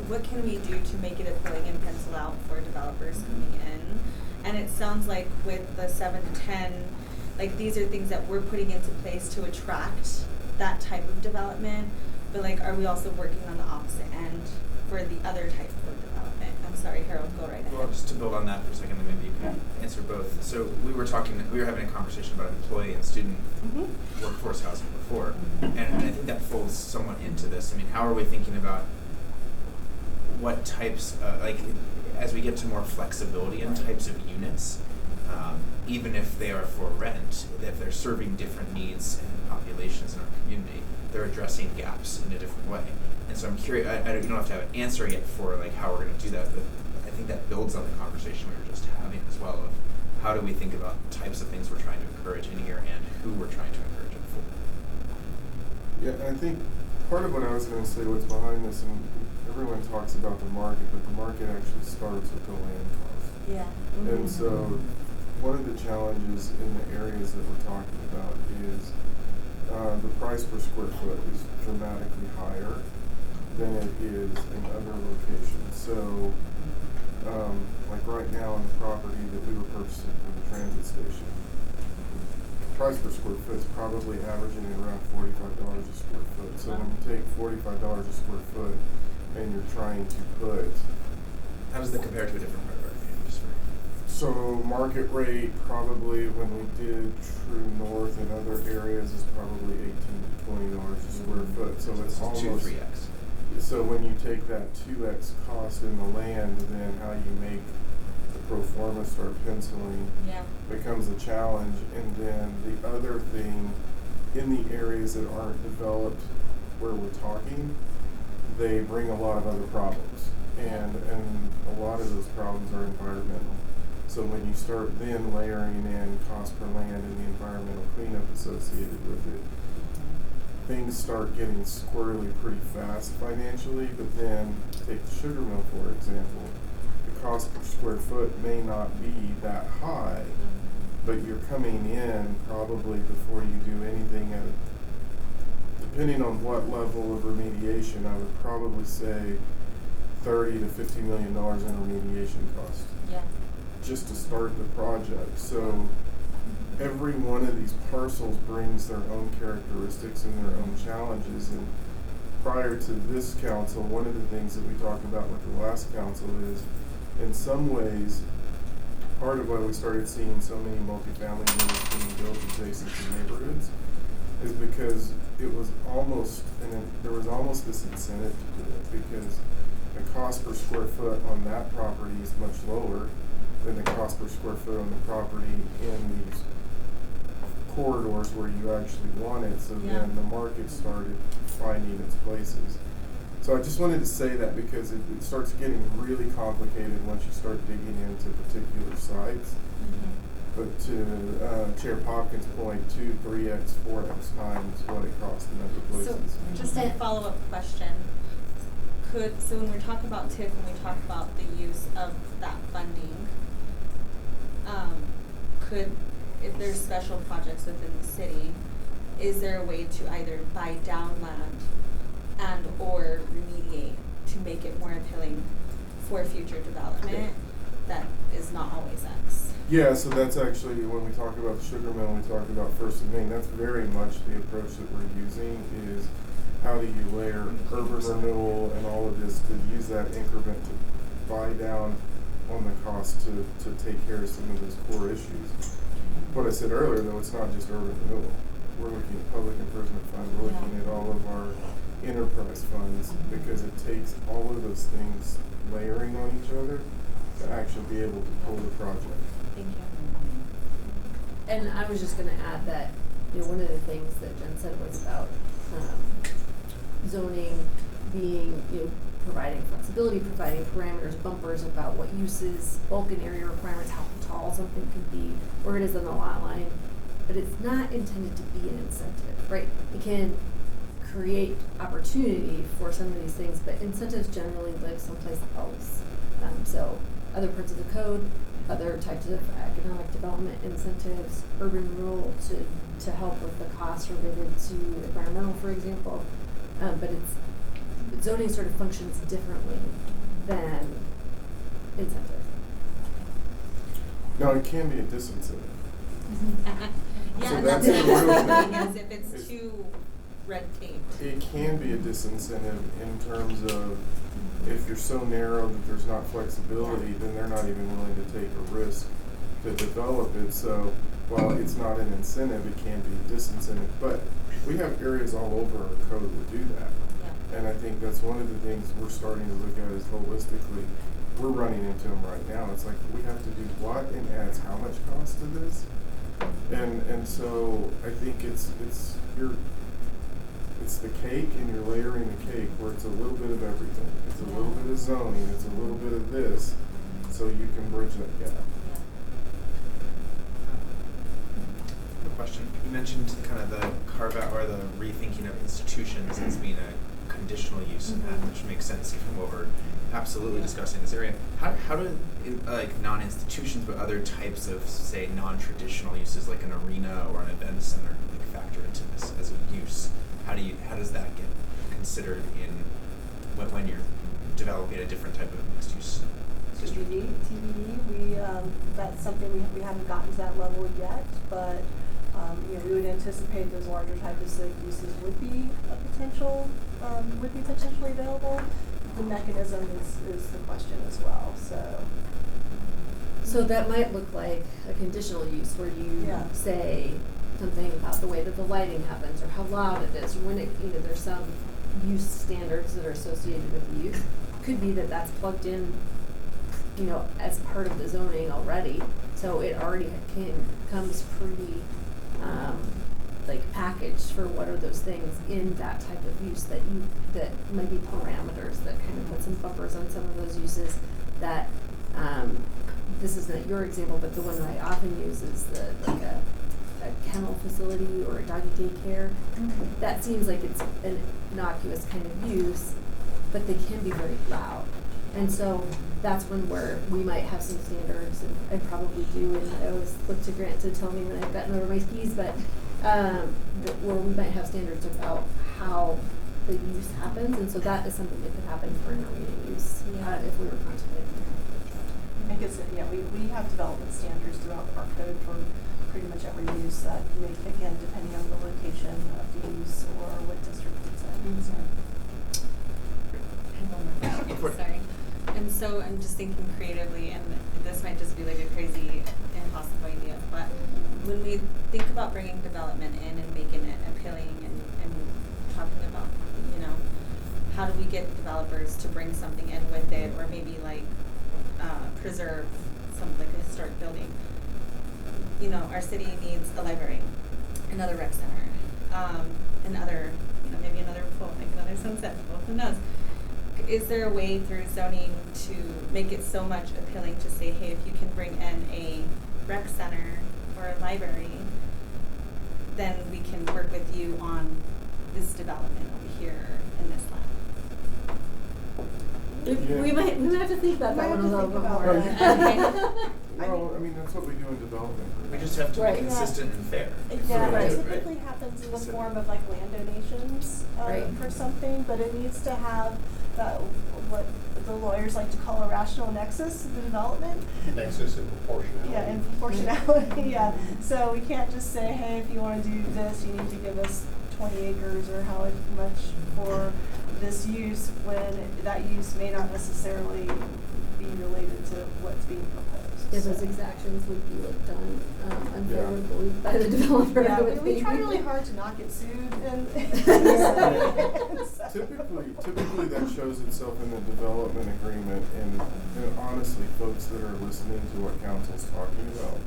what can we do to make it appealing and pencil out for developers coming in? And it sounds like with the 7 to 10, like these are things that we're putting into place to attract that type of development. But like, are we also working on the opposite end for the other type of development? I'm sorry, Harold, go right ahead. Well, just to build on that for a second, then maybe you can answer both. So we were having a conversation about employee and student workforce housing before, and I think that folds somewhat into this. I mean, how are we thinking about what types, as we get to more flexibility in types of units, even if they are for rent, if they're serving different needs and populations in our community, they're addressing gaps in a different way. And so I'm curious, you don't have to have an answer yet for like how we're going to do that, but I think that builds on the conversation we were just having as well of how do we think about types of things we're trying to encourage in here and who we're trying to encourage it for. Yeah, I think part of what I was going to say, what's behind this, and everyone talks about the market, but the market actually starts with the land cost. Yeah. And so one of the challenges in the areas that we're talking about is the price per square foot is dramatically higher than it is in other locations. So, like right now on the property that we were purchasing from the transit station, price per square foot is probably averaging around $45 a square foot. So when you take $45 a square foot and you're trying to put... How does that compare to a different part of our community? So market rate probably when we did True North and other areas is probably $18 to $20 a square foot. So it's almost 2 to 3x. So when you take that 2x cost in the land, then how you make the pro forma start penciling Yeah. becomes a challenge. And then the other thing, in the areas that aren't developed where we're talking, they bring a lot of other problems. And a lot of those problems are environmental. So when you start then layering in cost per land and the environmental cleanup associated with it, things start getting squirrely pretty fast financially. But then take the sugar mill, for example. The cost per square foot may not be that high, but you're coming in probably before you do anything at depending on what level of remediation, I would probably say $30 to $50 million in remediation cost. Yeah. Just to start the project. So every one of these parcels brings their own characteristics and their own challenges. And prior to this council, one of the things that we talked about with the last council is, in some ways, part of why we started seeing so many multifamily units being built adjacent to neighborhoods is because it was almost, there was almost this incentive to do it, because the cost per square foot on that property is much lower than the cost per square foot on the property in these corridors where you actually want it. So then the market started finding its places. So I just wanted to say that because it starts getting really complicated once you start digging into particular sites. But to Chair Popkins' point, 2, 3x, 4x times what it costs in other places. So just a follow-up question. So when we talk about TIF and we talk about the use of that funding, if there's special projects within the city, is there a way to either buy down land and or remediate to make it more appealing for future development that is not always X? Yeah, so that's actually, when we talk about the sugar mill, we talk about First and Main, that's very much the approach that we're using, is how do you layer urban renewal and all of this to use that increment to buy down on the cost to take care of some of those core issues. What I said earlier, though, it's not just urban renewal. We're looking at public improvement fund, we're looking at all of our enterprise funds, because it takes all of those things layering on each other to actually be able to pull the project. Thank you. And I was just gonna add that, one of the things that Jen said was about zoning being, providing flexibility, providing parameters, bumpers about what uses, bulk and area requirements, how tall something could be, where it is on the lot line. But it's not intended to be an incentive, right? It can create opportunity for some of these things, but incentives generally live someplace else. So other parts of the code, other types of economic development incentives, urban renewal to help with the costs related to environmental, for example. But zoning sort of functions differently than incentive. No, it can be a disincentive. Yeah, So and that's that's the what real I'm saying, thing. is if it's too red taped. It can be a disincentive in terms of if you're so narrow that there's not flexibility, then they're not even willing to take a risk to develop it. So while it's not an incentive, it can be a disincentive. But we have areas all over our code that do that. Yeah. And I think that's one of the things we're starting to look at is holistically. We're running into them right now. It's like, we have to do what and adds how much cost to this? And so I think it's the cake, and you're layering the cake where it's a little bit of everything. It's a little bit of zoning, it's a little bit of this, so you can bridge that gap. Question. You mentioned kind of the carve out or the rethinking of institutions as being a conditional use in that, which makes sense given what we're absolutely discussing in this area. How do non-institutions but other types of, say, non-traditional uses like an arena or an event center factor into this as a use? How does that get considered in when you're developing a different type of mixed use district? TBD. That's something we haven't gotten to that level yet, but we would anticipate those larger types of civic uses would be potentially available. The mechanism is the question as well. So So that might look like a conditional use where you Yeah. say something about the way that the lighting happens or how loud it is, or when it, there's some use standards that are associated with the use. Could be that that's plugged in, as part of the zoning already, so it already comes pretty, packaged for what are those things in that type of use that might be parameters that kind of put some bumpers on some of those uses that, this isn't your example, but the one that I often use is a kennel facility or a doggy daycare. Mm-hmm. That seems like it's an innocuous kind of use, but they can be very loud. And so that's where we might have some standards, and I probably do, and I always look to Grant to tell me when I've gotten over my skis, but where we might have standards about how the use happens, and so that is something that could happen for intermediate use if we were contemplating. I guess, we have development standards throughout our code for pretty much every use that may kick in depending on the location of the use or what district it's in. So. Sorry. And so I'm just thinking creatively, and this might just be like a crazy, impossible idea, but when we think about bringing development in and making it appealing and talking about, how do we get developers to bring something in with it, or maybe preserve something like a historic building. Our city needs a library, another rec center, another, maybe another pool, like another sunset pool, who knows? Is there a way through zoning to make it so much appealing to say, hey, if you can bring in a rec center or a library, then we can work with you on this development over here in this land? We might have to think about that one a little bit more. Well, that's what we do in development. We just have to Right. be consistent and fair. Yeah, Right. it typically happens in the form of land donations Right. for something, but it needs to have what the lawyers like to call a rational nexus to the development. Nexus and proportionality. Yeah, and proportionality, yeah. So we can't just say, hey, if you want to do this, you need to give us 20 acres or how much for this use, when that use may not necessarily be related to what's being proposed. Yeah, those exactions would be done unfavorably by the developer. Yeah, I would we think. try really hard to not get sued and Typically that shows itself in the development agreement, and honestly, folks that are listening to what council's talking about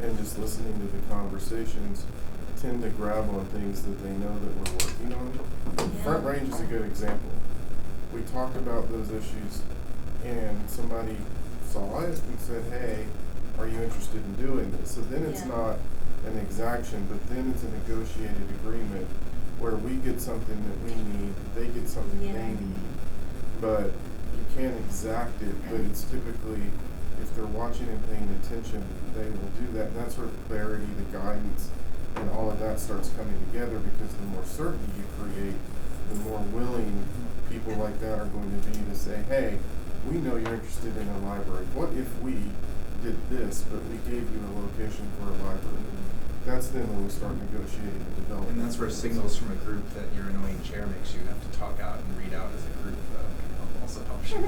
and just listening to the conversations tend to grab on things that they know that we're working on. Front Range is a good example. We talked about those issues and somebody saw it and said, hey, are you interested in doing this? So then it's not an exaction, but then it's a negotiated agreement where we get something that we need, they get something they need, but you can't exact it, but it's typically, if they're watching and paying attention, they will do that. And that's where the clarity, the guidance, and all of that starts coming together, because the more certainty you create, the more willing people like that are going to be to say, hey, we know you're interested in a library. What if we did this, but we gave you a location for a library? That's then when we start negotiating the development. And that's where signals from a group that your annoying chair makes you have to talk out and read out as a group also helps you.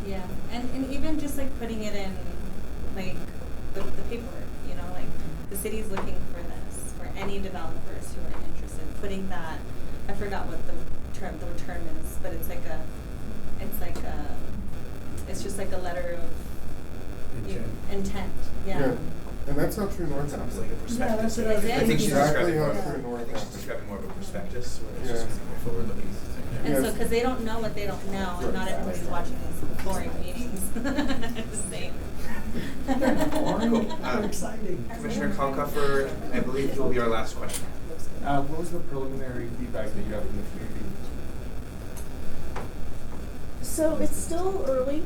Yeah, and even just putting it in the paperwork, the city's looking for this, for any developers who are interested, putting that, I forgot what the term is, but it's just like a letter of intent, yeah. And that's how True North Sounds happens. like a prospectus. that's what I I think she's Exactly describing how more. True North I think she's happens. describing more of a prospectus, where it's Yeah. just more forward-looking. And so, Yes. because they don't know what they don't know, and not everybody's watching these boring meetings. Just saying. Cool. exciting. Commissioner Kalkoffer, I believe will be our last question. What was the preliminary feedback that you got from the community? So it's still early.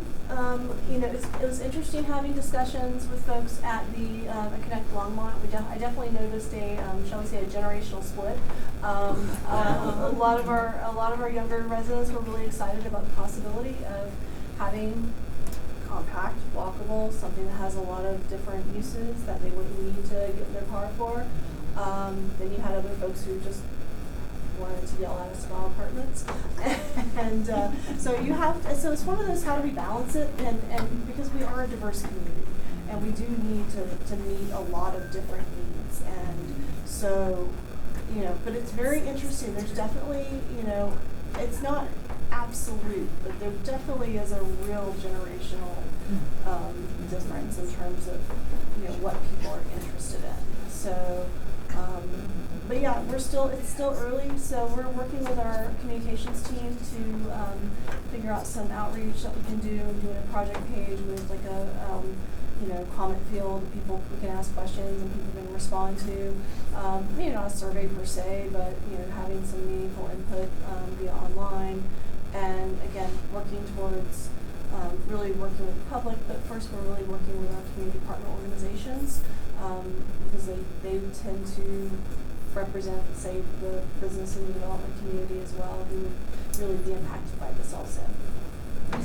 It was interesting having discussions with folks at the Connect Longmont. I definitely noticed shall we say, a generational split. A lot of our younger residents were really excited about the possibility of having compact, walkable, something that has a lot of different uses that they wouldn't need to get in their car for. Then you had other folks who just wanted to yell at us about apartments. And so it's one of those, how do we balance it? And because we are a diverse community, and we do need to meet a lot of different needs. And so, but it's very interesting. There's definitely, it's not absolute, but there definitely is a real generational difference in terms of, what people are interested in. So, but yeah, it's still early, so we're working with our communications team to figure out some outreach that we can do, doing a project page with like a, comment field, we can ask questions and people can respond to, not a survey per se, but, having some meaningful input via online. And again, working towards really working with the public, but first we're really working with our community partner organizations because they tend to represent, say, the business and development community as well, who would really be impacted by this also. I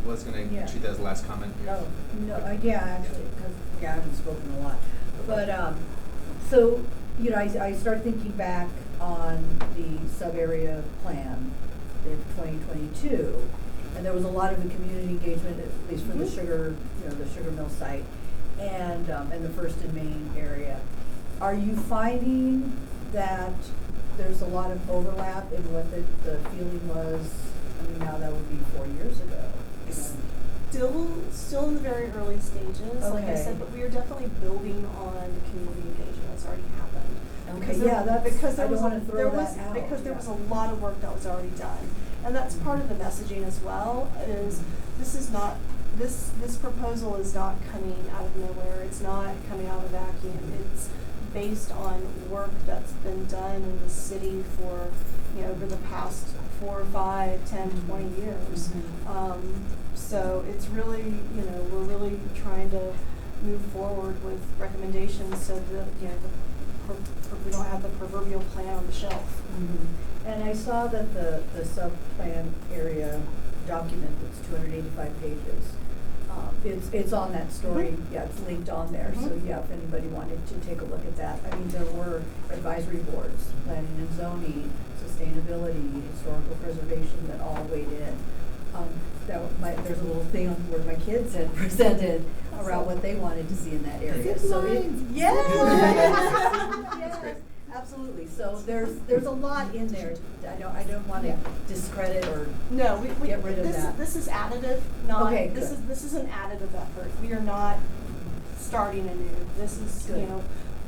was going to treat that as the last comment. Oh, no, actually, because I haven't spoken a lot. But, so, I start thinking back on the sub-area plan in 2022, and there was a lot of the community engagement, at least for the sugar, the sugar mill site, and the First and Main area. Are you finding that there's a lot of overlap in what the feeling was? I mean, now that would be 4 years ago. Still in the very early stages, like I said, but we are definitely building on the community engagement that's already happened. Okay, Because there was a lot of work that was already done, and that's part of the messaging as well. Is this proposal is not coming out of nowhere. It's not coming out of a vacuum. It's based on work that's been done in the city for over the past 4, 5, 10, 20 years. So it's really, we're really trying to move forward with recommendations so that, we don't have the proverbial plan on the shelf. And I saw that the sub-plan area document that's 285 pages, it's on that story, it's linked on there. So if anybody wanted to take a look at that. I mean, there were advisory boards, planning and zoning, sustainability, historical preservation that all weighed in. There's a little thing on where my kids had presented around what they wanted to see in that area. Yes, absolutely. So there's a lot in there. I don't want to discredit or get rid of that. This is additive, this is an additive effort. We are not starting anew. This is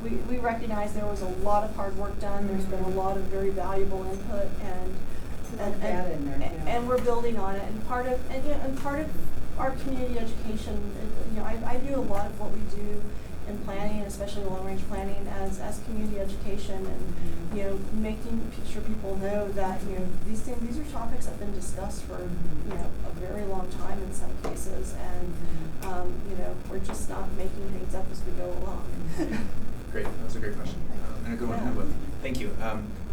we recognize there was a lot of hard work done. There's been a lot of very valuable input and we're building on it. And part of our community education, I view a lot of what we do in planning, especially long-range planning, as community education, and making sure people know that these are topics that have been discussed for a very long time in some cases, and we're just not making things up as we go along. Great, that was a great question, and a good one to end with. Thank you.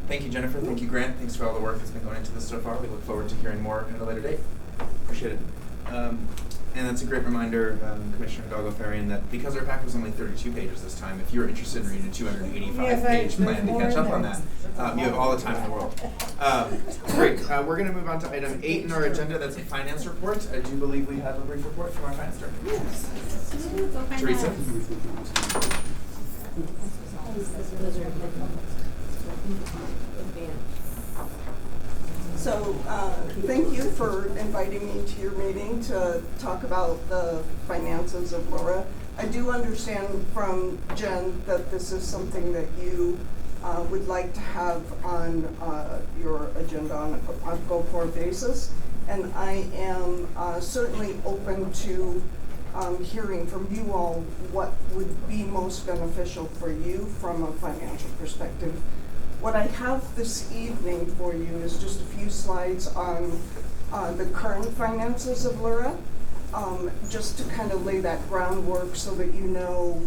Thank you, Jennifer. Thank you, Grant. Thanks for all the work that's been going into this so far. We look forward to hearing more at a later date. Appreciate it. And that's a great reminder, Commissioner Hidalgo-Farian, that because our packet was only 32 pages this time, if you're interested in reading a 285-page plan to catch up on that, you have all the time in the world. Great. We're going to move on to item 8 in our agenda. That's a finance report. I do believe we have a brief report from our finance director. Yes. Teresa. So thank you for inviting me to your meeting to talk about the finances of LURA. I do understand from Jen that this is something that you would like to have on your agenda on a go-forward basis. And I am certainly open to hearing from you all what would be most beneficial for you from a financial perspective. What I have this evening for you is just a few slides on the current finances of LURA, just to kind of lay that groundwork so that you know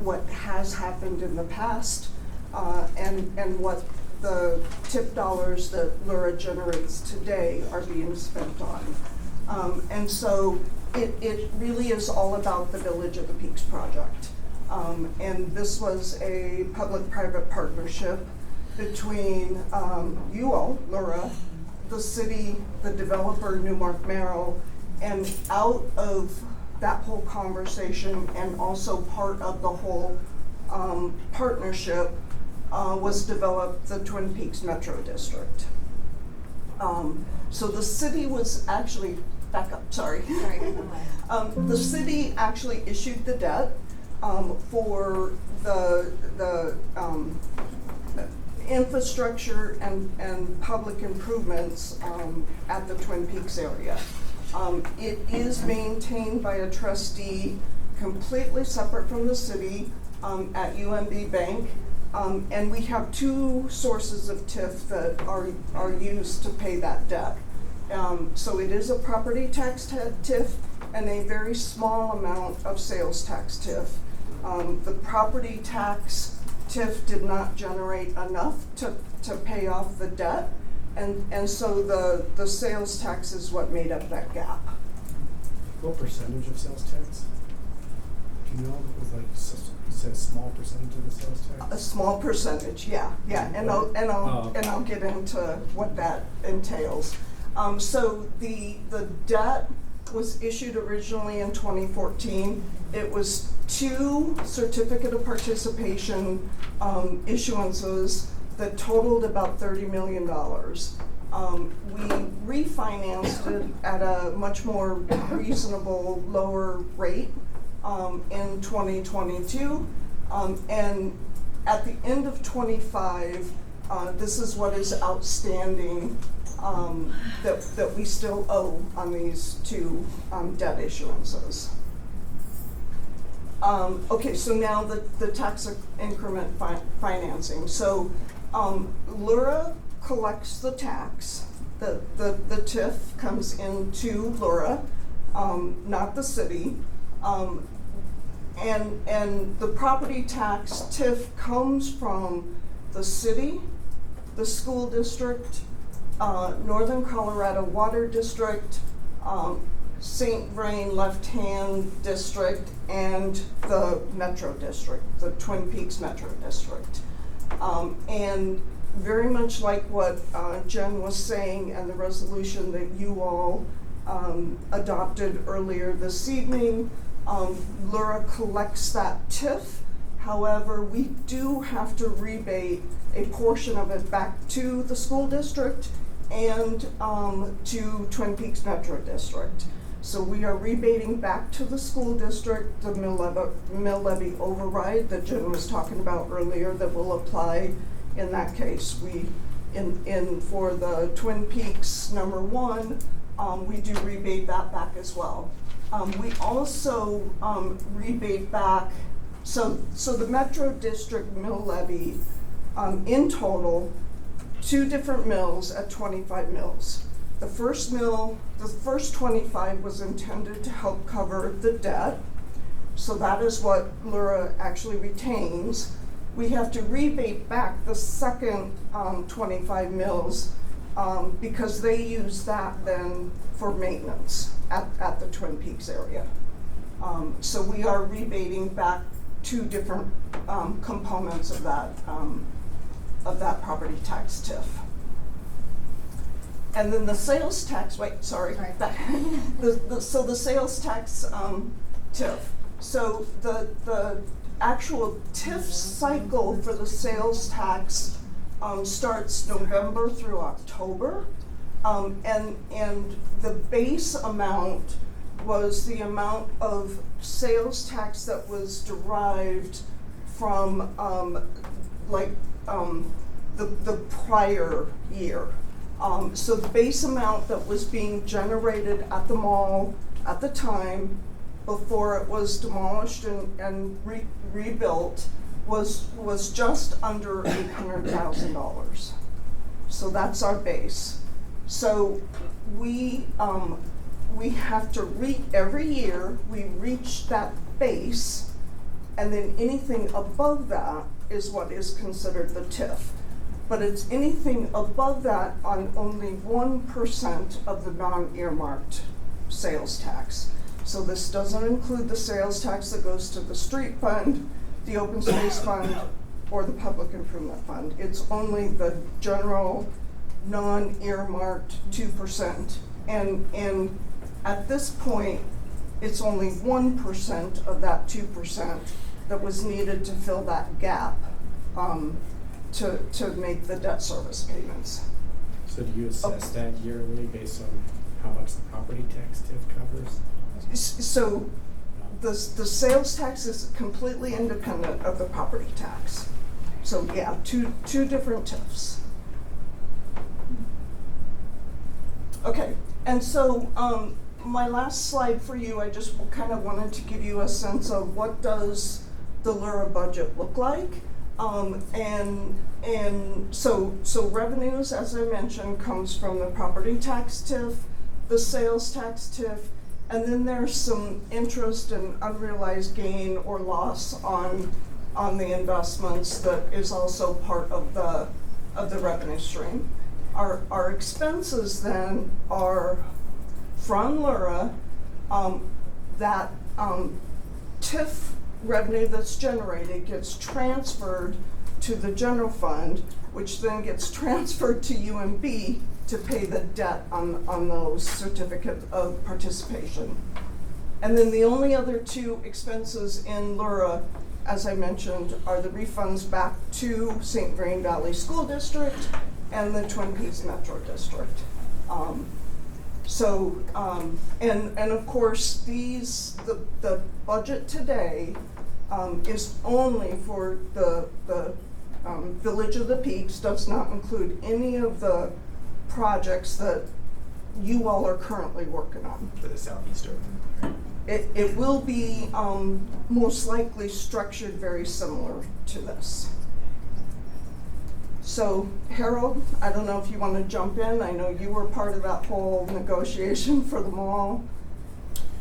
what has happened in the past and what the tip dollars that LURA generates today are being spent on. And so it really is all about the Village of the Peaks project. And this was a public-private partnership between you all, LURA, the city, the developer, Newmark Merrill, and out of that whole conversation and also part of the whole partnership was developed the Twin Peaks Metro District. So the city was actually, back up, sorry. The city actually issued the debt for the infrastructure and public improvements at the Twin Peaks area. It is maintained by a trustee completely separate from the city at UMB Bank. And we have two sources of TIF that are used to pay that debt. So it is a property tax TIF and a very small amount of sales tax TIF. The property tax TIF did not generate enough to pay off the debt, and so the sales tax is what made up that gap. What percentage of sales tax? Do you know? It was like, you said small percentage of the sales tax? A small percentage, yeah, and I'll get into what that entails. So the debt was issued originally in 2014. It was 2 certificate of participation issuances that totaled about $30 million. We refinanced it at a much more reasonable, lower rate in 2022. And at the end of 25, this is what is outstanding that we still owe on these 2 debt issuances. Okay, so now the tax increment financing. So LURA collects the tax. The TIF comes into LURA, not the city. And the property tax TIF comes from the city, the school district, Northern Colorado Water District, St. Vrain Left Hand District, and the Metro District, the Twin Peaks Metro District. And very much like what Jen was saying and the resolution that you all adopted earlier this evening, LURA collects that TIF. However, we do have to rebate a portion of it back to the school district and to Twin Peaks Metro District. So we are rebating back to the school district the mill levy override that Jen was talking about earlier that will apply in that case. For the Twin Peaks number 1, we do rebate that back as well. We also rebate back, so the Metro District mill levy, in total, 2 different mills at 25 mills. The first 25 was intended to help cover the debt, so that is what LURA actually retains. We have to rebate back the second 25 mills because they use that then for maintenance at the Twin Peaks area. So we are rebating back 2 different components of that property tax TIF. And then the sales tax, so the sales tax TIF. So the actual TIF cycle for the sales tax starts November through October. And the base amount was the amount of sales tax that was derived from the prior year. So the base amount that was being generated at the mall at the time before it was demolished and rebuilt was just under $800,000. So that's our base. So we have to every year we reach that base, and then anything above that is what is considered the TIF. But it's anything above that on only 1% of the non-earmarked sales tax. So this doesn't include the sales tax that goes to the street fund, the open space fund, or the Public Improvement Fund. It's only the general, non-earmarked 2%. And at this point, it's only 1% of that 2% that was needed to fill that gap to make the debt service payments. So do you assess that yearly based on how much the property tax TIF covers? So the sales tax is completely independent of the property tax. So yeah, two different TIFs. Okay, and so my last slide for you, I just kind of wanted to give you a sense of what does the LURA budget look like. And so revenues, as I mentioned, comes from the property tax TIF, the sales tax TIF, and then there's some interest and unrealized gain or loss on the investments that is also part of the revenue stream. Our expenses then are from LURA, that TIF revenue that's generated gets transferred to the general fund, which then gets transferred to UMB to pay the debt on those certificates of participation. And then the only other two expenses in LURA, as I mentioned, are the refunds back to St. Vrain Valley School District and the Twin Peaks Metro District. And of course, the budget today is only for the Village of the Peaks, does not include any of the projects that you all are currently working on. For the southeast urban, right? It will be most likely structured very similar to this. So Harold, I don't know if you want to jump in. I know you were part of that whole negotiation for the mall.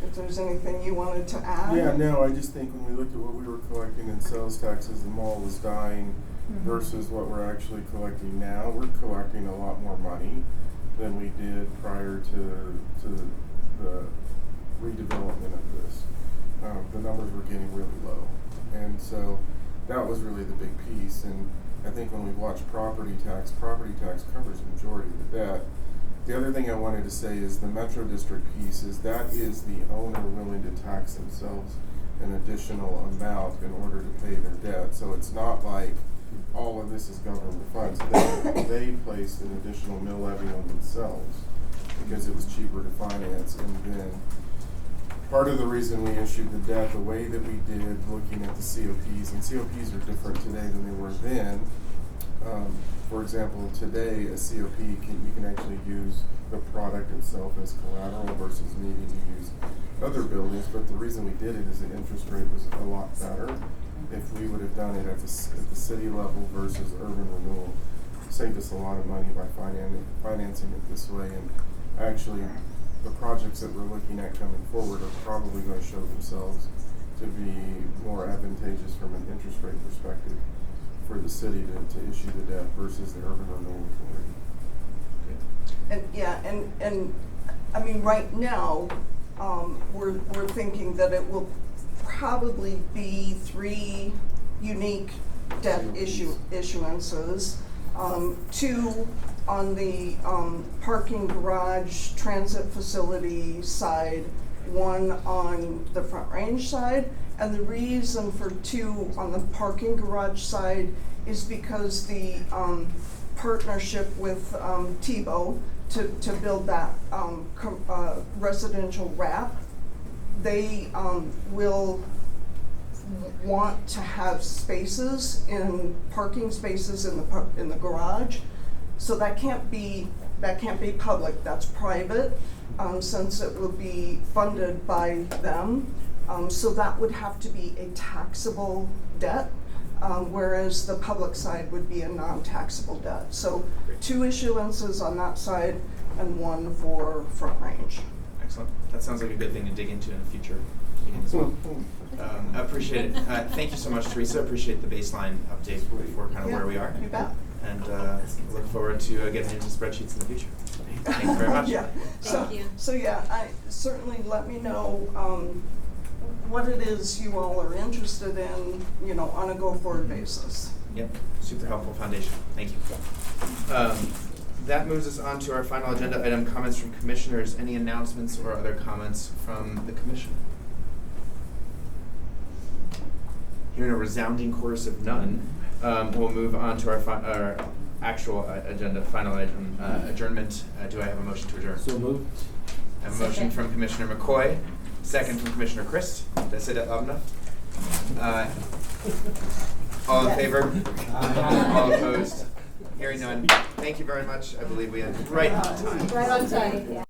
If there's anything you wanted to add? Yeah, no, I just think when we looked at what we were collecting in sales taxes, the mall was dying versus what we're actually collecting now. We're collecting a lot more money than we did prior to the redevelopment of this. The numbers were getting really low. And so that was really the big piece. And I think when we watch property tax covers the majority of the debt. The other thing I wanted to say is the Metro District piece is that is the owner willing to tax themselves an additional amount in order to pay their debt. So it's not like all of this is government funds. They placed an additional mill levy on themselves because it was cheaper to finance. And then part of the reason we issued the debt the way that we did, looking at the COPs, and COPs are different today than they were then. For example, today a COP, you can actually use the product itself as collateral versus needing to use other buildings. But the reason we did it is the interest rate was a lot better if we would have done it at the city level versus urban renewal. Saved us a lot of money by financing it this way. And actually, the projects that we're looking at coming forward are probably going to show themselves to be more advantageous from an interest rate perspective for the city to issue the debt versus the urban renewal authority. And I mean, right now, we're thinking that it will probably be 3 unique debt issuances, 2 on the parking garage transit facility side, 1 on the Front Range side. And the reason for 2 on the parking garage side is because the partnership with Tebow to build that residential wrap, they will want to have spaces parking spaces in the garage. So that can't be public. That's private, since it will be funded by them. So that would have to be a taxable debt, whereas the public side would be a non-taxable debt. So 2 issuances on that side and 1 for Front Range. Excellent. That sounds like a good thing to dig into in a future meeting as well. I appreciate it. Thank you so much, Teresa. Appreciate the baseline update for kind of where we are. You bet. And look forward to getting into spreadsheets in the future. Thank you very much. Yeah. Thank you. So yeah, certainly let me know what it is you all are interested in, on a go-forward basis. Yep, super helpful foundation. Thank you. That moves us on to our final agenda item, comments from commissioners. Any announcements or other comments from the commission? Hearing a resounding chorus of none, we'll move on to our actual agenda, final item, adjournment. Do I have a motion to adjourn? So moved. I have a motion from Commissioner McCoy, second from Commissioner Christ. Did I say that loud enough? All in favor? All opposed? Hearing none. Thank you very much. I believe we ended right on time. Right on time.